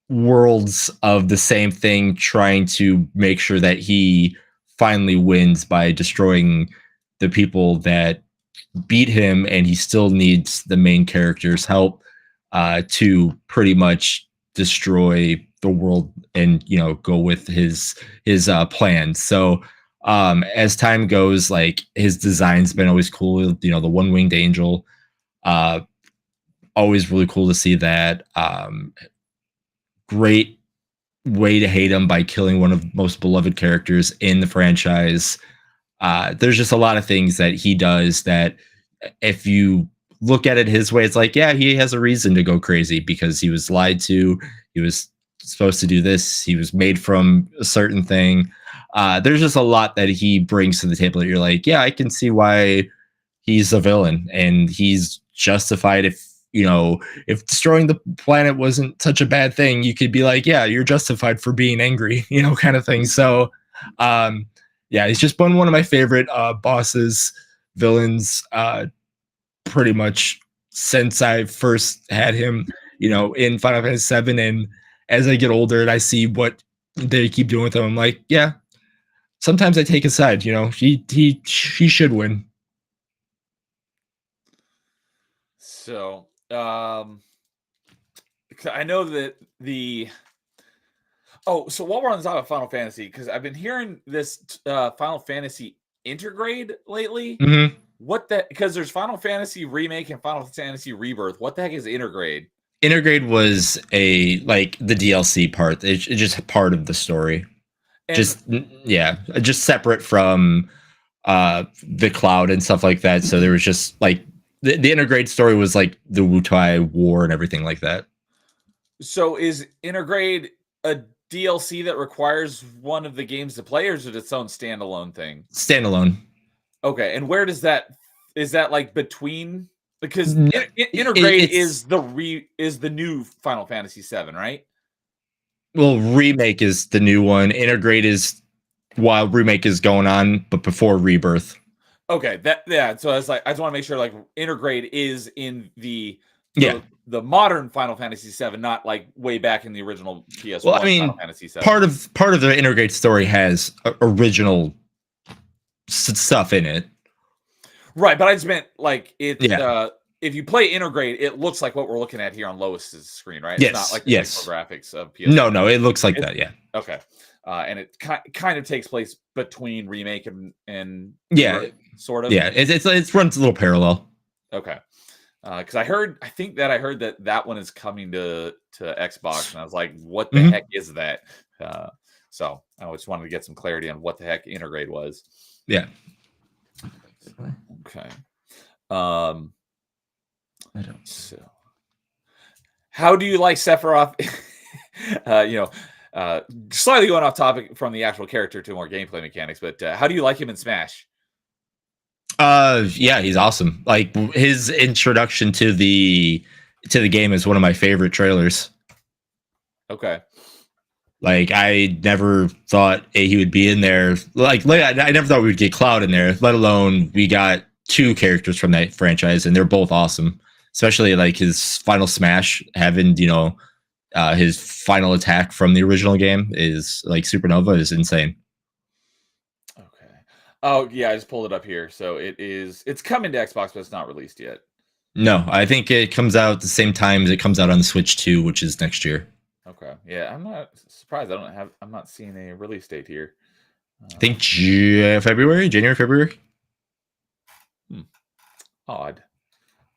worlds of the same thing, trying to make sure that he finally wins by destroying the people that beat him, and he still needs the main character's help to pretty much destroy the world and go with his plans. So as time goes, like his design's been always cool. The one-winged angel, always really cool to see that. Great way to hate him by killing one of the most beloved characters in the franchise. There's just a lot of things that he does that if you look at it his way, it's like, yeah, he has a reason to go crazy because he was lied to. He was supposed to do this. He was made from a certain thing. There's just a lot that he brings to the table that you're like, yeah, I can see why he's a villain, and he's justified. If destroying the planet wasn't such a bad thing, you could be like, yeah, you're justified for being angry, kind of thing. So, yeah, he's just been one of my favorite bosses, villains, pretty much since I first had him, in Final Fantasy VII. And as I get older and I see what they keep doing with him, I'm like, yeah, sometimes I take his side. He should win. So, I know that so while we're on the topic of Final Fantasy, because I've been hearing this Final Fantasy intergrade lately. Mm-hmm. Because there's Final Fantasy Remake and Final Fantasy Rebirth. What the heck is intergrade? Intergrade was the DLC part. It's just part of the story. And just separate from the cloud and stuff like that. So there was just the Intergrade story was like the Wutai War and everything like that. So is Intergrade a DLC that requires one of the games to play, or is it its own standalone thing? Standalone. Okay, and where does that is that like between? Because Intergrade is the new Final Fantasy VII, right? Well, Remake is the new one. Intergrade is while Remake is going on, but before Rebirth. Okay, so I was like, I just want to make sure Intergrade is in the modern Final Fantasy VII, not like way back in the original PS1. Well, I mean, Final Fantasy VII. Part of the Intergrade story has original stuff in it, right? But I just meant if you play Intergrade, it looks like what we're looking at here on Lois's screen, right? Yes. It's not like the graphics of PS1. No, it looks like that. Yeah. Okay. And it kind of takes place between Remake and sort of. Yeah, it runs a little parallel. Okay. Because I heard that one is coming to Xbox, and I was like, what the heck is that? So I just wanted to get some clarity on what the heck Intergrade was. Yeah. Okay. So, how do you like Sephiroth? Slightly going off topic from the actual character to more gameplay mechanics, but how do you like him in Smash? Yeah, he's awesome. Like his introduction to the game is one of my favorite trailers. Okay. Like I never thought he would be in there. I never thought we would get Cloud in there, let alone we got two characters from that franchise, and they're both awesome. Especially like his final Smash, having his final attack from the original game is like Supernova is insane. Okay. Oh yeah, I just pulled it up here. So it's coming to Xbox, but it's not released yet. No, I think it comes out at the same time as it comes out on the Switch 2, which is next year. Okay. Yeah, I'm not surprised. I'm not seeing a release date here. I think January, February. Odd.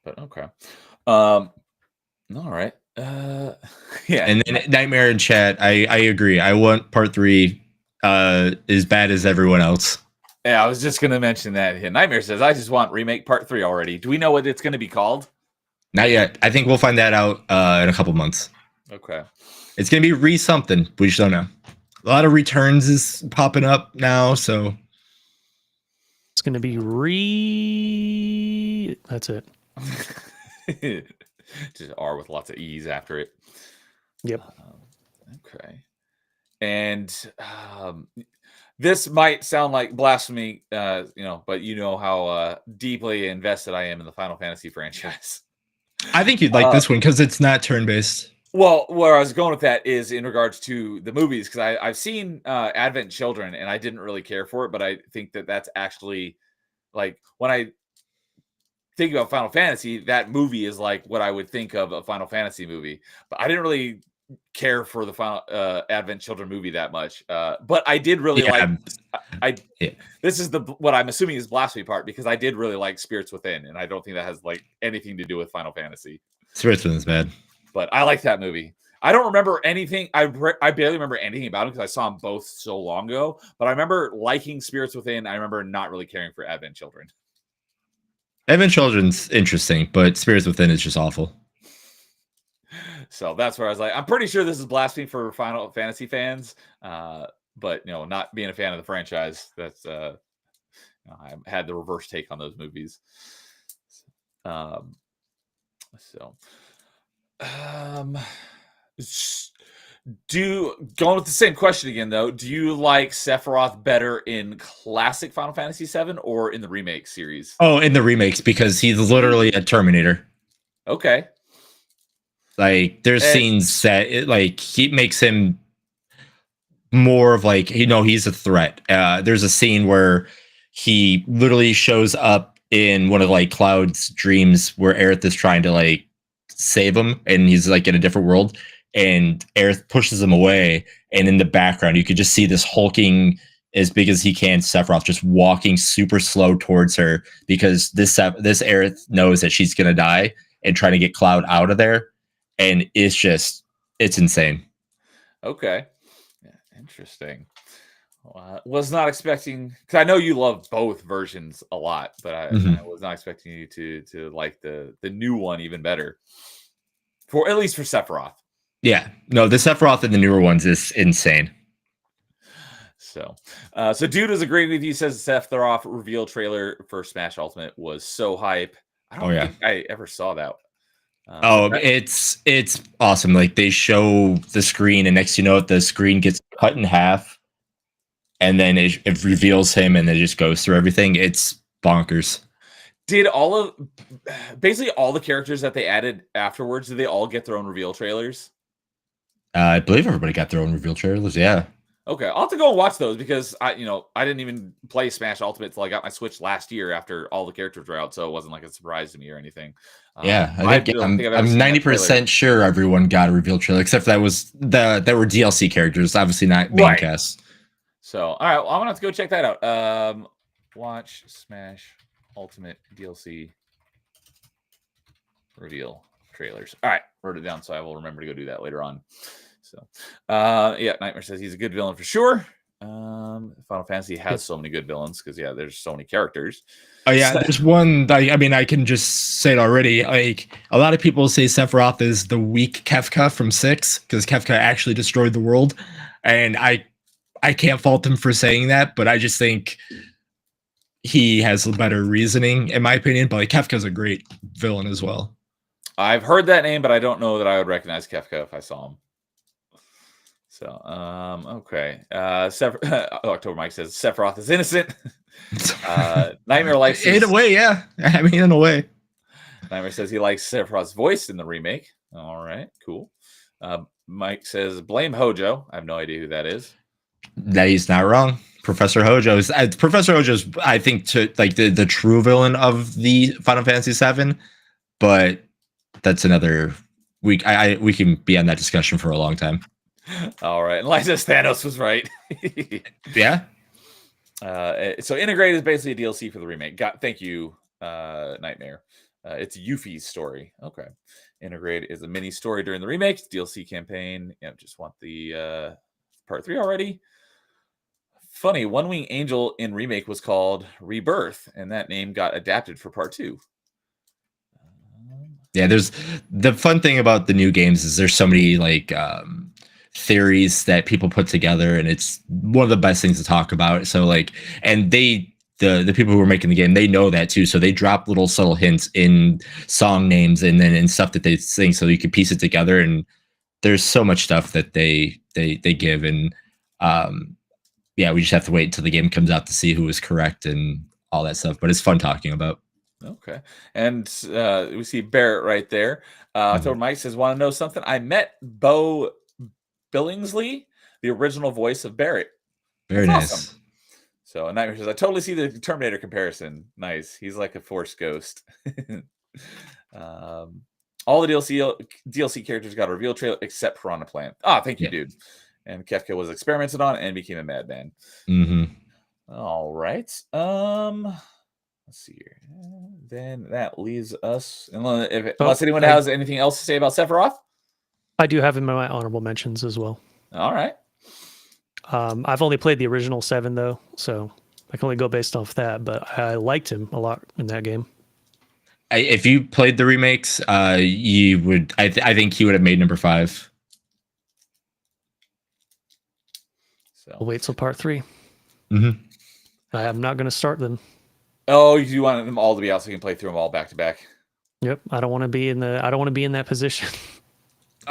But okay. All right. Yeah. And then Nightmare in chat, I agree. I want part 3 as bad as everyone else. Yeah, I was just gonna mention that. Nightmare says, I just want Remake part 3 already. Do we know what it's gonna be called? Not yet. I think we'll find that out in a couple months. Okay. It's gonna be something. We just don't know. A lot of returns is popping up now, so it's gonna be that's it. Just R with lots of E's after it. Yep. Okay. And this might sound like blasphemy, but how deeply invested I am in the Final Fantasy franchise. I think you'd like this one because it's not turn-based. Well, where I was going with that is in regards to the movies, because I've seen Advent Children, and I didn't really care for it, but I think that's actually like when I think about Final Fantasy, that movie is like what I would think of a Final Fantasy movie. But I didn't really care for the final Advent Children movie that much. But I did really like. This is what I'm assuming is blasphemy part, because I did really like Spirits Within, and I don't think that has like anything to do with Final Fantasy. Spirits Within is bad, but I like that movie. I don't remember anything. I barely remember anything about it because I saw them both so long ago. But I remember liking Spirits Within. I remember not really caring for Advent Children. Advent Children's interesting, but Spirits Within is just awful. So that's where I was like, I'm pretty sure this is blasphemy for Final Fantasy fans. But not being a fan of the franchise, that's I had the reverse take on those movies. Um, so, going with the same question again though, do you like Sephiroth better in classic Final Fantasy VII or in the remake series? Oh, in the remakes, because he's literally a Terminator. Okay. Like there's scenes that he makes him more of like, he's a threat. There's a scene where he literally shows up in one of like Cloud's dreams where Aerith is trying to like save him, and he's like in a different world, and Aerith pushes him away, and in the background you could just see this hulking as big as he can Sephiroth just walking super slow towards her, because this Aerith knows that she's gonna die and trying to get Cloud out of there, and it's insane. Okay. Interesting. Was not expecting, because I know you love both versions a lot, but I was not expecting you to like the new one even better. At least for Sephiroth. Yeah, no, the Sephiroth in the newer ones is insane. So dude was agreeing with you. Says the Sephiroth reveal trailer for Smash Ultimate was so hype. I don't think I ever saw that. It's awesome. Like they show the screen, and next the screen gets cut in half, and then it reveals him, and it just goes through everything. It's bonkers. Did basically all the characters that they added afterwards, did they all get their own reveal trailers? I believe everybody got their own reveal trailers. Yeah. Okay, I'll have to go and watch those, because I didn't even play Smash Ultimate till I got my Switch last year after all the characters were out, so it wasn't like a surprise to me or anything. Yeah, I'm 90% sure everyone got a reveal trailer, except for that were DLC characters, obviously not main cast. So, all right, well, I'm gonna have to go check that out. Watch Smash Ultimate DLC reveal trailers. All right, wrote it down, so I will remember to go do that later on. So, Nightmare says he's a good villain for sure. Final Fantasy has so many good villains because there's so many characters. Oh yeah, there's one. I mean, I can just say it already. Like a lot of people say Sephiroth is the weak Kefka from 6 because Kefka actually destroyed the world, and I can't fault him for saying that, but I just think he has a better reasoning in my opinion. But like Kefka's a great villain as well. I've heard that name, but I don't know that I would recognize Kefka if I saw him. So, okay. October Mike says Sephiroth is innocent. Nightmare likes in a way, yeah. I mean, in a way. Nightmare says he likes Sephiroth's voice in the remake. All right, cool. Mike says blame Hojo. I have no idea who that is. That he's not wrong. Professor Hojo is I think the true villain of the Final Fantasy VII, but that's another week. We can be on that discussion for a long time. All right. And Liza Thanos was right. Yeah. So Integrate is basically a DLC for the remake. Thank you, Nightmare. It's Yuffie's story. Okay. Integrate is a mini story during the remake. DLC campaign. Just want the part 3 already. Funny, One Wing Angel in remake was called Rebirth, and that name got adapted for part 2. Yeah, there's the fun thing about the new games is there's so many theories that people put together, and it's one of the best things to talk about. So and the people who are making the game, they know that too, so they drop little subtle hints in song names and then in stuff that they sing, so you can piece it together. And there's so much stuff that they give, and we just have to wait until the game comes out to see who was correct and all that stuff, but it's fun talking about. Okay. And we see Barrett right there. So Mike says, want to know something? I met Bo Billingsley, the original voice of Barrett. Very nice. Awesome. So Nightmare says, I totally see the Terminator comparison. Nice. He's like a Force ghost. All the DLC characters got a reveal trailer except Piranha Plant. Thank you, dude. And Kefka was experimented on and became a madman. All right. Let's see here. Then that leaves us, unless anyone has anything else to say about Sephiroth. I do have him in my honorable mentions as well. All right. I've only played the original 7 though, so I can only go based off that. But I liked him a lot in that game. if you played the remakes, you would. I think he would have made number 5. So I'll wait till part 3. Mm-hmm. I am not going to start them. oh, you want them all to be out so you can play through them all back to back. Yep, I don't want to be in that position.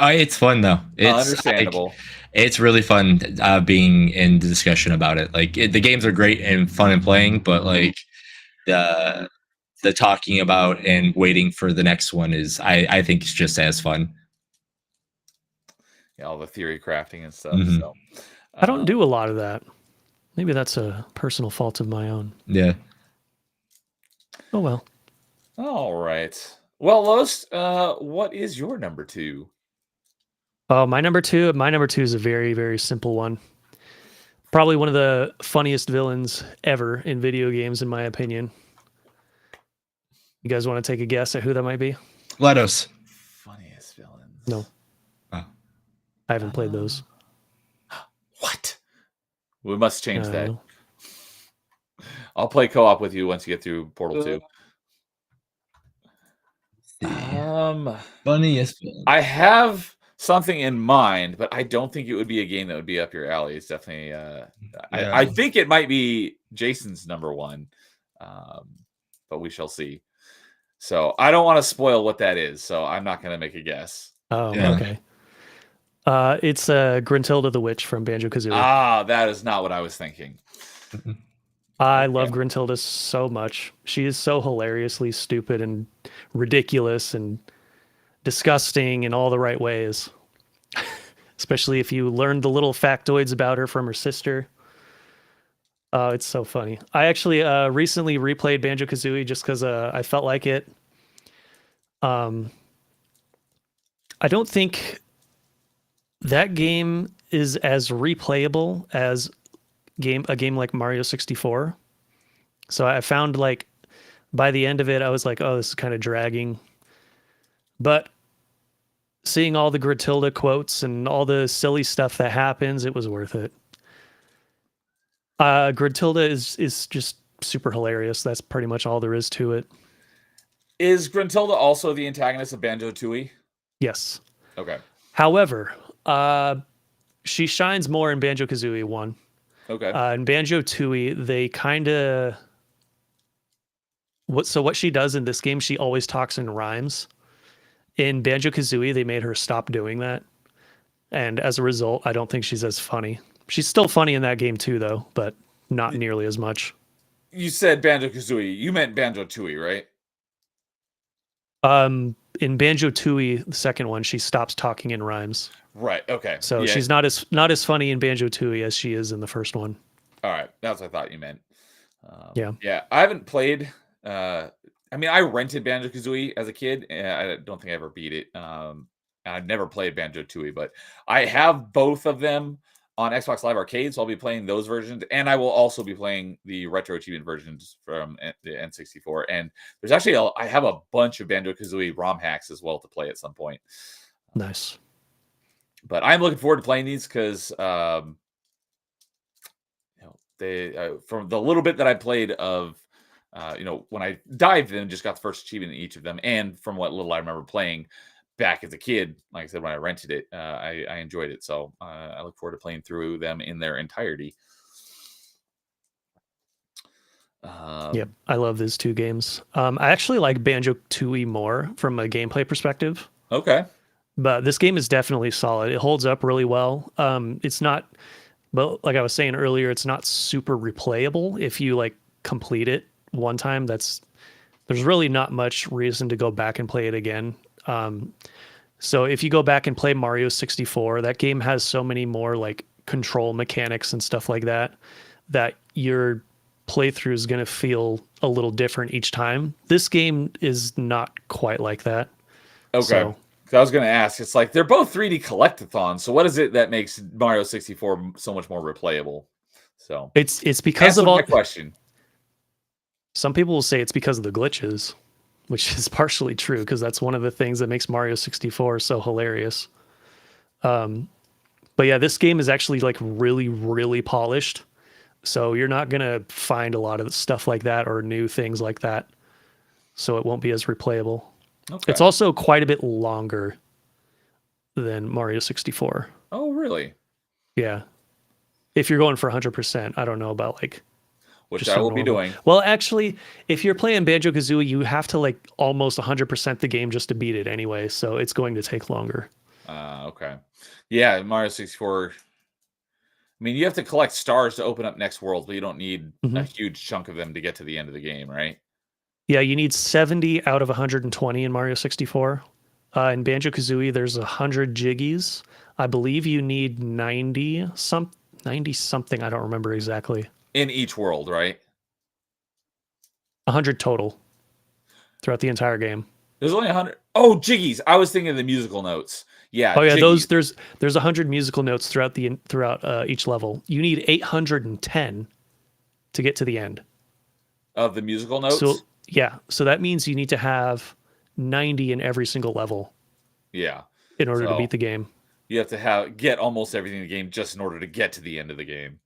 It's fun though. It's Understandable. It's really fun being in the discussion about it. Like the games are great and fun and playing, but like the talking about and waiting for the next one is I think it's just as fun. Yeah, all the theory crafting and stuff. Mhm. So I don't do a lot of that. Maybe that's a personal fault of my own. Yeah. Oh well. all right. Well, Los, what is your number 2? Oh, my number two is a very, very simple one. Probably one of the funniest villains ever in video games, in my opinion. You guys want to take a guess at who that might be? GLaDOS. Funniest villains. No. Oh. I haven't played those. What? We must change that. No. I'll play co-op with you once you get through Portal 2. Funniest. I have something in mind, but I don't think it would be a game that would be up your alley. It's definitely I think it might be Jason's number 1. But we shall see. So I don't want to spoil what that is, so I'm not going to make a guess. Oh, Yeah. okay. It's Gruntilda the Witch from Banjo-Kazooie. Ah, that is not what I was thinking. I love Gruntilda so much. She is so hilariously stupid and ridiculous and disgusting in all the right ways. Especially if you learn the little factoids about her from her sister. Oh, it's so funny. I actually recently replayed Banjo-Kazooie just because I felt like it. I don't think that game is as replayable as a game like Mario 64. So I found like by the end of it, I was like, oh, this is kind of dragging. But seeing all the Gruntilda quotes and all the silly stuff that happens, it was worth it. Gruntilda is just super hilarious. That's pretty much all there is to it. Is Gruntilda also the antagonist of Banjo-Tooie? Yes. Okay. However, she shines more in Banjo-Kazooie 1. Okay. In Banjo-Tooie, they kind of... what she does in this game, she always talks in rhymes. In Banjo-Kazooie, they made her stop doing that. And as a result, I don't think she's as funny. She's still funny in that game too, though, but not nearly as much. You said Banjo-Kazooie. You meant Banjo-Tooie, right? In Banjo-Tooie, the second one, she stops talking in rhymes. Right. Okay. So Yeah. she's not as funny in Banjo-Tooie as she is in the first one. All right. That's what I thought you meant. Yeah. Yeah. I haven't played. I mean, I rented Banjo-Kazooie as a kid. I don't think I ever beat it. I've never played Banjo-Tooie, but I have both of them on Xbox Live Arcade, so I'll be playing those versions, and I will also be playing the retro achievement versions from the N64. And there's actually I have a bunch of Banjo-Kazooie ROM hacks as well to play at some point. Nice. But I'm looking forward to playing these because they from the little bit that I played of when I dived in, just got the first achievement in each of them, and from what little I remember playing back as a kid, like I said, when I rented it, I enjoyed it. So I look forward to playing through them in their entirety. Yep, I love these two games. I actually like Banjo-Tooie more from a gameplay perspective. Okay. But this game is definitely solid. It holds up really well. It's not, but like I was saying earlier, it's not super replayable. If you like complete it one time, there's really not much reason to go back and play it again. So if you go back and play Mario 64, that game has so many more like control mechanics and stuff like that your playthrough is going to feel a little different each time. This game is not quite like that. Okay. So, I was going to ask, it's like they're both 3D collectathons. So what is it that makes Mario 64 so much more replayable? So it's because of all my question. Some people will say it's because of the glitches, which is partially true because that's one of the things that makes Mario 64 so hilarious. But yeah, this game is actually like really, really polished. So you're not going to find a lot of stuff like that or new things like that. so it won't be as replayable. Okay. It's also quite a bit longer than Mario 64. Oh, really? Yeah. If you're going for 100%, I don't know about like Which just I so will be normal. doing. Well, actually, if you're playing Banjo-Kazooie, you have to like almost 100% the game just to beat it anyway, so it's going to take longer. Okay. Yeah, Mario 64. I mean, you have to collect stars to open up next world, but you don't need a huge chunk of them to get to the end of the game, right? Yeah, you need 70 out of 120 in Mario 64. In Banjo-Kazooie, there's 100 jiggies. I believe you need 90 something. I don't remember exactly. In each world, right? 100 total throughout the entire game. There's only 100. Oh, jiggies. I was thinking of the musical notes. Yeah. Oh yeah, jiggies. there's 100 musical notes throughout each level. You need 810 to get to the end Of the musical notes. So yeah, so that means you need to have 90 in every single level. Yeah. In order to beat the game. You have to get almost everything in the game just in order to get to the end of the game.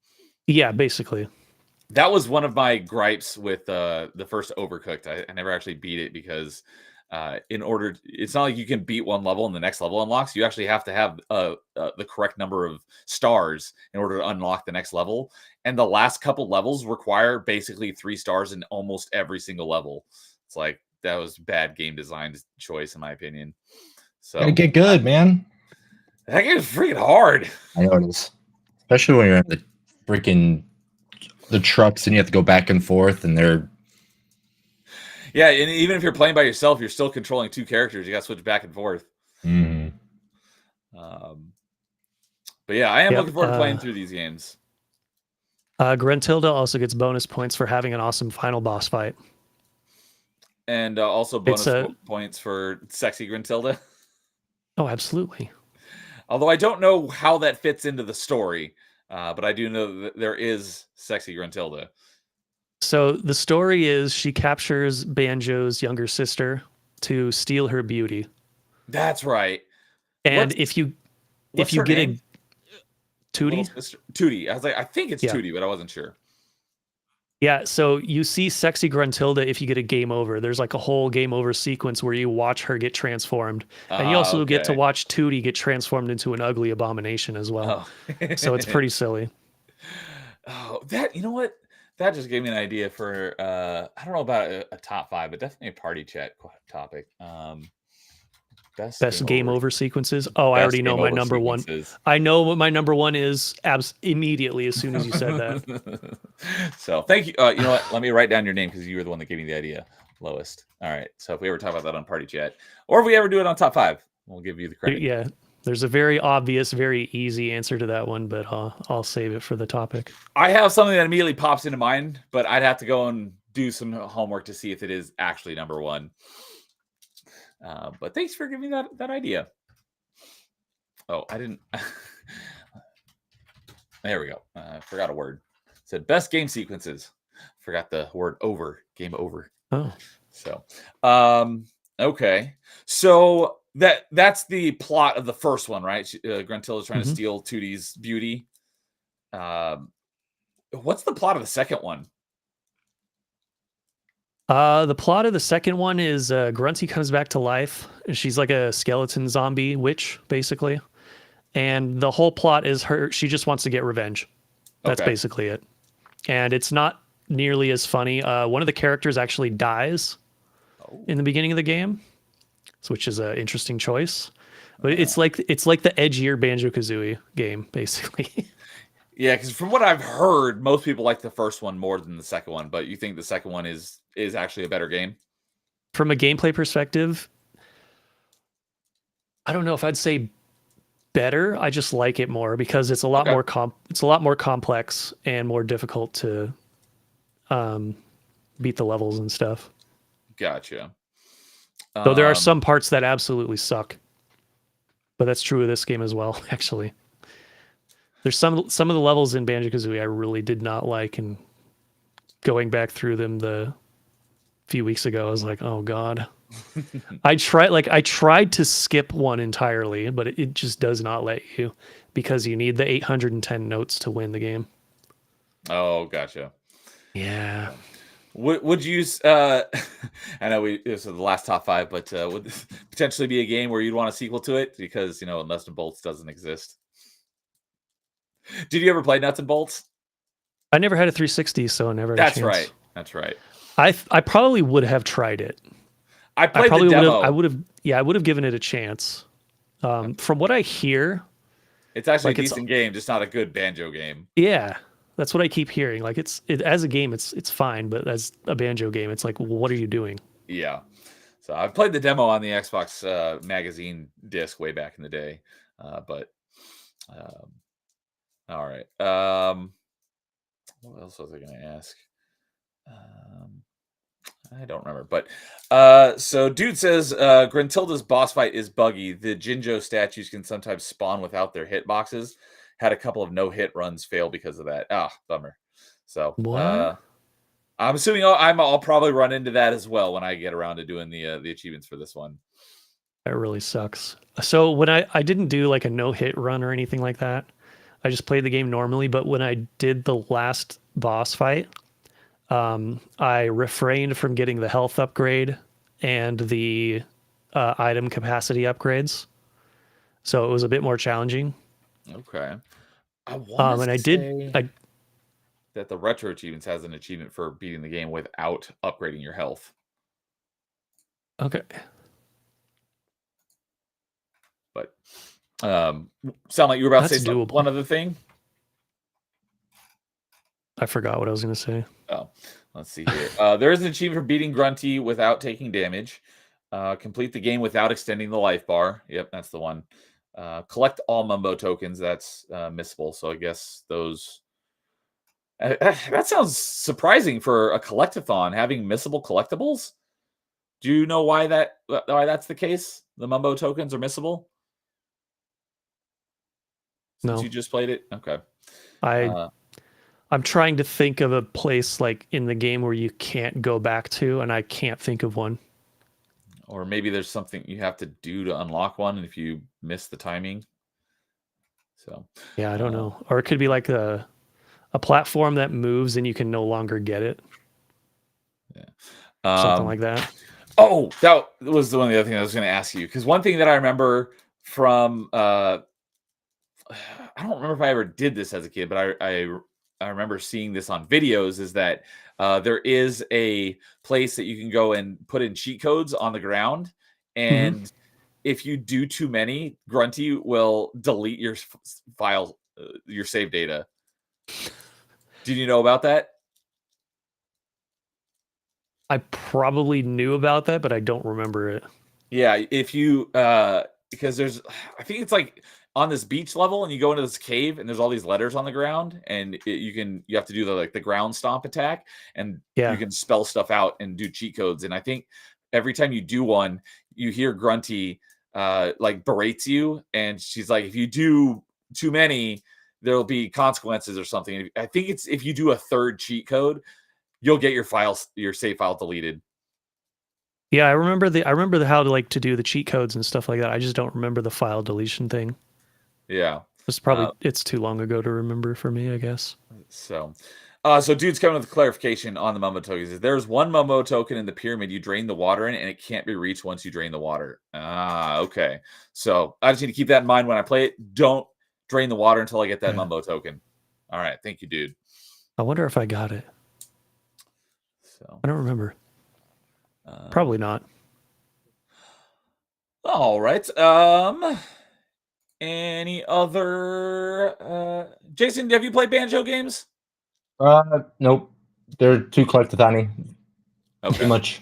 Yeah, basically. That was one of my gripes with the first Overcooked. I never actually beat it because it's not like you can beat one level and the next level unlocks. You actually have to have the correct number of stars in order to unlock the next level. And the last couple levels require basically 3 stars in almost every single level. It's like that was bad game design choice in my opinion. So Gotta get good, man. That game is freaking hard. I know it is, especially when you're in the trucks and you have to go back and forth, and they're Yeah, and even if you're playing by yourself, you're still controlling 2 characters. You got to switch back and forth. Mm-hmm. But yeah, I am looking forward to playing through these games. Gruntilda also gets bonus points for having an awesome final boss fight. And also bonus points for sexy Gruntilda. Oh, absolutely. Although I don't know how that fits into the story, but I do know that there is sexy Gruntilda. So the story is she captures Banjo's younger sister to steal her beauty. That's right. And if you get name? Tootie? Tootie. I was like, I think it's Tootie, but I wasn't sure. Yeah, so you see sexy Gruntilda if you get a game over. There's like a whole game over sequence where you watch her get transformed. And you also get to watch Tootie get transformed into an ugly abomination as well. Oh. So it's pretty silly. Oh, you know what? That just gave me an idea for I don't know about a top 5, but definitely a party chat topic. Best game over sequences. Oh, I already know my number one. I know what my number one is immediately as soon as you said that. So thank you. You know what? Let me write down your name because you were the one that gave me the idea. Lowest. All right. So if we ever talk about that on party chat, or if we ever do it on top 5, we'll give you the credit. Yeah. There's a very obvious, very easy answer to that one, but I'll save it for the topic. I have something that immediately pops into mind, but I'd have to go and do some homework to see if it is actually number 1. But thanks for giving me that idea. Oh, I didn't. There we go. I forgot a word. It said best game sequences. Forgot the word over. Game over. Oh. So, okay. So that's the plot of the first one, right? Gruntilda's trying to steal Tootie's beauty. What's the plot of the second one? The plot of the second one is Grunty comes back to life. She's like a skeleton zombie witch, basically. And the whole plot is she just wants to get revenge. That's basically it. And it's not nearly as funny. One of the characters actually dies in the beginning of the game, which is an interesting choice. But it's like the edgier Banjo-Kazooie game, basically. Yeah, because from what I've heard, most people like the first one more than the second one. But you think the second one is actually a better game? From a gameplay perspective, I don't know if I'd say better. I just like it more because it's a lot more complex and more difficult to beat the levels and stuff. Gotcha. Though there are some parts that absolutely suck, but that's true of this game as well. Actually, there's some of the levels in Banjo-Kazooie I really did not like, and going back through them the few weeks ago, I was like, oh god. I tried to skip one entirely, but it just does not let you because you need the 810 notes to win the game. Oh, gotcha. Yeah. Would you? I know this is the last top 5, but would this potentially be a game where you'd want a sequel to it because Nuts and Bolts doesn't exist? Did you ever play Nuts and Bolts? I never had a 360, so I never had a That's chance. right. That's right. I probably would have tried it. I played the demo. I would have given it a chance. From what I hear, it's actually like a decent game, just not a good banjo game. Yeah, that's what I keep hearing. Like as a game, it's fine, but as a banjo game, it's like, what are you doing? Yeah. So I've played the demo on the Xbox magazine disc way back in the day, but all right. What else was I going to ask? I don't remember, but so dude says Gruntilda's boss fight is buggy. The Jinjo statues can sometimes spawn without their hitboxes. Had a couple of no-hit runs fail because of that. Bummer. So What? I'm assuming I'll probably run into that as well when I get around to doing the achievements for this one. That really sucks. So when I didn't do like a no-hit run or anything like that, I just played the game normally. But when I did the last boss fight, I refrained from getting the health upgrade and the item capacity upgrades. So it was a bit more challenging. Okay. I want and to I say did. that the retro achievements has an achievement for beating the game without upgrading your health. Okay. But sound like you were about to say doable. one other thing. I forgot what I was going to say. Oh, let's see here. There is an achievement for beating Grunty without taking damage. Complete the game without extending the life bar. Yep, that's the one. Collect all Mumbo tokens. That's missable. So I guess those... that sounds surprising for a collectathon, having missable collectibles. Do you know why that's the case? The Mumbo tokens are missable? Since No. you just played it? Okay. I'm trying to think of a place like in the game where you can't go back to, and I can't think of one. Or maybe there's something you have to do to unlock one, and if you miss the timing. So yeah, I don't know. Or it could be like a platform that moves and you can no longer get it. Yeah. Something like that. Oh, that was one of the other things I was going to ask you. Because one thing that I remember from I don't remember if I ever did this as a kid, but I remember seeing this on videos, is that there is a place that you can go and put in cheat codes on the ground. And if you do too many, Grunty will delete your file, your save data. Did you know about that? I probably knew about that, but I don't remember it. Yeah, if you because I think it's like on this beach level, and you go into this cave, and there's all these letters on the ground, and you have to do the ground stomp attack, and you can spell stuff out and do cheat codes. And I think every time you do one, you hear Grunty like berates you, and she's like, if you do too many, there'll be consequences or something. I think it's if you do a third cheat code, you'll get your save file deleted. Yeah, I remember how to do the cheat codes and stuff like that. I just don't remember the file deletion thing. Yeah. It's probably it's too long ago to remember for me, I guess. So dude's coming with clarification on the Mumbo tokens. There's one Mumbo token in the pyramid you drain the water in, and it can't be reached once you drain the water. Okay. So I just need to keep that in mind when I play it. Don't drain the water until I get that Mumbo token. All right. Thank you, dude. I wonder if I got it. So I don't remember. Probably not. All right. Any other Jason, have you played banjo games? Nope. They're too collectathon-y. Okay. Too much.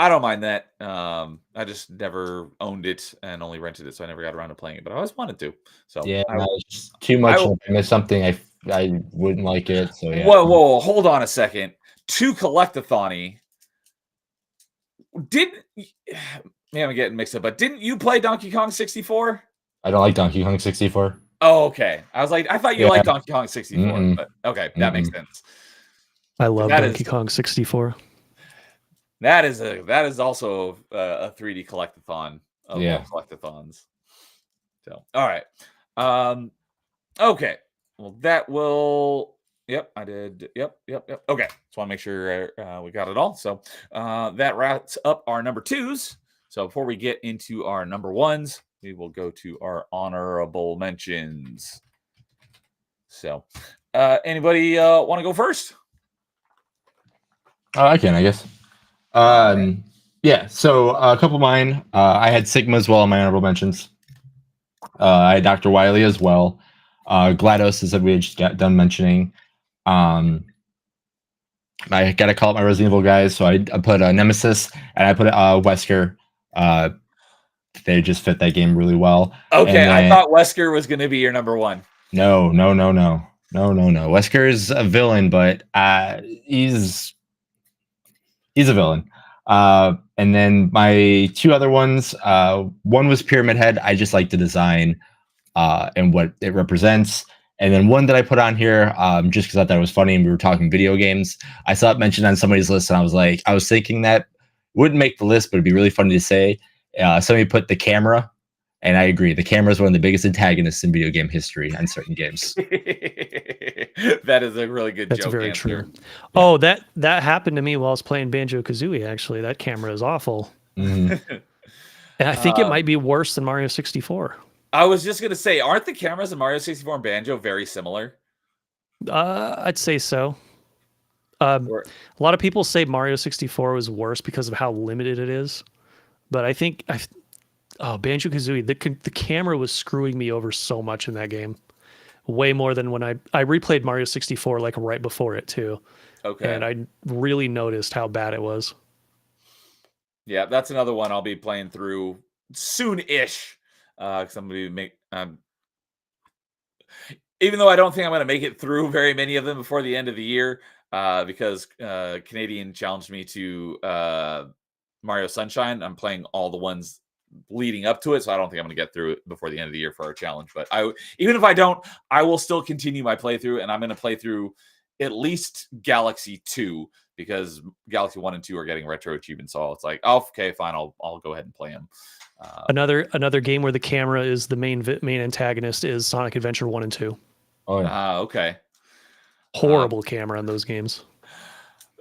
I don't mind that. I just never owned it and only rented it, so I never got around to playing it, but I always wanted to. So yeah, it's too much. If I miss something, I wouldn't like it. So yeah. Whoa, hold on a second. Too collectathon-y. I'm getting mixed up, but didn't you play Donkey Kong 64? I don't like Donkey Kong 64. Oh, okay. I was like, I thought you liked Donkey Kong 64, but okay, that makes sense. I love Donkey Kong 64. That is also a 3D collectathon of collectathons. So, all right. Okay. Well, that will Yep, I did. Yep. Okay, just want to make sure we got it all. So that wraps up our number twos. So before we get into our number ones, we will go to our honorable mentions. So, anybody want to go first? I can, I guess. Yeah. So a couple of mine. I had Sigma as well in my honorable mentions. I had Dr. Wily as well. GLaDOS, as we had just got done mentioning. I got to call up my Resident Evil guys, so I put Nemesis and I put Wesker. They just fit that game really well. Okay, then, I thought Wesker was going to be your number one. No. Wesker is a villain, but he's a villain. And then my two other ones, one was Pyramid Head. I just like the design and what it represents. And then one that I put on here, just because I thought it was funny and we were talking video games. I saw it mentioned on somebody's list, and I was thinking that wouldn't make the list, but it'd be really funny to say. Somebody put the camera, and I agree. The camera is one of the biggest antagonists in video game history on certain games. That is a really good joke. That's very answer. true. Oh, that happened to me while I was playing Banjo-Kazooie, actually. That camera is awful. Mm-hmm. And I think it might be worse than Mario 64. I was just going to say, aren't the cameras in Mario 64 and Banjo very similar? I'd say so. A lot of people say Mario 64 was worse because of how limited it is. But I think Banjo-Kazooie, the camera was screwing me over so much in that game. Way more than when I replayed Mario 64 like right before it too. Okay. And I really noticed how bad it was. Yeah, that's another one I'll be playing through soon-ish. Somebody make even though I don't think I'm going to make it through very many of them before the end of the year, because Canadian challenged me to Mario Sunshine. I'm playing all the ones leading up to it, so I don't think I'm going to get through it before the end of the year for our challenge. But even if I don't, I will still continue my playthrough, and I'm going to play through at least Galaxy 2, because Galaxy 1 and 2 are getting retro achievements. So it's like, oh, okay, fine, I'll go ahead and play them. Another game where the camera is the main antagonist is Sonic Adventure 1 and 2. Oh yeah. Okay. Horrible camera on those games.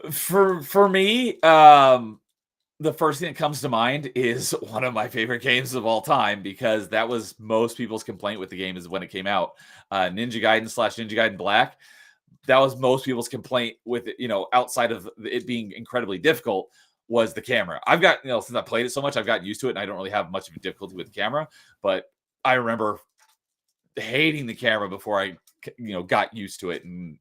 For me, the first thing that comes to mind is one of my favorite games of all time, because that was most people's complaint with the game is when it came out. Ninja Gaiden / Ninja Gaiden Black. That was most people's complaint with it, outside of it being incredibly difficult, was the camera. I've got, since I played it so much, I've gotten used to it, and I don't really have much of a difficulty with the camera. But I remember hating the camera before I, got used to it, and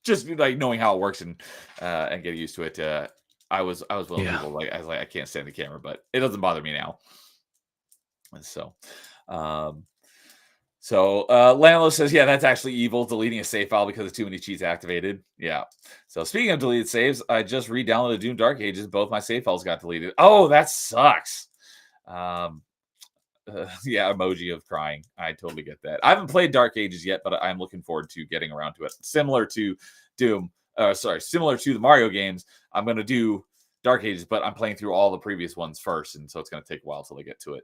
just like knowing how it works and getting used to it. I was one of the people I can't stand the camera, but it doesn't bother me now. And so, Landlo says, yeah, that's actually evil, deleting a save file because of too many cheats activated. Yeah. So speaking of deleted saves, I just re-downloaded Doom Dark Ages. Both my save files got deleted. Oh, that sucks. Yeah, emoji of crying. I totally get that. I haven't played Dark Ages yet, but I'm looking forward to getting around to it. Similar to similar to the Mario games, I'm going to do Dark Ages, but I'm playing through all the previous ones first, and so it's going to take a while till I get to it.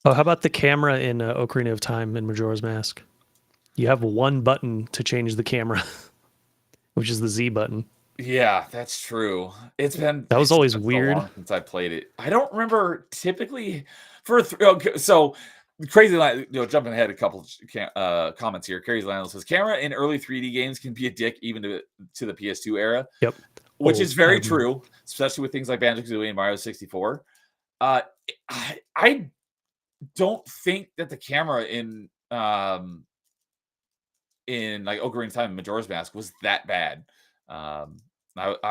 Oh, how about the camera in Ocarina of Time and Majora's Mask? You have one button to change the camera, which is the Z button. Yeah, that's true. That was always weird so long since I played it. I don't remember typically so Crazy Land, jumping ahead a couple comments here. Crazy Land says camera in early 3D games can be a dick even to the PS2 era. Yep. Which is very true, especially with things like Banjo-Kazooie and Mario 64. I don't think that the camera in like Ocarina of Time and Majora's Mask was that bad.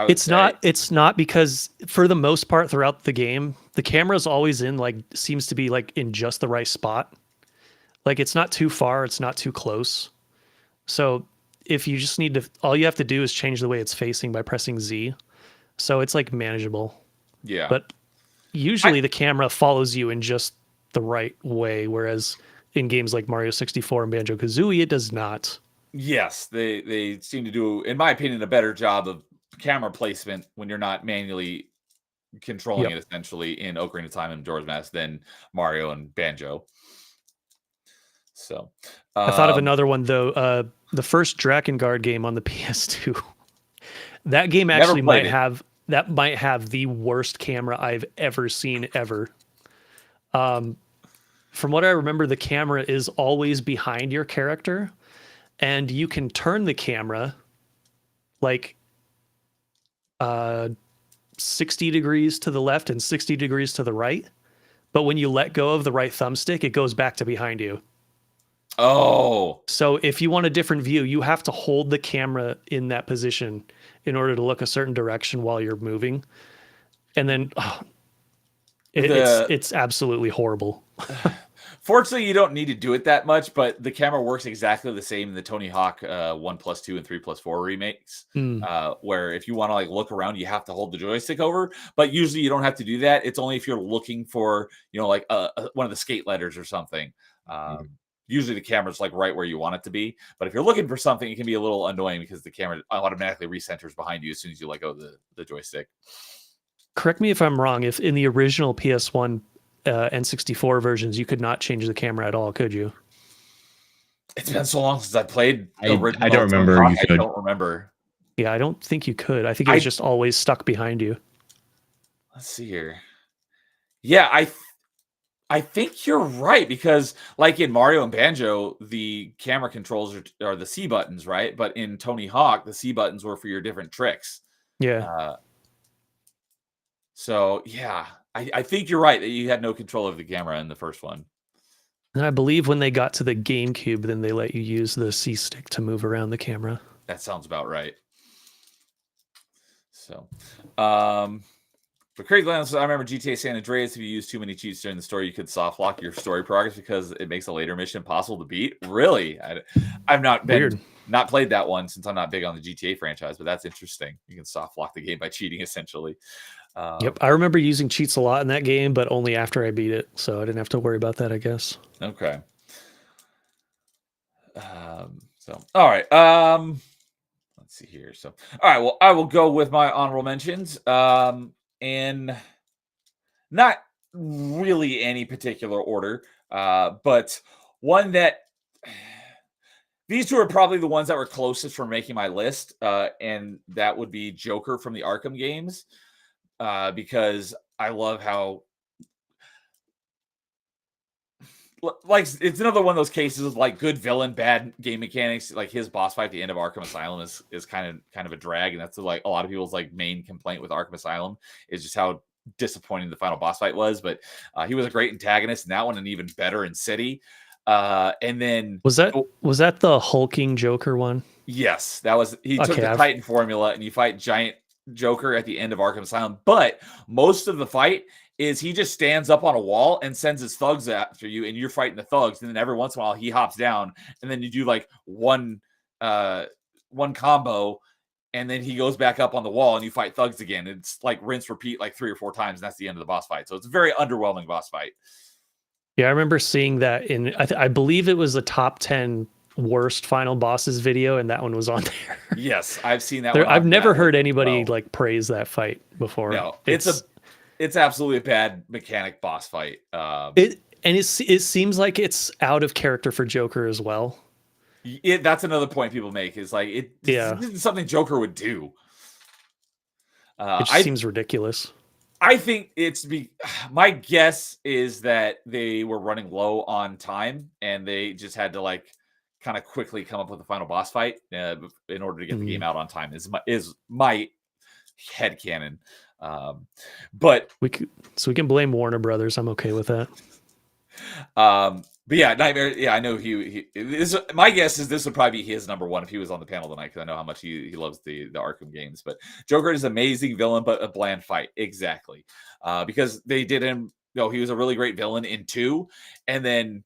It's not, because for the most part throughout the game, the camera's always seems to be in just the right spot. Like, it's not too far, it's not too close. So if you just all you have to do is change the way it's facing by pressing Z. So it's manageable. Yeah. But usually the camera follows you in just the right way, whereas in games like Mario 64 and Banjo-Kazooie, it does not. Yes, they seem to do, in my opinion, a better job of camera placement when you're not manually controlling it, essentially, in Ocarina of Time and Majora's Mask than Mario and Banjo. So I thought of another one though. The first Drakengard game on the PS2. That game actually might have the worst camera I've ever seen ever. From what I remember, the camera is always behind your character, and you can turn the camera like 60 degrees to the left and 60 degrees to the right. But when you let go of the right thumbstick, it goes back to behind you. Oh. So if you want a different view, you have to hold the camera in that position in order to look a certain direction while you're moving. And then it's absolutely horrible. Fortunately, you don't need to do it that much, but the camera works exactly the same in the Tony Hawk 1+2 and 3+4 remakes, where if you want to like look around, you have to hold the joystick over. But usually, you don't have to do that. It's only if you're looking for, like one of the skate letters or something. Usually, the camera's like right where you want it to be. But if you're looking for something, it can be a little annoying because the camera automatically recenters behind you as soon as you let go of the joystick. Correct me if I'm wrong. If in the original PS1 N64 versions, you could not change the camera at all, could you? It's been so long since I played. I don't remember. I don't remember. Yeah, I don't think you could. I think it was just always stuck behind you. Let's see here. Yeah, I think you're right, because like in Mario and Banjo, the camera controls are the C buttons, right? But in Tony Hawk, the C buttons were for your different tricks. Yeah. So yeah, I think you're right that you had no control of the camera in the first one. And I believe when they got to the GameCube, then they let you use the C stick to move around the camera. That sounds about right. So, for Craig Lennon, I remember GTA San Andreas. If you use too many cheats during the story, you could soft lock your story progress because it makes a later mission impossible to beat. Really, I've not played that one since I'm not big on the GTA franchise, but that's interesting. You can soft lock the game by cheating, essentially. Yep, I remember using cheats a lot in that game, but only after I beat it, so I didn't have to worry about that, I guess. Okay. So all right. Let's see here. So all right. Well, I will go with my honorable mentions. And not really any particular order, but one that these two are probably the ones that were closest for making my list, and that would be Joker from the Arkham games. Because I love how, like, it's another one of those cases of like good villain, bad game mechanics. Like his boss fight at the end of Arkham Asylum is kind of a drag, and that's like a lot of people's like main complaint with Arkham Asylum is just how disappointing the final boss fight was. But he was a great antagonist in that one, and even better in City. And then was that the hulking Joker one? Yes, that was. He took the Titan formula, and you fight giant Joker at the end of Arkham Asylum, but most of the fight is he just stands up on a wall and sends his thugs after you, and you're fighting the thugs, and then every once in a while he hops down, and then you do like one combo, and then he goes back up on the wall, and you fight thugs again. It's like rinse repeat like 3 or 4 times, and that's the end of the boss fight. So it's a very underwhelming boss fight. Yeah, I remember seeing that in I believe it was the top 10 worst final bosses video, and that one was on there. Yes, I've seen that. I've never heard anybody like praise that fight before. No, it's absolutely a bad mechanic boss fight. It seems like it's out of character for Joker as well. That's another point people make is like it isn't something Joker would do. It seems ridiculous. I think my guess is that they were running low on time and they just had to like kind of quickly come up with the final boss fight in order to get the game out on time is my headcanon. But we can blame Warner Brothers. I'm okay with that. But yeah, Nightmare. Yeah, I know my guess is this would probably be his number one if he was on the panel tonight, because I know how much he loves the Arkham games. But Joker is an amazing villain, but a bland fight. Exactly. Because they did him, he was a really great villain in 2. And then,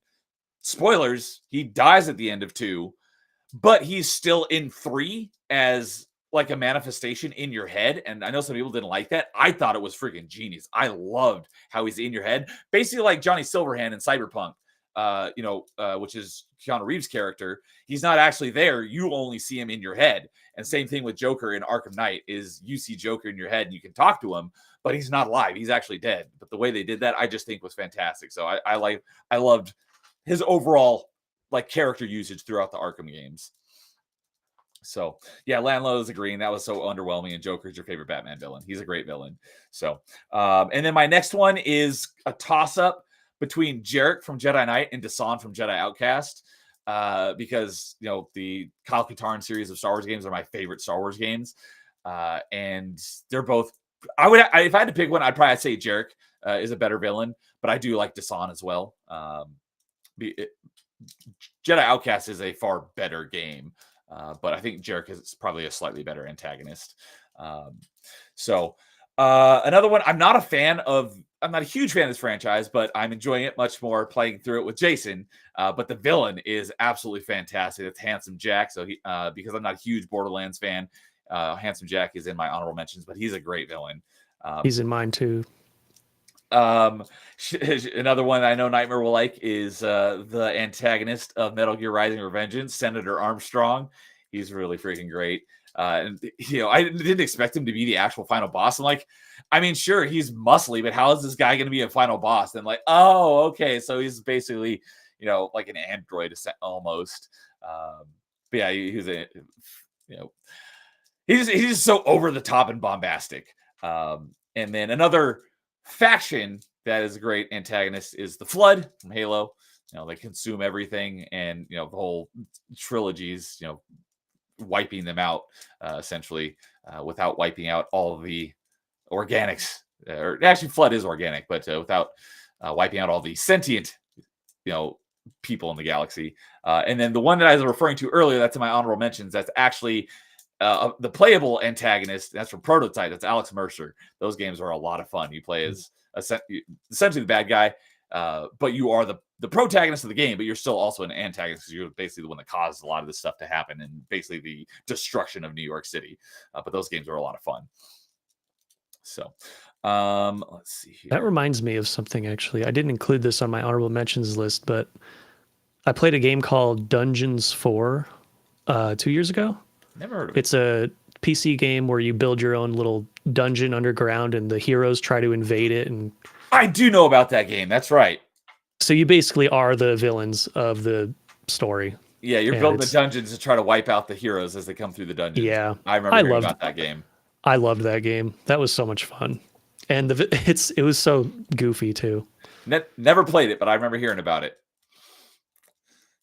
spoilers, he dies at the end of 2, but he's still in 3 as like a manifestation in your head. And I know some people didn't like that. I thought it was freaking genius. I loved how he's in your head. Basically like Johnny Silverhand in Cyberpunk. Which is Keanu Reeves' character. He's not actually there. You only see him in your head. And same thing with Joker in Arkham Knight is you see Joker in your head and you can talk to him, but he's not alive. He's actually dead. But the way they did that, I just think was fantastic. So I loved his overall like character usage throughout the Arkham games. So yeah, Landlow is agreeing that was so underwhelming, and Joker's your favorite Batman villain. He's a great villain. So, and then my next one is a toss-up between Jarek from Jedi Knight and Dasan from Jedi Outcast, because the Kyle Katarn series of Star Wars games are my favorite Star Wars games, and they're both. If I had to pick one, I'd probably say Jarek is a better villain, but I do like Dasan as well. Jedi Outcast is a far better game. But I think Jarek is probably a slightly better antagonist. Another one, I'm not a huge fan of this franchise, but I'm enjoying it much more playing through it with Jason. But the villain is absolutely fantastic. It's Handsome Jack. So because I'm not a huge Borderlands fan, Handsome Jack is in my honorable mentions, but he's a great villain. He's in mine too. Another one I know Nightmare will like is the antagonist of Metal Gear Rising: Revengeance, Senator Armstrong. He's really freaking great. And I didn't expect him to be the actual final boss. I'm like, I mean, sure, he's muscly, but how is this guy going to be a final boss? And like, oh, okay, so he's basically like an android almost. But yeah, he's just so over the top and bombastic. And then another faction that is a great antagonist is the Flood from Halo. They consume everything, and the whole trilogies, wiping them out essentially without wiping out all of the organics. Or actually, Flood is organic, but without wiping out all the sentient, people in the galaxy. And then the one that I was referring to earlier, that's in my honorable mentions. That's actually the playable antagonist. That's from Prototype. That's Alex Mercer. Those games are a lot of fun. You play as essentially the bad guy, but you are the protagonist of the game, but you're still also an antagonist because you're basically the one that caused a lot of this stuff to happen and basically the destruction of New York City. But those games are a lot of fun. So let's see here. That reminds me of something, actually. I didn't include this on my honorable mentions list, but I played a game called Dungeons 4 2 years ago. Never heard of it. It's a PC game where you build your own little dungeon underground and the heroes try to invade it. And I do know about that game. That's right. So you basically are the villains of the story. Yeah, you're building the dungeons to try to wipe out the heroes as they come through the dungeons. Yeah. I remember hearing about that game. I loved that game. That was so much fun. And it was so goofy too. Never played it, but I remember hearing about it.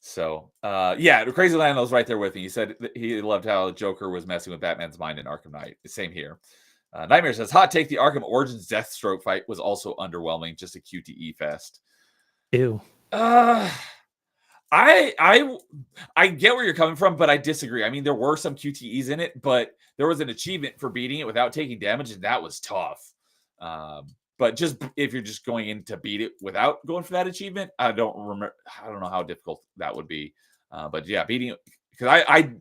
So, Crazy Landlord was right there with me. He said he loved how Joker was messing with Batman's mind in Arkham Knight. Same here. Nightmare says, hot take, the Arkham Origins Deathstroke fight was also underwhelming. Just a QTE fest. Ew. I get where you're coming from, but I disagree. I mean, there were some QTEs in it, but there was an achievement for beating it without taking damage, and that was tough. But just if you're just going in to beat it without going for that achievement, I don't know how difficult that would be. But yeah, beating it, because I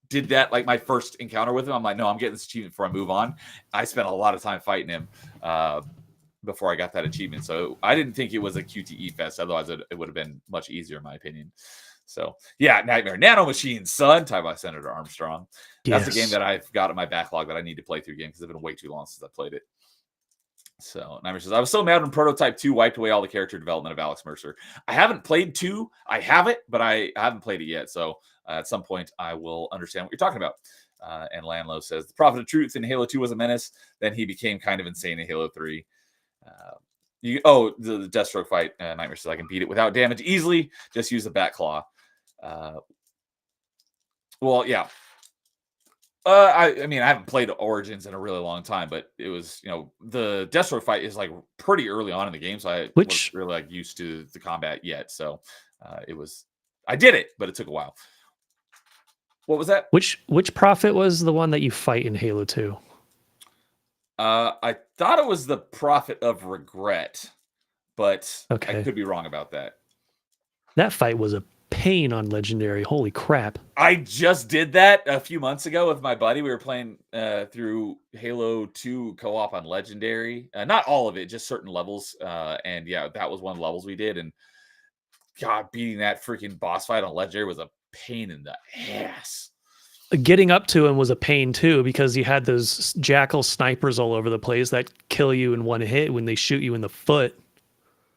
did that like my first encounter with him. I'm like, no, I'm getting this achievement before I move on. I spent a lot of time fighting him before I got that achievement. So I didn't think it was a QTE fest. Otherwise, it would have been much easier, in my opinion. So yeah, Nightmare Nano Machine, son, tied by Senator Armstrong. That's the game that I've got in my backlog that I need to play through again because it's been way too long since I played it. So Nightmare says, I was so mad when Prototype 2 wiped away all the character development of Alex Mercer. I haven't played 2. I have it, but I haven't played it yet. So at some point, I will understand what you're talking about. And Landlow says, the Prophet of Truth in Halo 2 was a menace. Then he became kind of insane in Halo 3. The Deathstroke fight. Nightmare says, I can beat it without damage easily. Just use the Bat Claw. Well, yeah. I mean, I haven't played Origins in a really long time, but it was, the Deathstroke fight is like pretty early on in the game, so I wasn't really like used to the combat yet. So I did it, but it took a while. What was that? Which Prophet was the one that you fight in Halo 2? I thought it was the Prophet of Regret, but I could be wrong about that. That fight was a pain on Legendary. Holy crap. I just did that a few months ago with my buddy. We were playing through Halo 2 co-op on Legendary. Not all of it, just certain levels. And yeah, that was one of the levels we did. And God, beating that freaking boss fight on Legendary was a pain in the ass. Getting up to him was a pain too, because you had those jackal snipers all over the place that kill you in one hit when they shoot you in the foot.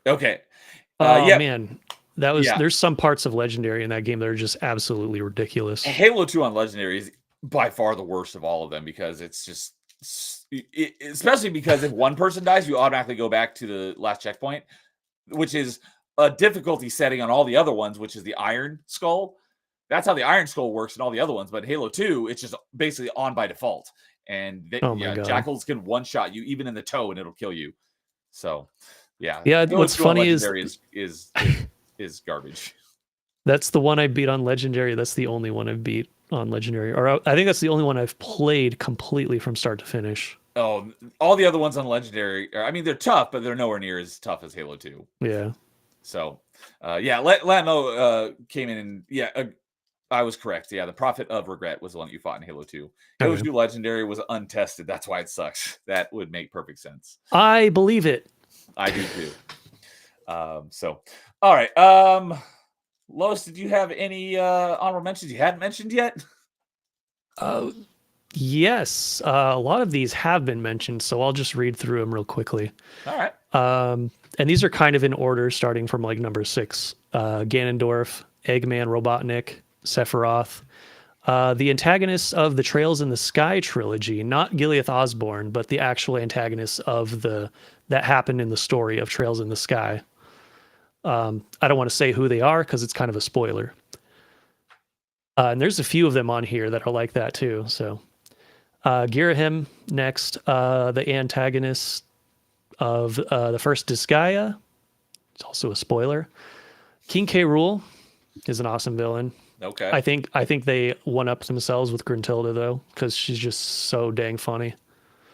Okay. Man. That was Yeah. there's some parts of Legendary in that game that are just absolutely ridiculous. Halo 2 on Legendary is by far the worst of all of them because it's just, especially because if one person dies, you automatically go back to the last checkpoint, which is a difficulty setting on all the other ones, which is the Iron Skull. That's how the Iron Skull works in all the other ones. But Halo 2, it's just basically on by default. And Oh my God. Jackals can one-shot you even in the toe and it'll kill you. So, yeah. Yeah, Halo what's 2 on funny is Legendary is garbage. that's the one I beat on Legendary. That's the only one I've beat on Legendary. Or I think that's the only one I've played completely from start to finish. Oh, all the other ones on Legendary, I mean, they're tough, but they're nowhere near as tough as Halo 2. Yeah. So, Latno came in and, I was correct. Yeah, the Prophet of Regret was the one that you fought in Halo 2. Halo Okay. 2 Legendary was untested. That's why it sucks. That would make perfect sense. I believe it. I do too. All right. Lois, did you have any honorable mentions you hadn't mentioned yet? Yes. A lot of these have been mentioned, so I'll just read through them real quickly. All right. And these are kind of in order, starting from like number 6. Ganondorf, Eggman, Robotnik, Sephiroth. The antagonists of the Trails in the Sky trilogy, not Gileath Osborne, but the actual antagonists of that happened in the story of Trails in the Sky. I don't want to say who they are because it's kind of a spoiler. And there's a few of them on here that are like that too. So Girahim next, the antagonist of the first Disgaea. It's also a spoiler. King K. Rool is an awesome villain. Okay. I think they one-up themselves with Gruntilda though, because she's just so dang funny.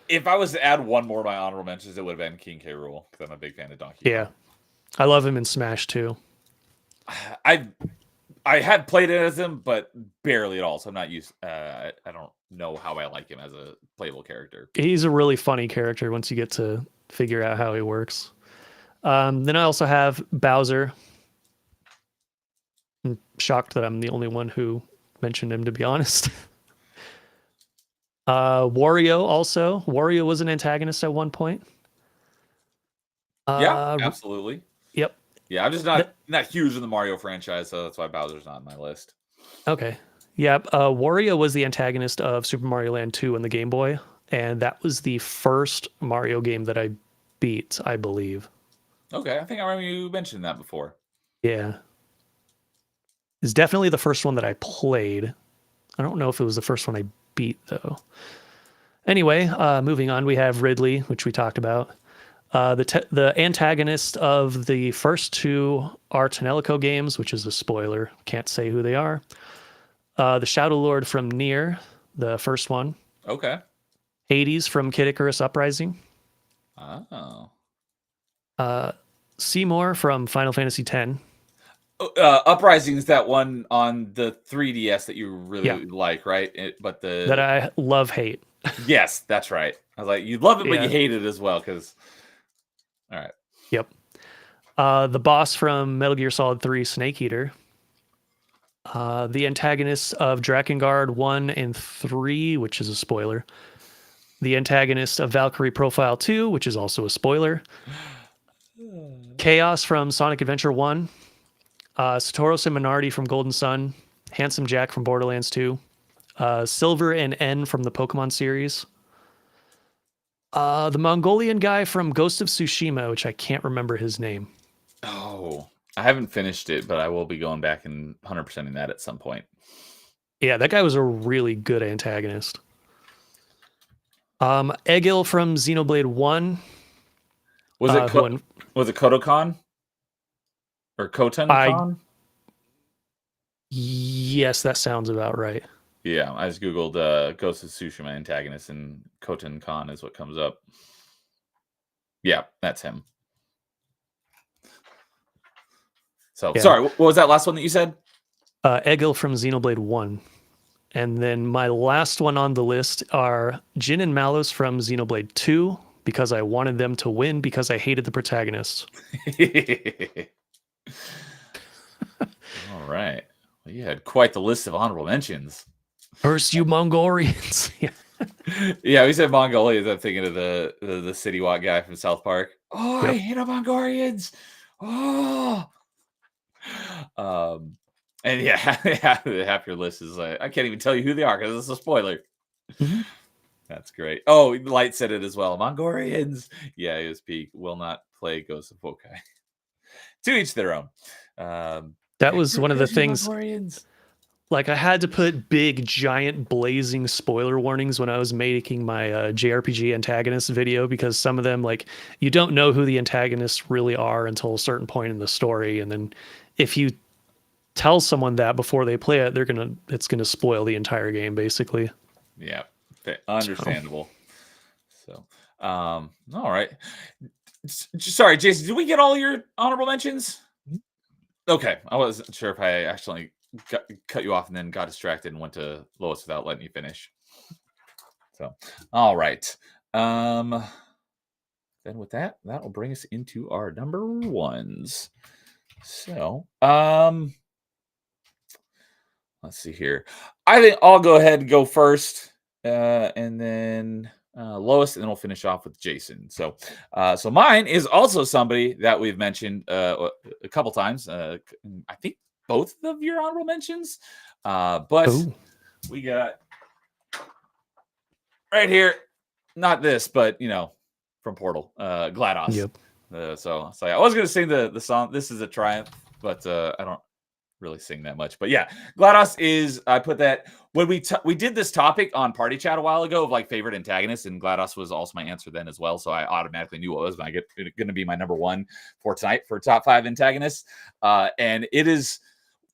If I was to add one more of my honorable mentions, it would have been King K. Rool because I'm a big fan of Donkey Kong. Yeah, I love him in Smash too. I had played it as him, but barely at all. So I'm not used. I don't know how I like him as a playable character. He's a really funny character once you get to figure out how he works. Then I also have Bowser. I'm shocked that I'm the only one who mentioned him, to be honest. Wario also. Wario was an antagonist at one point. Yeah, absolutely. Yep. Yeah, I'm just not huge in the Mario franchise, so that's why Bowser's not on my list. Okay. Yeah, Wario was the antagonist of Super Mario Land 2 on the Game Boy, and that was the first Mario game that I beat, I believe. Okay, I think I remember you mentioned that before. Yeah. It's definitely the first one that I played. I don't know if it was the first one I beat, though. Anyway, moving on, we have Ridley, which we talked about. The antagonist of the first 2 are Tonelico games, which is a spoiler. Can't say who they are. The Shadow Lord from Nier, the first one. Okay. Hades from Kid Icarus Uprising. Oh. Seymour from Final Fantasy X. Uprising is that one on the 3DS that you really like, right? That I love hate. Yes, that's right. I was like, you love it, but you hate it as well. Because, all right. Yep. The boss from Metal Gear Solid 3, Snake Eater. The antagonists of Drakengard 1 and 3, which is a spoiler. The antagonist of Valkyrie Profile 2, which is also a spoiler. Chaos from Sonic Adventure 1. Satoru and Minardi from Golden Sun. Handsome Jack from Borderlands 2. Silver and N from the Pokemon series. The Mongolian guy from Ghost of Tsushima, which I can't remember his name. Oh, I haven't finished it, but I will be going back and 100%ing that at some point. Yeah, that guy was a really good antagonist. Egil from Xenoblade 1. Was it Kodokan? Or Kotan-Kon? Yes, that sounds about right. Yeah, I just Googled Ghost of Tsushima antagonist, and Kotan-Kon is what comes up. Yeah, that's him. So, sorry, what was that last one that you said? Egil from Xenoblade 1. And then my last one on the list are Jin and Malus from Xenoblade 2, because I wanted them to win because I hated the protagonists. All right. Well, you had quite the list of honorable mentions. First, you Mongolians. Yeah, we said Mongolians. I'm thinking of the City Walk guy from South Park. Oh, yep. I hate Mongolians. Oh. And yeah, half your list is I can't even tell you who they are because it's a spoiler. Mhm. That's great. Oh, Light said it as well. Mongolians. Yeah, he was peak. Will not play Ghost of Wokai. To each their own. That was one of the things. Mongolians. Like, I had to put big, giant, blazing spoiler warnings when I was making my JRPG antagonist video, because some of them, like, you don't know who the antagonists really are until a certain point in the story, and then if you tell someone that before they play it, it's gonna spoil the entire game, basically. Yeah, understandable. So, all right. Sorry, Jason, did we get all your honorable mentions? Okay, I wasn't sure if I actually cut you off and then got distracted and went to Lois without letting you finish. So, all right. Then with that will bring us into our number ones. So, let's see here. I think I'll go ahead and go first, and then Lois, and then we'll finish off with Jason. So, so mine is also somebody that we've mentioned a couple times. I think both of your honorable mentions, but Ooh. we got right here, not this, but from Portal, GLaDOS. Yep. So I was going to sing the song. This is a triumph, but I don't really sing that much. But yeah, GLaDOS is, I put that when we did this topic on Party Chat a while ago of like favorite antagonists, and GLaDOS was also my answer then as well. So I automatically knew what was going to be my number one for tonight for top 5 antagonists. And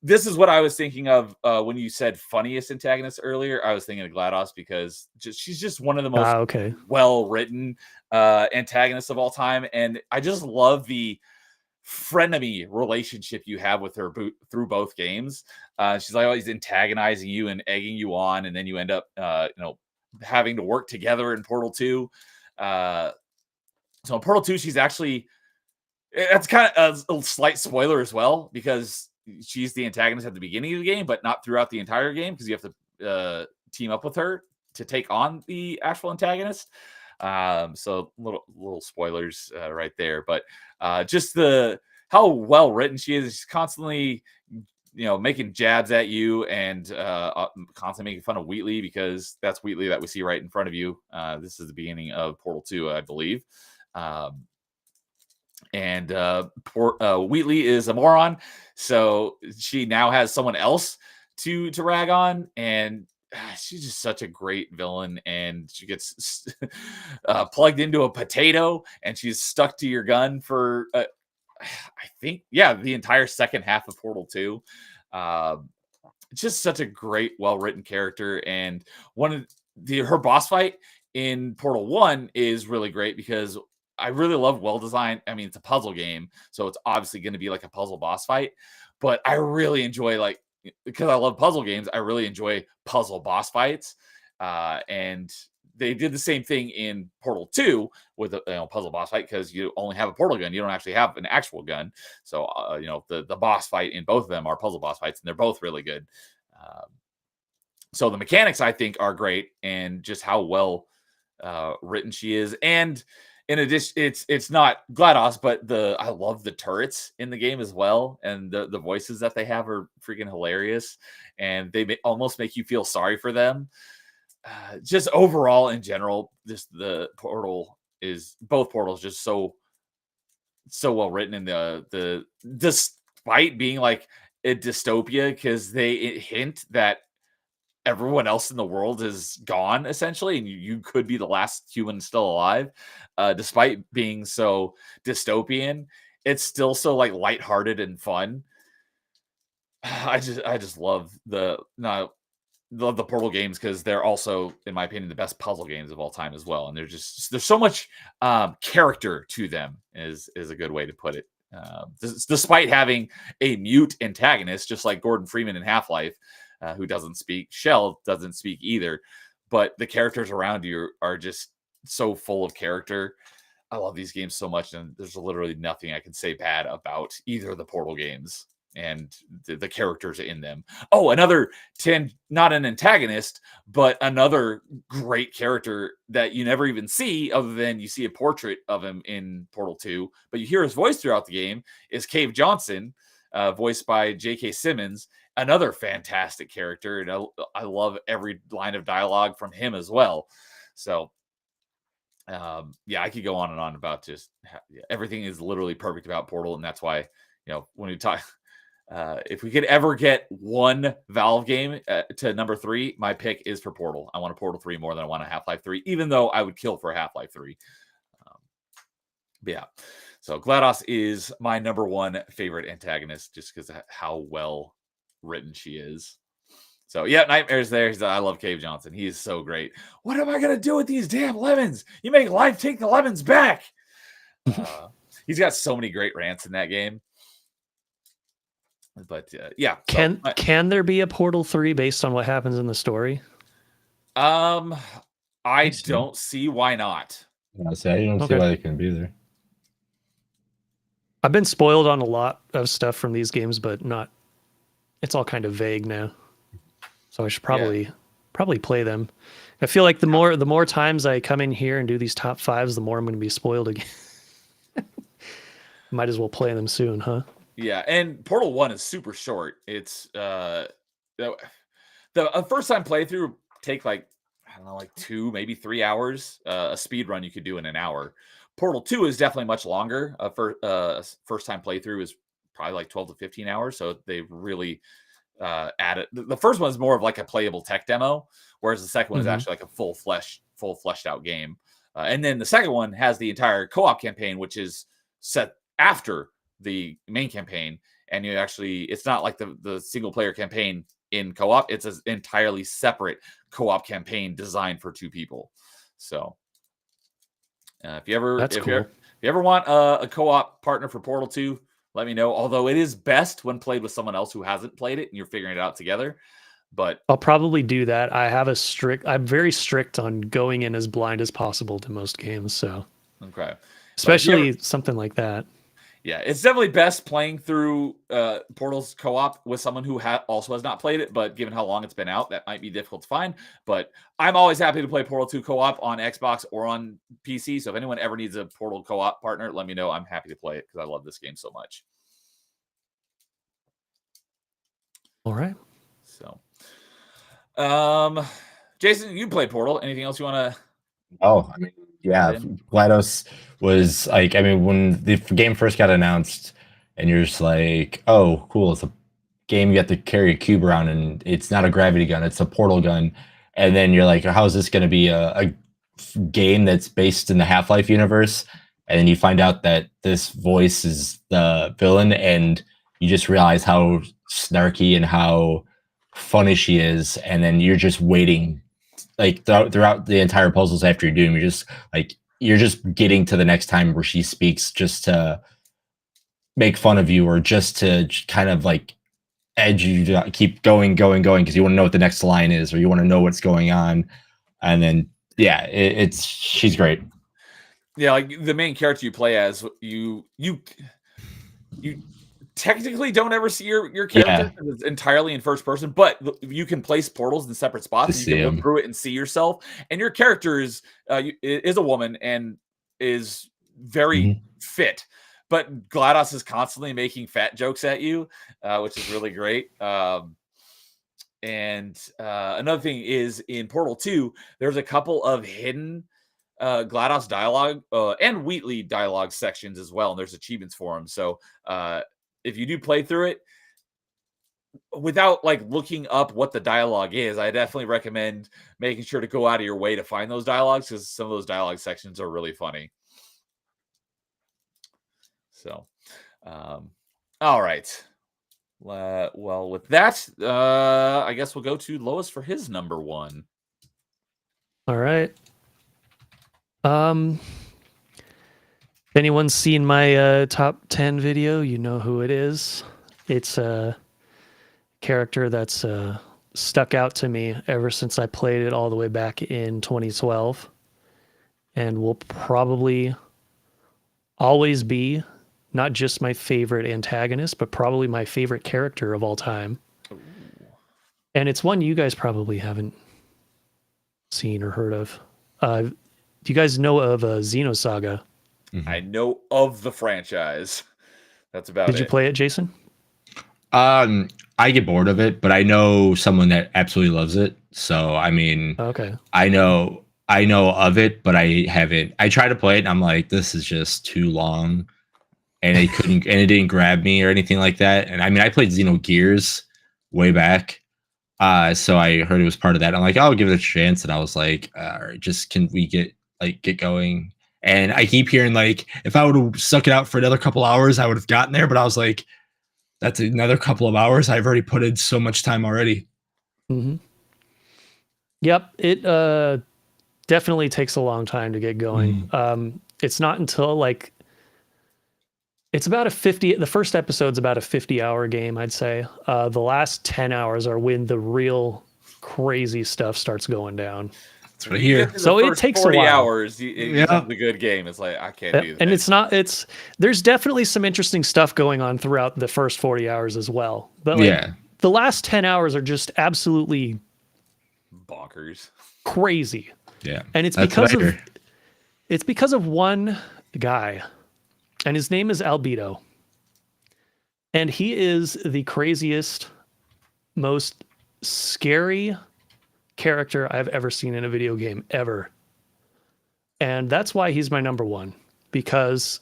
this is what I was thinking of when you said funniest antagonist earlier. I was thinking of GLaDOS because she's just one of the most well-written antagonists of all time. And I just love the frenemy relationship you have with her through both games. She's like always antagonizing you and egging you on, and then you end up having to work together in Portal 2. So in Portal 2, she's actually, that's kind of a slight spoiler as well, because she's the antagonist at the beginning of the game, but not throughout the entire game, because you have to team up with her to take on the actual antagonist. So little spoilers right there, but just how well written she is. She's constantly making jabs at you and constantly making fun of Wheatley, because that's Wheatley that we see right in front of you. This is the beginning of Portal 2, I believe. And Wheatley is a moron, so she now has someone else to rag on, and she's just such a great villain. And she gets plugged into a potato, and she's stuck to your gun for I think the entire second half of Portal 2. Just such a great, well-written character. And her boss fight in Portal 1 is really great, because I really love well-designed. I mean, it's a puzzle game, so it's obviously going to be like a puzzle boss fight, but I really enjoy, because I love puzzle games, I really enjoy puzzle boss fights. And they did the same thing in Portal 2 with a puzzle boss fight, because you only have a portal gun. You don't actually have an actual gun. So, the boss fight in both of them are puzzle boss fights, and they're both really good. So the mechanics, I think, are great, and just how well written she is. And in addition, it's not GLaDOS, but I love the turrets in the game as well, and the voices that they have are freaking hilarious, and they almost make you feel sorry for them. Just overall, in general, just both Portals just so well written, and despite being like a dystopia, because they hint that everyone else in the world is gone essentially, and you could be the last human still alive. Despite being so dystopian, it's still so lighthearted and fun. I just love the Portal games, because they're also, in my opinion, the best puzzle games of all time as well. And there's so much character to them, is a good way to put it. Despite having a mute antagonist, just like Gordon Freeman in Half-Life, who doesn't speak. Shell doesn't speak either, but the characters around you are just so full of character. I love these games so much, and there's literally nothing I can say bad about either of the Portal games and the characters in them. Oh, another not an antagonist, but another great character that you never even see, other than you see a portrait of him in Portal 2, but you hear his voice throughout the game, is Cave Johnson. voiced by J.K. Simmons, another fantastic character, and I love every line of dialogue from him as well. So, yeah, I could go on and on about just everything is literally perfect about Portal, and that's why when we talk. If we could ever get one Valve game to number 3, my pick is for Portal. I want a Portal 3 more than I want a Half-Life 3, even though I would kill for Half-Life 3. But yeah, so GLaDOS is my number 1 favorite antagonist just because of how well written she is. So yeah, Nightmare's there. I love Cave Johnson. He is so great. What am I going to do with these damn lemons? You make life take the lemons back. He's got so many great rants in that game. But yeah, can there be a Portal 3 based on what happens in the story? I don't see why not. I don't see why it can be there. I've been spoiled on a lot of stuff from these games, but not. It's all kind of vague now, so I should probably play them. I feel like the more times I come in here and do these top 5s, the more I'm going to be spoiled again. Might as well play them soon, huh? Yeah, and Portal 1 is super short. It's the first time playthrough take like 2, maybe 3 hours. A speed run you could do in an hour. Portal 2 is definitely much longer. First time playthrough is probably like 12 to 15 hours. So they really added. The first one is more of like a playable tech demo, whereas the second one is actually like a full fleshed out game. And then the second one has the entire co-op campaign, which is set after the main campaign, and it's not like the single player campaign in co-op. It's an entirely separate co-op campaign designed for 2 people. So if you ever want a co-op partner for Portal 2, let me know. Although it is best when played with someone else who hasn't played it and you're figuring it out together. But I'll probably do that. I'm very strict on going in as blind as possible to most games. So okay, especially something like that. Yeah, it's definitely best playing through Portal's co-op with someone who also has not played it, but given how long it's been out, that might be difficult to find. But I'm always happy to play Portal 2 co-op on Xbox or on PC. So if anyone ever needs a Portal co-op partner, let me know. I'm happy to play it because I love this game so much. All right. So, Jason, you played Portal. Anything else you want to? Oh, I mean, yeah, GLaDOS was like, I mean, when the game first got announced, and you're just like, oh, cool, it's a game you have to carry a cube around, and it's not a gravity gun, it's a portal gun. And then you're like, how is this going to be a game that's based in the Half-Life universe? And then you find out that this voice is the villain, and you just realize how snarky and how funny she is. And then you're just waiting, like throughout the entire puzzles after you're doing, you're just getting to the next time where she speaks just to make fun of you, or just to kind of like edge you to keep going because you want to know what the next line is, or you want to know what's going on. And then yeah, she's great. Yeah, like the main character you play as, you technically don't ever see your character because it's entirely in first person, but you can place portals in separate spots. You can look through it and see yourself. And your character is a woman and is very fit, but GLaDOS is constantly making fat jokes at you, which is really great. And another thing is in Portal 2, there's a couple of hidden GLaDOS dialogue and Wheatley dialogue sections as well, and there's achievements for them. So if you do play through it without like looking up what the dialogue is, I definitely recommend making sure to go out of your way to find those dialogues, because some of those dialogue sections are really funny. So all right, well, with that, I guess we'll go to Lois for his number 1. All right. If anyone's seen my top 10 video, you know who it is. It's a character that's stuck out to me ever since I played it all the way back in 2012, and will probably always be not just my favorite antagonist, but probably my favorite character of all time. Ooh. And it's one you guys probably haven't seen or heard of. Do you guys know of Xenosaga? I know of the franchise. That's about it. Did you play it, Jason? I get bored of it, but I know someone that absolutely loves it. So I mean, Okay. I know of it, but I haven't. I tried to play it, and I'm like, this is just too long, and it didn't grab me or anything like that. And I mean, I played Xenogears way back, so I heard it was part of that. I'm like, I'll give it a chance, and I was like, all right, just can we get going? And I keep hearing like, if I would have stuck it out for another couple hours, I would have gotten there. But I was like, that's another couple of hours. I've already put in so much time already. Mm-hmm. Yep, it definitely takes a long time to get going. It's not until like it's about a 50. The first episode's about a 50-hour game, I'd say. The last 10 hours are when the real crazy stuff starts going down. That's what I hear. So it takes 40 a while. Hours. It becomes a good game. It's like I can't do that. And it's not. There's definitely some interesting stuff going on throughout the first 40 hours as well. But like, the last 10 hours are just absolutely bonkers, crazy. Yeah, and it's because of one guy, and his name is Albedo, and he is the craziest, most scary character I've ever seen in a video game ever. And that's why he's my number one, because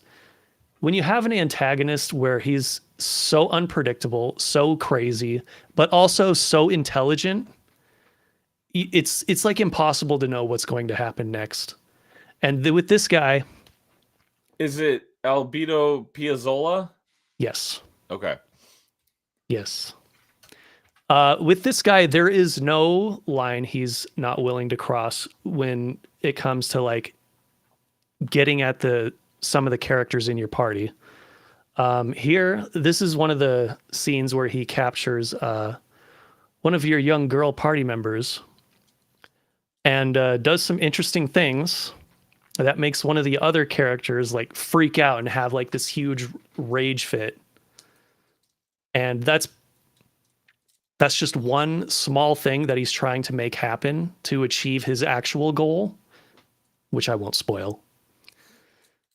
when you have an antagonist where he's so unpredictable, so crazy, but also so intelligent, it's like impossible to know what's going to happen next. And with this guy, is it Albedo Piazzolla? Yes. Okay. Yes. With this guy, there is no line he's not willing to cross when it comes to like getting at some of the characters in your party. Here, this is one of the scenes where he captures one of your young girl party members and does some interesting things that makes one of the other characters like freak out and have like this huge rage fit. And that's just one small thing that he's trying to make happen to achieve his actual goal, which I won't spoil.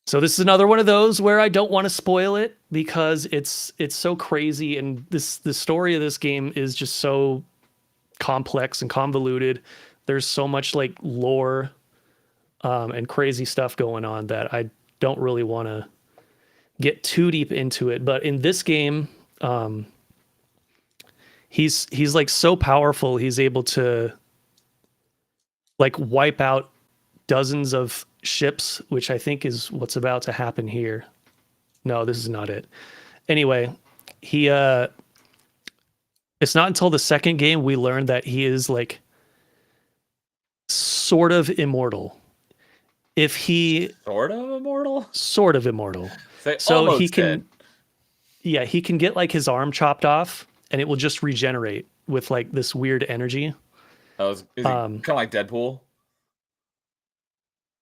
So this is another one of those where I don't want to spoil it because it's so crazy, and the story of this game is just so complex and convoluted. There's so much like lore and crazy stuff going on that I don't really want to get too deep into it. But in this game, he's like so powerful. He's able to like wipe out dozens of ships, which I think is what's about to happen here. No, this is not it. Anyway, it's not until the second game we learn that he is like sort of immortal. If he sort of immortal? Sort of immortal. So he can he can get like his arm chopped off and it will just regenerate with like this weird energy. Oh, is he kind of like Deadpool?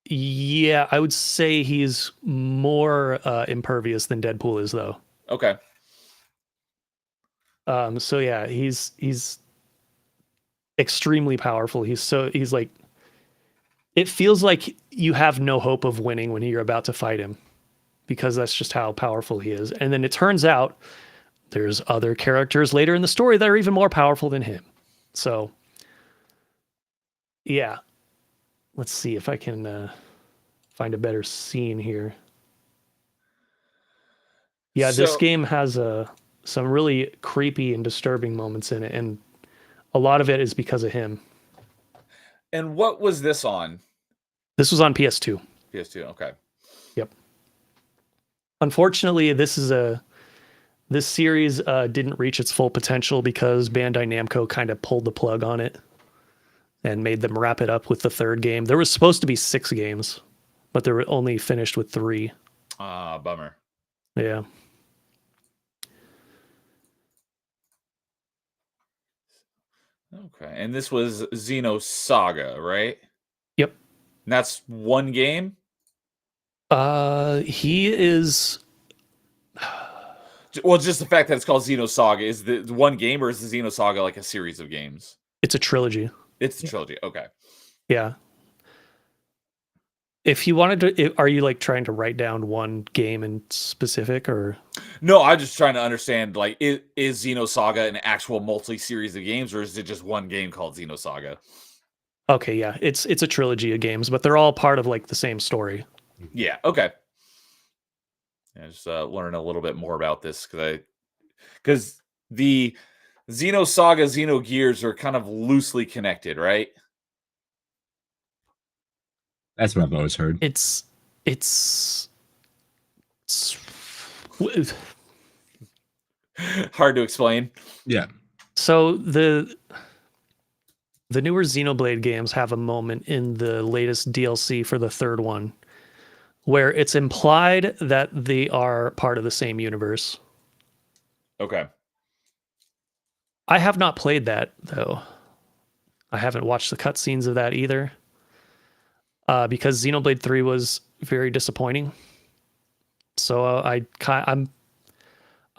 Yeah, I would say he's more impervious than Deadpool is, though. Okay. So yeah, he's extremely powerful. He's like, it feels like you have no hope of winning when you're about to fight him, because that's just how powerful he is. And then it turns out there's other characters later in the story that are even more powerful than him. So yeah. Let's see if I can find a better scene here. Yeah, this game has some really creepy and disturbing moments in it, and a lot of it is because of him. And what was this on? This was on PS2. PS2, okay. Yep. Unfortunately, this series didn't reach its full potential because Bandai Namco kind of pulled the plug on it and made them wrap it up with the third game. There was supposed to be 6 games, but they were only finished with 3. Bummer. Yeah. Okay, and this was Xenosaga, right? Yep. And that's one game? He is... Well, just the fact that it's called Xenosaga. Is the one game, or is the Xenosaga like a series of games? It's a trilogy. It's a trilogy. Okay. Yeah. If you wanted to, are you like trying to write down one game in specific, or? No, I'm just trying to understand, like, is Xenosaga an actual multi-series of games, or is it just one game called Xenosaga? Okay, yeah, it's a trilogy of games, but they're all part of like the same story. Yeah, okay. Yeah, just learning a little bit more about this because the Xenosaga, Xenogears are kind of loosely connected, right? That's what I've always heard. It's Hard to explain. Yeah. so the newer Xenoblade games have a moment in the latest DLC for the third one where it's implied that they are part of the same universe. Okay. I have not played that though. I haven't watched the cutscenes of that either. Because Xenoblade 3 was very disappointing. So I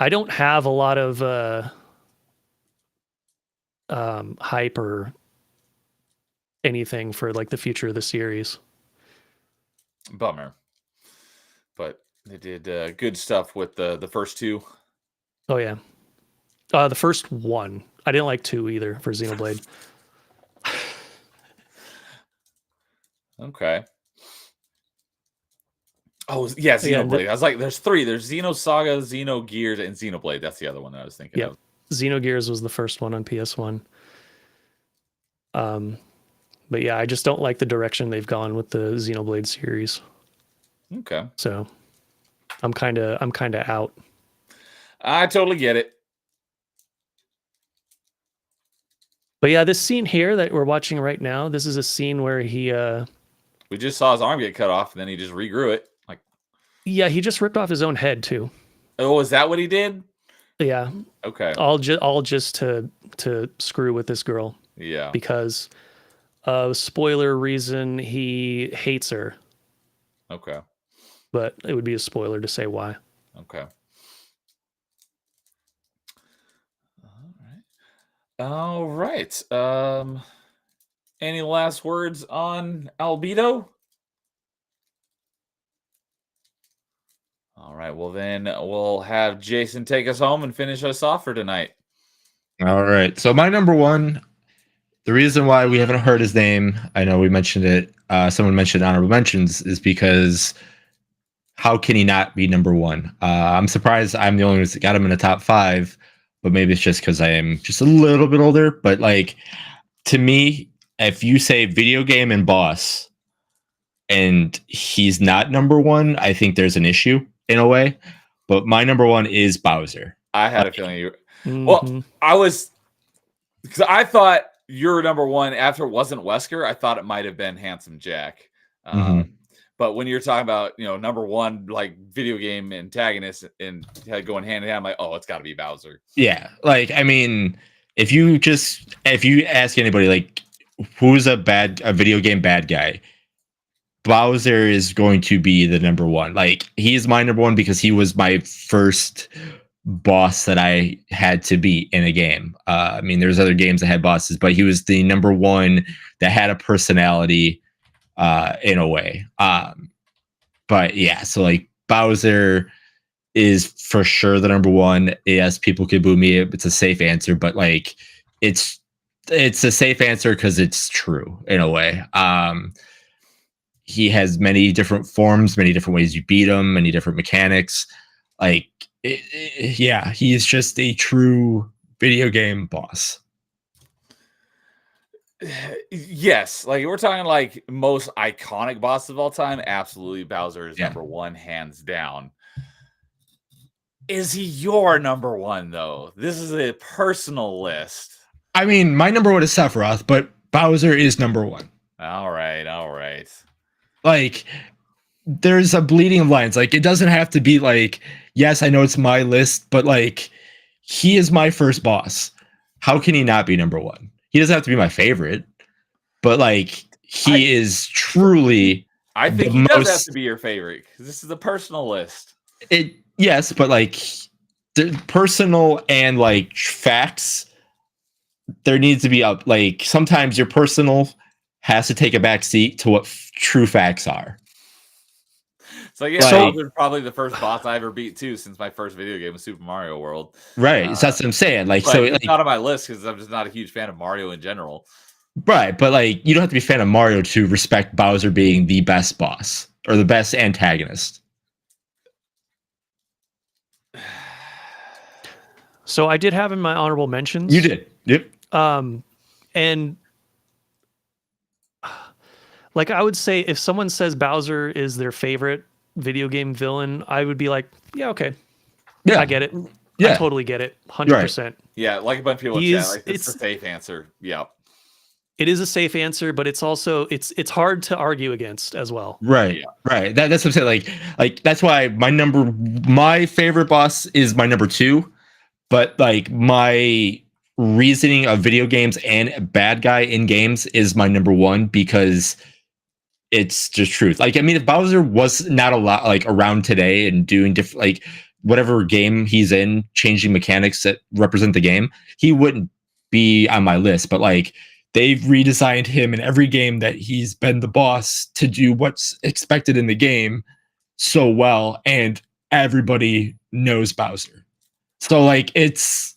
don't have a lot of hype or anything for like the future of the series. Bummer. But they did good stuff with the first two. Oh yeah. The first one. I didn't like 2 either for Xenoblade. Okay. Oh, yeah, Xenoblade. I was like, there's 3. There's Xenosaga, Xenogears, and Xenoblade. That's the other one that I was thinking of. Xenogears was the first one on PS1. But yeah, I just don't like the direction they've gone with the Xenoblade series. Okay. So I'm kind of out. I totally get it. But yeah, this scene here that we're watching right now, this is a scene where he we just saw his arm get cut off, and then he just regrew it. Like, yeah, he just ripped off his own head too. oh, is that what he did? Yeah. Okay. All just to screw with this girl. Yeah. Because spoiler reason, he hates her. Okay. But it would be a spoiler to say why. Okay. All right. Any last words on Albedo? All right. Well, then we'll have Jason take us home and finish us off for tonight. All right. So my number one, the reason why we haven't heard his name, I know we mentioned it, someone mentioned honorable mentions, is because how can he not be number one? I'm surprised I'm the only one that got him in the top 5, but maybe it's just because I am just a little bit older. But like, to me, if you say video game and boss and he's not number one, I think there's an issue in a way. But my number one is Bowser. I had a feeling you. Well, I was, because I thought your number one after it wasn't Wesker. I thought it might have been Handsome Jack. But when you're talking about, number one, like video game antagonist and going hand in hand, I'm like, oh, it's got to be Bowser. Yeah. Like, I mean, if you ask anybody, like, who's a video game bad guy, Bowser is going to be the number one. Like, he is my number one because he was my first boss that I had to beat in a game. I mean, there's other games that had bosses, but he was the number one that had a personality in a way. But yeah, so like Bowser is for sure the number one. Yes, people could boo me. It's a safe answer, but like it's a safe answer because it's true in a way. He has many different forms, many different ways you beat him, many different mechanics. Like, yeah, he is just a true video game boss. Yes, like we're talking like most iconic boss of all time. Absolutely, Bowser is number one, hands down. Is he your number one though? This is a personal list. I mean, my number one is Sephiroth, but Bowser is number one. All right. Like, there's a bleeding of lines. Like, it doesn't have to be like, yes, I know it's my list, but like, he is my first boss. How can he not be number one? He doesn't have to be my favorite, but like, he is truly. I think he does have to be your favorite because this is a personal list. Yes, but like, the personal and like facts, there needs to be up. Like, sometimes your personal has to take a back seat to what true facts are. It's like, yeah, Like- Bowser's probably the first boss I ever beat too, since my first video game was Super Mario World. Right. So that's what I'm saying. Like, But so it's like, not on my list because I'm just not a huge fan of Mario in general. right, but like you don't have to be a fan of Mario to respect Bowser being the best boss or the best antagonist. So I did have in my honorable mentions. You did. Yep. And like I would say, if someone says Bowser is their favorite video game villain, I would be like, yeah, okay, Yeah. I get it. Yeah. I totally get it, 100%. Yeah, like a bunch of people in chat, like it's the safe answer. Yeah. It is a safe answer, but it's also it's hard to argue against as well. Right. Yeah. Right. That's what I'm saying. Like that's why my favorite boss is my number 2, but like my reasoning of video games and bad guy in games is my number 1 because it's just truth. Like, I mean, if Bowser was not a lot like around today and doing different, like whatever game he's in, changing mechanics that represent the game, he wouldn't be on my list. But like, They've redesigned him in every game that he's been the boss to do what's expected in the game so well, and everybody knows Bowser. So like it's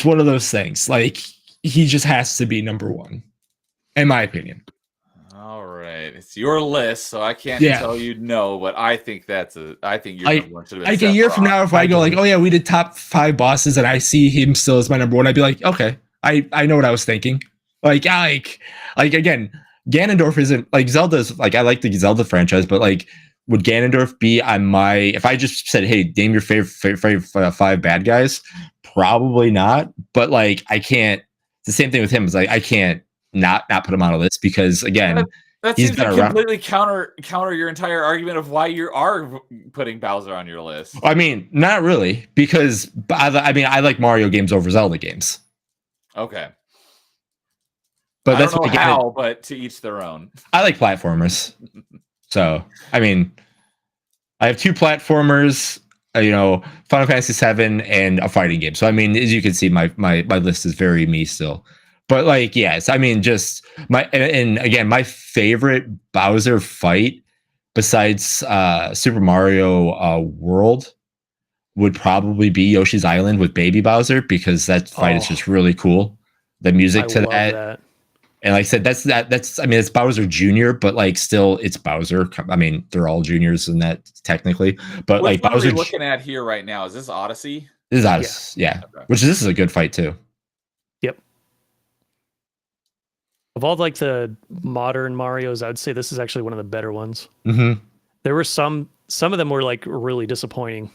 one of those things. Like he just has to be number 1, in my opinion. All right, it's your list, so I can't tell you no, but I think I think your number 1 should have been Like a year from Sephiroth. now, if I go like, oh yeah, we did top 5 bosses, and I see him still as my number 1, I'd be like, okay, I know what I was thinking. Like again, Ganondorf isn't like Zelda's. Like I like the Zelda franchise, but like, would Ganondorf be on my? If I just said, hey, name your favorite 5 bad guys, probably not. But like, I can't. It's the same thing with him. It's like I can't not put him on a list because again, that he's seems to been around. completely counter your entire argument of why you are putting Bowser on your list. I mean, not really, because I mean, I like Mario games over Zelda games. Okay. But I that's don't know what how, but to each their own. I like platformers. So, I mean, I have 2 platformers, Final Fantasy 7 and a fighting game. So, I mean, as you can see, my list is very me still. But like, yes, I mean, just and again, my favorite Bowser fight besides Super Mario World would probably be Yoshi's Island with Baby Bowser, because that fight is just really cool. The music to that. And like I said, I mean, it's Bowser Jr., but like still it's Bowser. I mean, they're all juniors in that technically, but Which like one are we Bowser looking at here right now? Is this Odyssey? This is Odyssey, yeah. Okay. This is a good fight too. Yep. Of all like the modern Marios, I'd say this is actually one of the better ones. Mm-hmm. There were some of them were like really disappointing,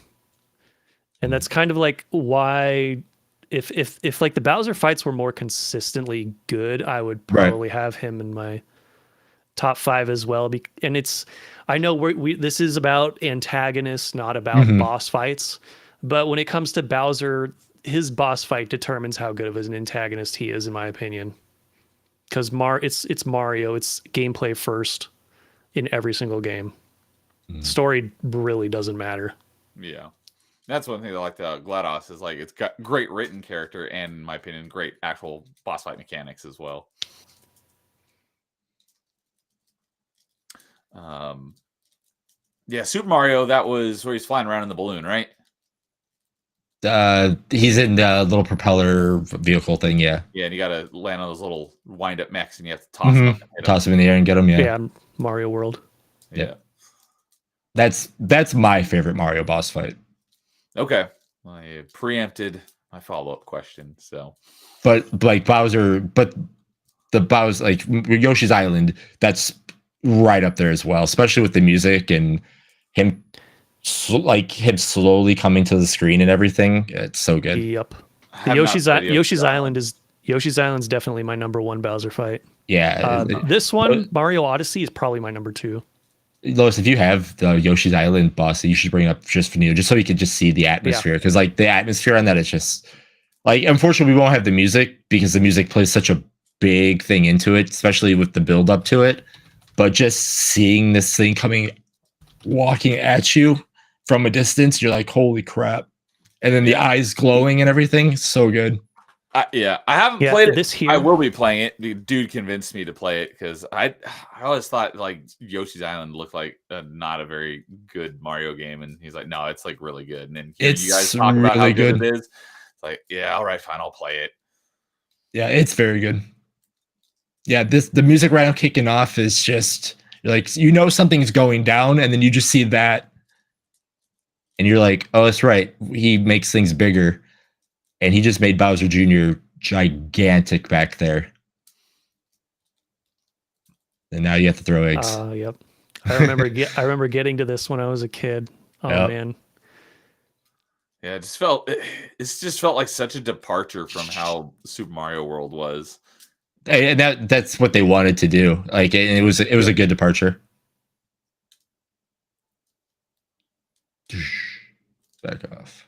and that's kind of like why. If like the Bowser fights were more consistently good, I would probably have him in my top 5 as well. And I know this is about antagonists, not about boss fights. But when it comes to Bowser, his boss fight determines how good of an antagonist he is, in my opinion. Because it's Mario, it's gameplay first in every single game. Story really doesn't matter. Yeah. That's one thing that I like the GLaDOS is like it's got great written character and, in my opinion, great actual boss fight mechanics as well. Yeah, Super Mario, that was where he's flying around in the balloon, right? He's in the little propeller vehicle thing, yeah. Yeah, and you got to land on those little wind-up mechs, and you have to toss them up and hit toss him in the air and get him. Yeah, Mario World. Yeah. That's my favorite Mario boss fight. Okay. Well, I preempted my follow-up question, so. But like Bowser, the Bowser, like Yoshi's Island, that's right up there as well, especially with the music and him slowly coming to the screen and everything. It's so good. Yep. Yoshi's Island's definitely my number 1 Bowser fight. Yeah. This one, Mario Odyssey, is probably my number 2. Lois, if you have the Yoshi's Island boss, you should bring it up just for Neo, just so you could just see the atmosphere. Because like the atmosphere on that is just like, unfortunately, we won't have the music because the music plays such a big thing into it, especially with the build up to it. But just seeing this thing walking at you from a distance, you're like, holy crap. And then the eyes glowing and everything, so good. Yeah, I haven't Yeah, played it. this here. I will be playing it. The dude convinced me to play it because I always thought like Yoshi's Island looked like not a very good Mario game, and he's like, no, it's like really good. And then hearing you guys It's talk about how really good good. it is, it's like, yeah, all right, fine, I'll play it. Yeah, it's very good. Yeah, the music right now kicking off is just like something's going down, and then you just see that, and you're like, oh, that's right. He makes things bigger, and he just made Bowser Jr. gigantic back there. And now you have to throw eggs. Yep. I remember getting to this when I was a kid. Oh Yep. man. Yeah, it just felt like such a departure from how Super Mario World was. And that's what they wanted to do. Like, and it was a good departure. Back off.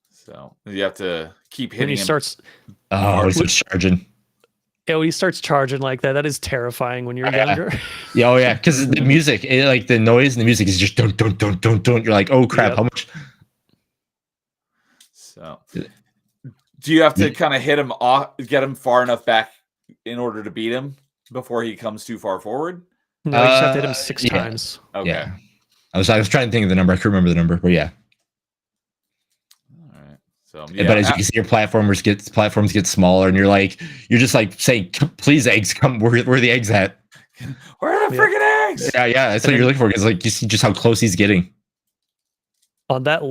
So you have to keep hitting When he him. starts Oh, he's charging. Yeah, when he starts charging like that, that is terrifying when you're younger. Yeah, oh yeah, because the music, like the noise and the music is just don't. You're like, oh crap, Yep. how much? So, do you have to kind of hit him off, get him far enough back in order to beat him before he comes too far forward? No, you just have to hit him 6 times. Okay. Yeah. I was trying to think of the number. I couldn't remember the number, but yeah. All right. So, But as you can see, your platforms get smaller, and you're just like saying, please, eggs, come. Where are the eggs at? Where are the freaking eggs? Yeah. That's what you're looking for. Because like you see just how close he's getting. On that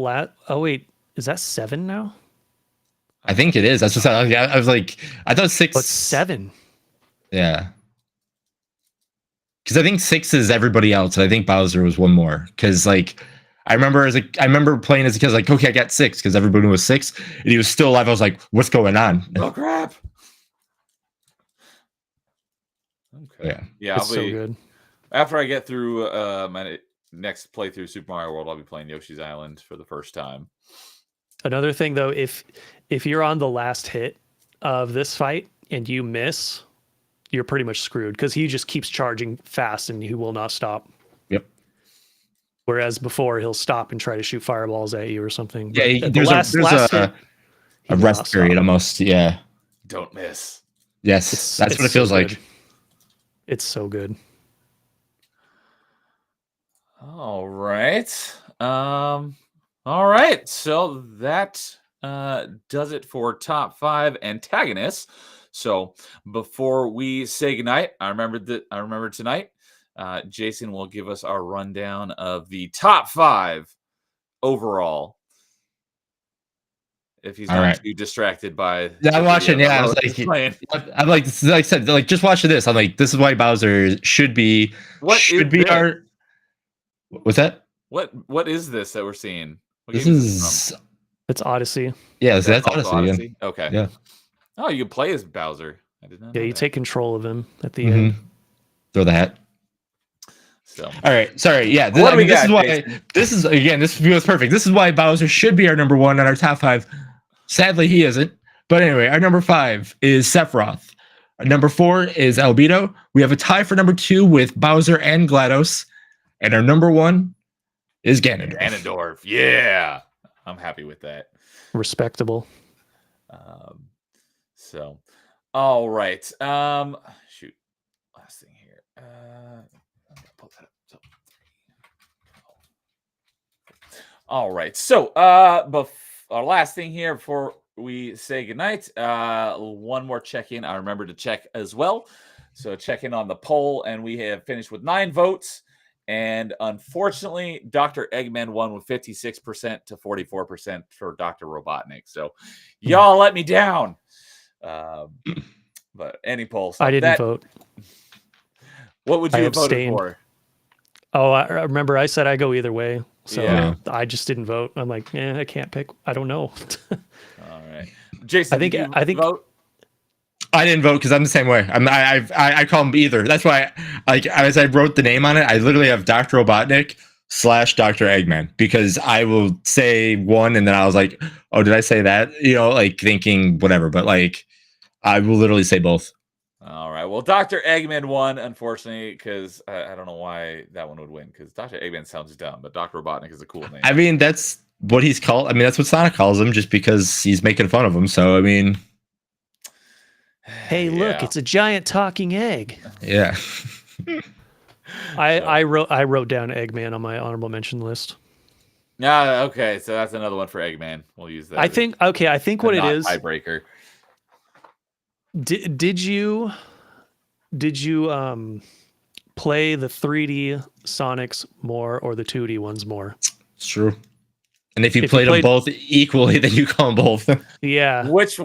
oh wait, is that 7 now? I think it is. That's what I was like. I thought 6. But 7. Yeah. Because I think 6 is everybody else, and I think Bowser was one more. Because like I remember playing as a kid, like, okay, I got 6 because everybody was 6, and he was still alive. I was like, what's going on? Oh crap! Okay. Yeah, It's so good. After I get through my next playthrough Super Mario World, I'll be playing Yoshi's Island for the first time. Another thing though, if you're on the last hit of this fight and you miss, you're pretty much screwed because he just keeps charging fast and he will not stop. Yep. Whereas before he'll stop and try to shoot fireballs at you or something. Yeah, But there's a rest period stop. almost. Yeah. Don't miss. Yes, that's what it feels like. It's so good. All right. All right. So that does it for top 5 antagonists. So before we say goodnight, I remember tonight, Jason will give us our rundown of the top 5 overall. If he's not too distracted by, I'm watching. Yeah, I was like, I said, like, just watch this. I'm like, this is why Bowser should be our. What's that? What is this that we're seeing? It's Odyssey. Yeah, that's Odyssey. Yeah. Okay. Yeah. Oh, you can play as Bowser. I did not. Yeah, know you that. take control of him at the end. Throw the hat. So, all right, sorry. Yeah, this feels perfect. This is why Bowser should be our number 1 on our top 5. Sadly, he isn't. But anyway, our number 5 is Sephiroth. Our number 4 is Albedo. We have a tie for number 2 with Bowser and GLaDOS. And our number 1 is Ganondorf. Ganondorf. Yeah. I'm happy with that. Respectable. So, all right. Shoot. Last thing here. Pull that up. All right. So, our last thing here before we say goodnight. One more check-in. I remember to check as well. So check in on the poll, and we have finished with 9 votes. And unfortunately, Dr. Eggman won with 56% to 44% for Dr. Robotnik. So y'all let me down. But any poll. I didn't vote. What would you have voted for? Oh, I remember I said I go either way. So yeah. I just didn't vote. I'm like, I can't pick. I don't know. All right. Jason, I think vote? I didn't vote because I'm the same way. I call them either. That's why, like, as I wrote the name on it, I literally have Dr. Robotnik / Dr. Eggman, because I will say one and then I was like, oh, did I say that? Like thinking whatever, but like I will literally say both. All right. Well, Dr. Eggman won, unfortunately, because I don't know why that one would win, because Dr. Eggman sounds dumb, but Dr. Robotnik is a cool name. I mean, that's what he's called. I mean, that's what Sonic calls him, just because he's making fun of him. So I mean, Hey, look, it's a giant talking egg. yeah. I wrote down Eggman on my honorable mention list. Yeah, okay, so that's another one for Eggman. We'll use that. I think what it is. Tiebreaker. Did you play the 3D Sonics more or the 2D ones more? It's true. And if you played them both equally, then you call them both. Yeah. Which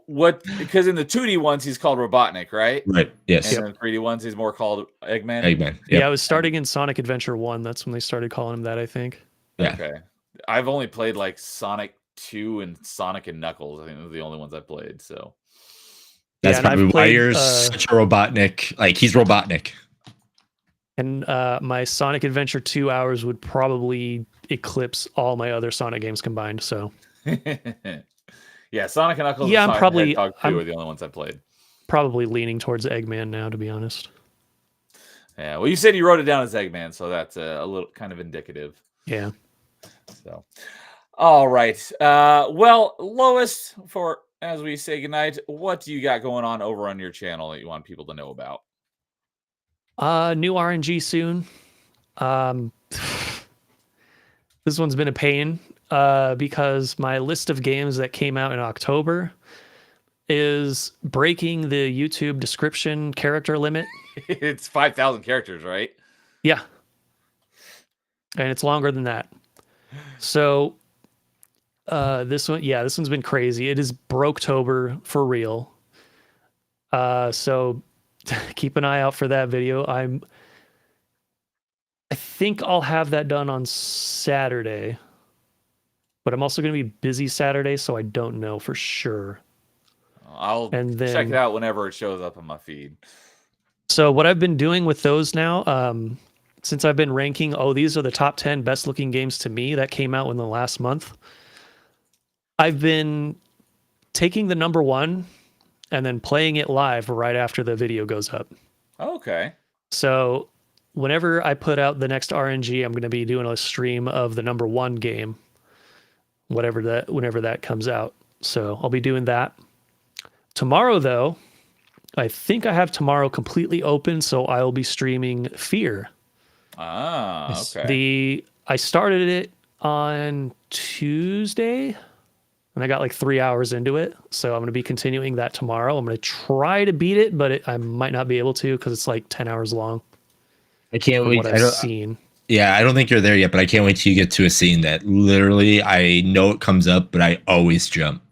what? Because in the 2D ones he's called Robotnik, right? Right. Yes. And in the 3D ones he's more called Eggman. Eggman. Yep. Yeah, it was starting in Sonic Adventure 1. That's when they started calling him that, I think. Yeah. Okay. I've only played like Sonic 2 and Sonic and Knuckles. I think those are the only ones I played. So that's probably why you're such a Robotnik. Like, he's Robotnik. And my Sonic Adventure 2 hours would probably eclipse all my other Sonic games combined. So yeah, Sonic and Knuckles. Yeah, and I'm probably Hedgehog 2 are the only ones I played. Probably leaning towards Eggman now, to be honest. Yeah, well, you said you wrote it down as Eggman, so that's a little kind of indicative. Yeah. So, all right. Well, Lois, for as we say goodnight, what do you got going on over on your channel that you want people to know about? New RNG soon. This one's been a pain because my list of games that came out in October is breaking the YouTube description character limit. It's 5,000 characters, right? Yeah. And it's longer than that. So this one's been crazy. It is Broketober for real. So keep an eye out for that video. I think I'll have that done on Saturday, but I'm also going to be busy Saturday, so I don't know for sure. I'll check it out whenever it shows up on my feed. So what I've been doing with those now, since I've been ranking, these are the top 10 best looking games to me that came out in the last month. I've been taking the number one and then playing it live right after the video goes up. Okay. So whenever I put out the next RNG, I'm going to be doing a stream of the number one game, whenever that comes out. So I'll be doing that. Tomorrow, though, I think I have tomorrow completely open, so I'll be streaming Fear. Ah, okay. I started it on Tuesday, and I got like 3 hours into it. So I'm going to be continuing that tomorrow. I'm going to try to beat it, but I might not be able to because it's like 10 hours long. I can't wait. What I've seen. Yeah, I don't think you're there yet, but I can't wait till you get to a scene that literally I know it comes up, but I always jump.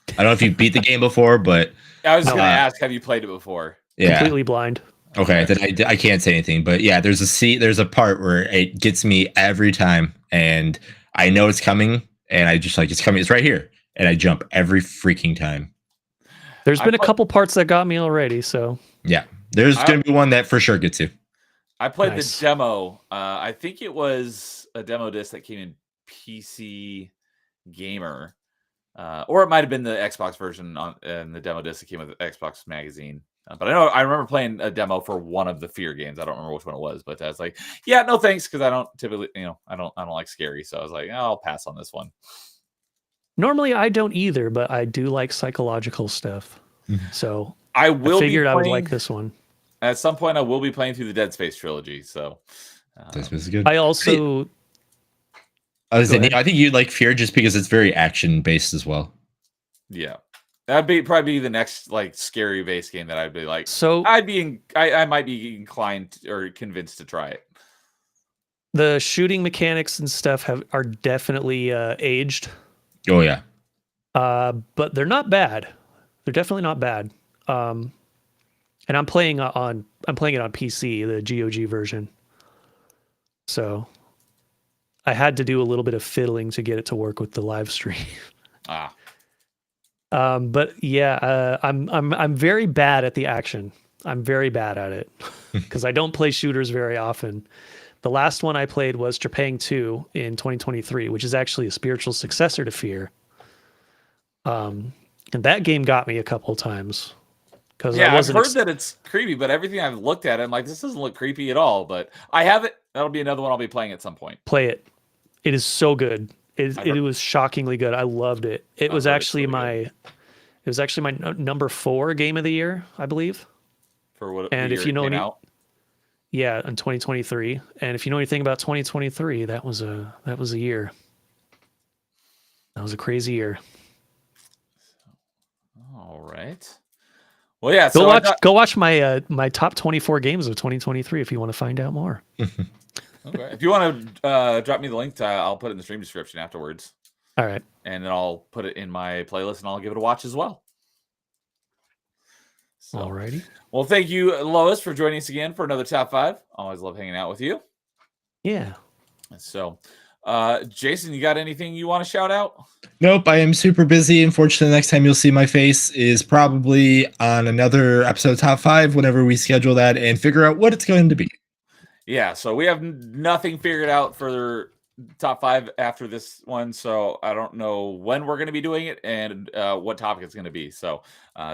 I don't know if you beat the game before, but I was going to ask, have you played it before? Yeah. Completely blind. Okay, then I can't say anything, but yeah, there's a part where it gets me every time, and I know it's coming, and I just like, it's coming, it's right here, and I jump every freaking time. There's been a couple parts that got me already, so yeah, there's going to be one that for sure gets you. I played the demo. I think it was a demo disc that came in PC Gamer, or it might have been the Xbox version and the demo disc that came with the Xbox magazine. But I remember playing a demo for one of the Fear games. I don't remember which one it was, but I was like, yeah, no thanks, because I don't typically, I don't like scary, so I was like, I'll pass on this one. Normally I don't either, but I do like psychological stuff. So I figured I would like this one. At some point, I will be playing through the Dead Space trilogy. So Dead Space is good. I also. I think you'd like Fear just because it's very action based as well. Yeah, that'd probably be the next like scary based game that I'd be like. So I might be inclined or convinced to try it. The shooting mechanics and stuff are definitely aged. Oh yeah. But they're not bad. They're definitely not bad. And I'm playing it on PC, the GOG version. So I had to do a little bit of fiddling to get it to work with the live stream. But yeah, I'm very bad at the action. I'm very bad at it because I don't play shooters very often. The last one I played was Trepang 2 in 2023, which is actually a spiritual successor to Fear. And that game got me a couple of times. Yeah, I've heard that it's creepy, but everything I've looked at, I'm like, this doesn't look creepy at all. But I have it. That'll be another one I'll be playing at some point. Play it. It is so good. It was shockingly good. I loved it. It was actually my number 4 game of the year, I believe. For what? And the if year you know it came any, out? yeah, in 2023. And if you know anything about 2023, that was a year. That was a crazy year. All right. Well, yeah. So Go watch my my top 24 games of 2023 if you want to find out more. Okay. If you want to drop me the link, I'll put it in the stream description afterwards. All right. And then I'll put it in my playlist and I'll give it a watch as well. So, alrighty. Well, thank you, Lois, for joining us again for another top 5. Always love hanging out with you. Yeah. So, Jason, you got anything you want to shout out? Nope, I am super busy. Unfortunately, the next time you'll see my face is probably on another episode of Top 5 whenever we schedule that and figure out what it's going to be. Yeah, so we have nothing figured out for top 5 after this one, so I don't know when we're going to be doing it and what topic it's going to be. So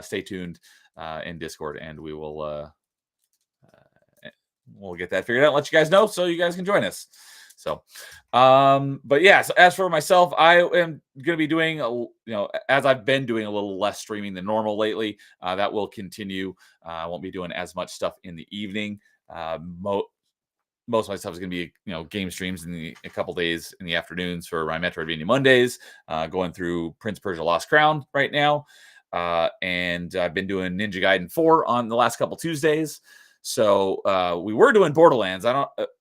stay tuned in Discord, and we will we'll get that figured out and let you guys know so you guys can join us. So, but yeah, so as for myself, I am going to be doing, as I've been doing a little less streaming than normal lately. That will continue. I won't be doing as much stuff in the evening. Most of my stuff is going to be, game streams in a couple days in the afternoons for my Metroidvania Mondays, going through Prince Persia Lost Crown right now. And I've been doing Ninja Gaiden 4 on the last couple Tuesdays. So we were doing Borderlands.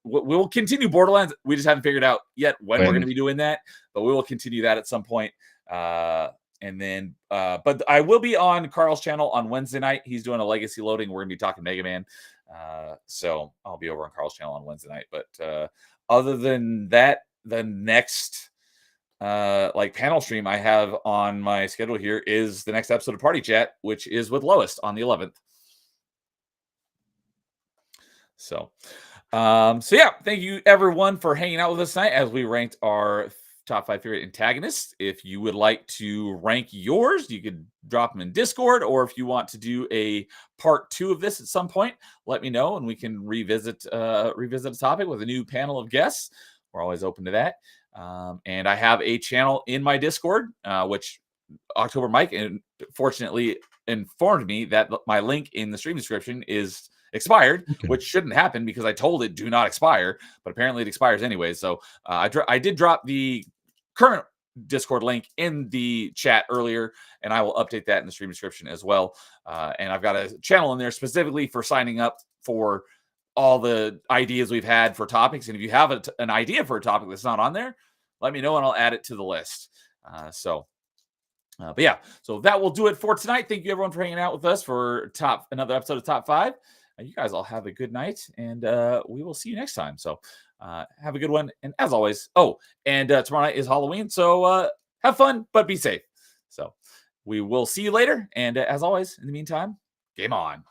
We will continue Borderlands. We just haven't figured out yet when we're going to be doing that, but we will continue that at some point. And then, but I will be on Carl's channel on Wednesday night. He's doing a legacy loading. We're going to be talking Mega Man. So I'll be over on Carl's channel on Wednesday night. But other than that, the next panel stream I have on my schedule here is the next episode of Party Chat, which is with Lois on the 11th. So yeah, thank you everyone for hanging out with us tonight as we ranked our top 5 favorite antagonists. If you would like to rank yours, you could drop them in Discord, or if you want to do a part 2 of this at some point, let me know and we can revisit a topic with a new panel of guests. We're always open to that. And I have a channel in my Discord, which October Mike fortunately informed me that my link in the stream description is expired, which shouldn't happen because I told it do not expire, but apparently it expires anyway. So I did drop the current Discord link in the chat earlier, and I will update that in the stream description as well. And I've got a channel in there specifically for signing up for all the ideas we've had for topics. And if you have an idea for a topic that's not on there, let me know and I'll add it to the list. But yeah, so that will do it for tonight. Thank you everyone for hanging out with us for another episode of Top 5. You guys all have a good night, and we will see you next time. So have a good one. And as always, and tomorrow night is Halloween. So have fun, but be safe. So we will see you later. And as always, in the meantime, game on.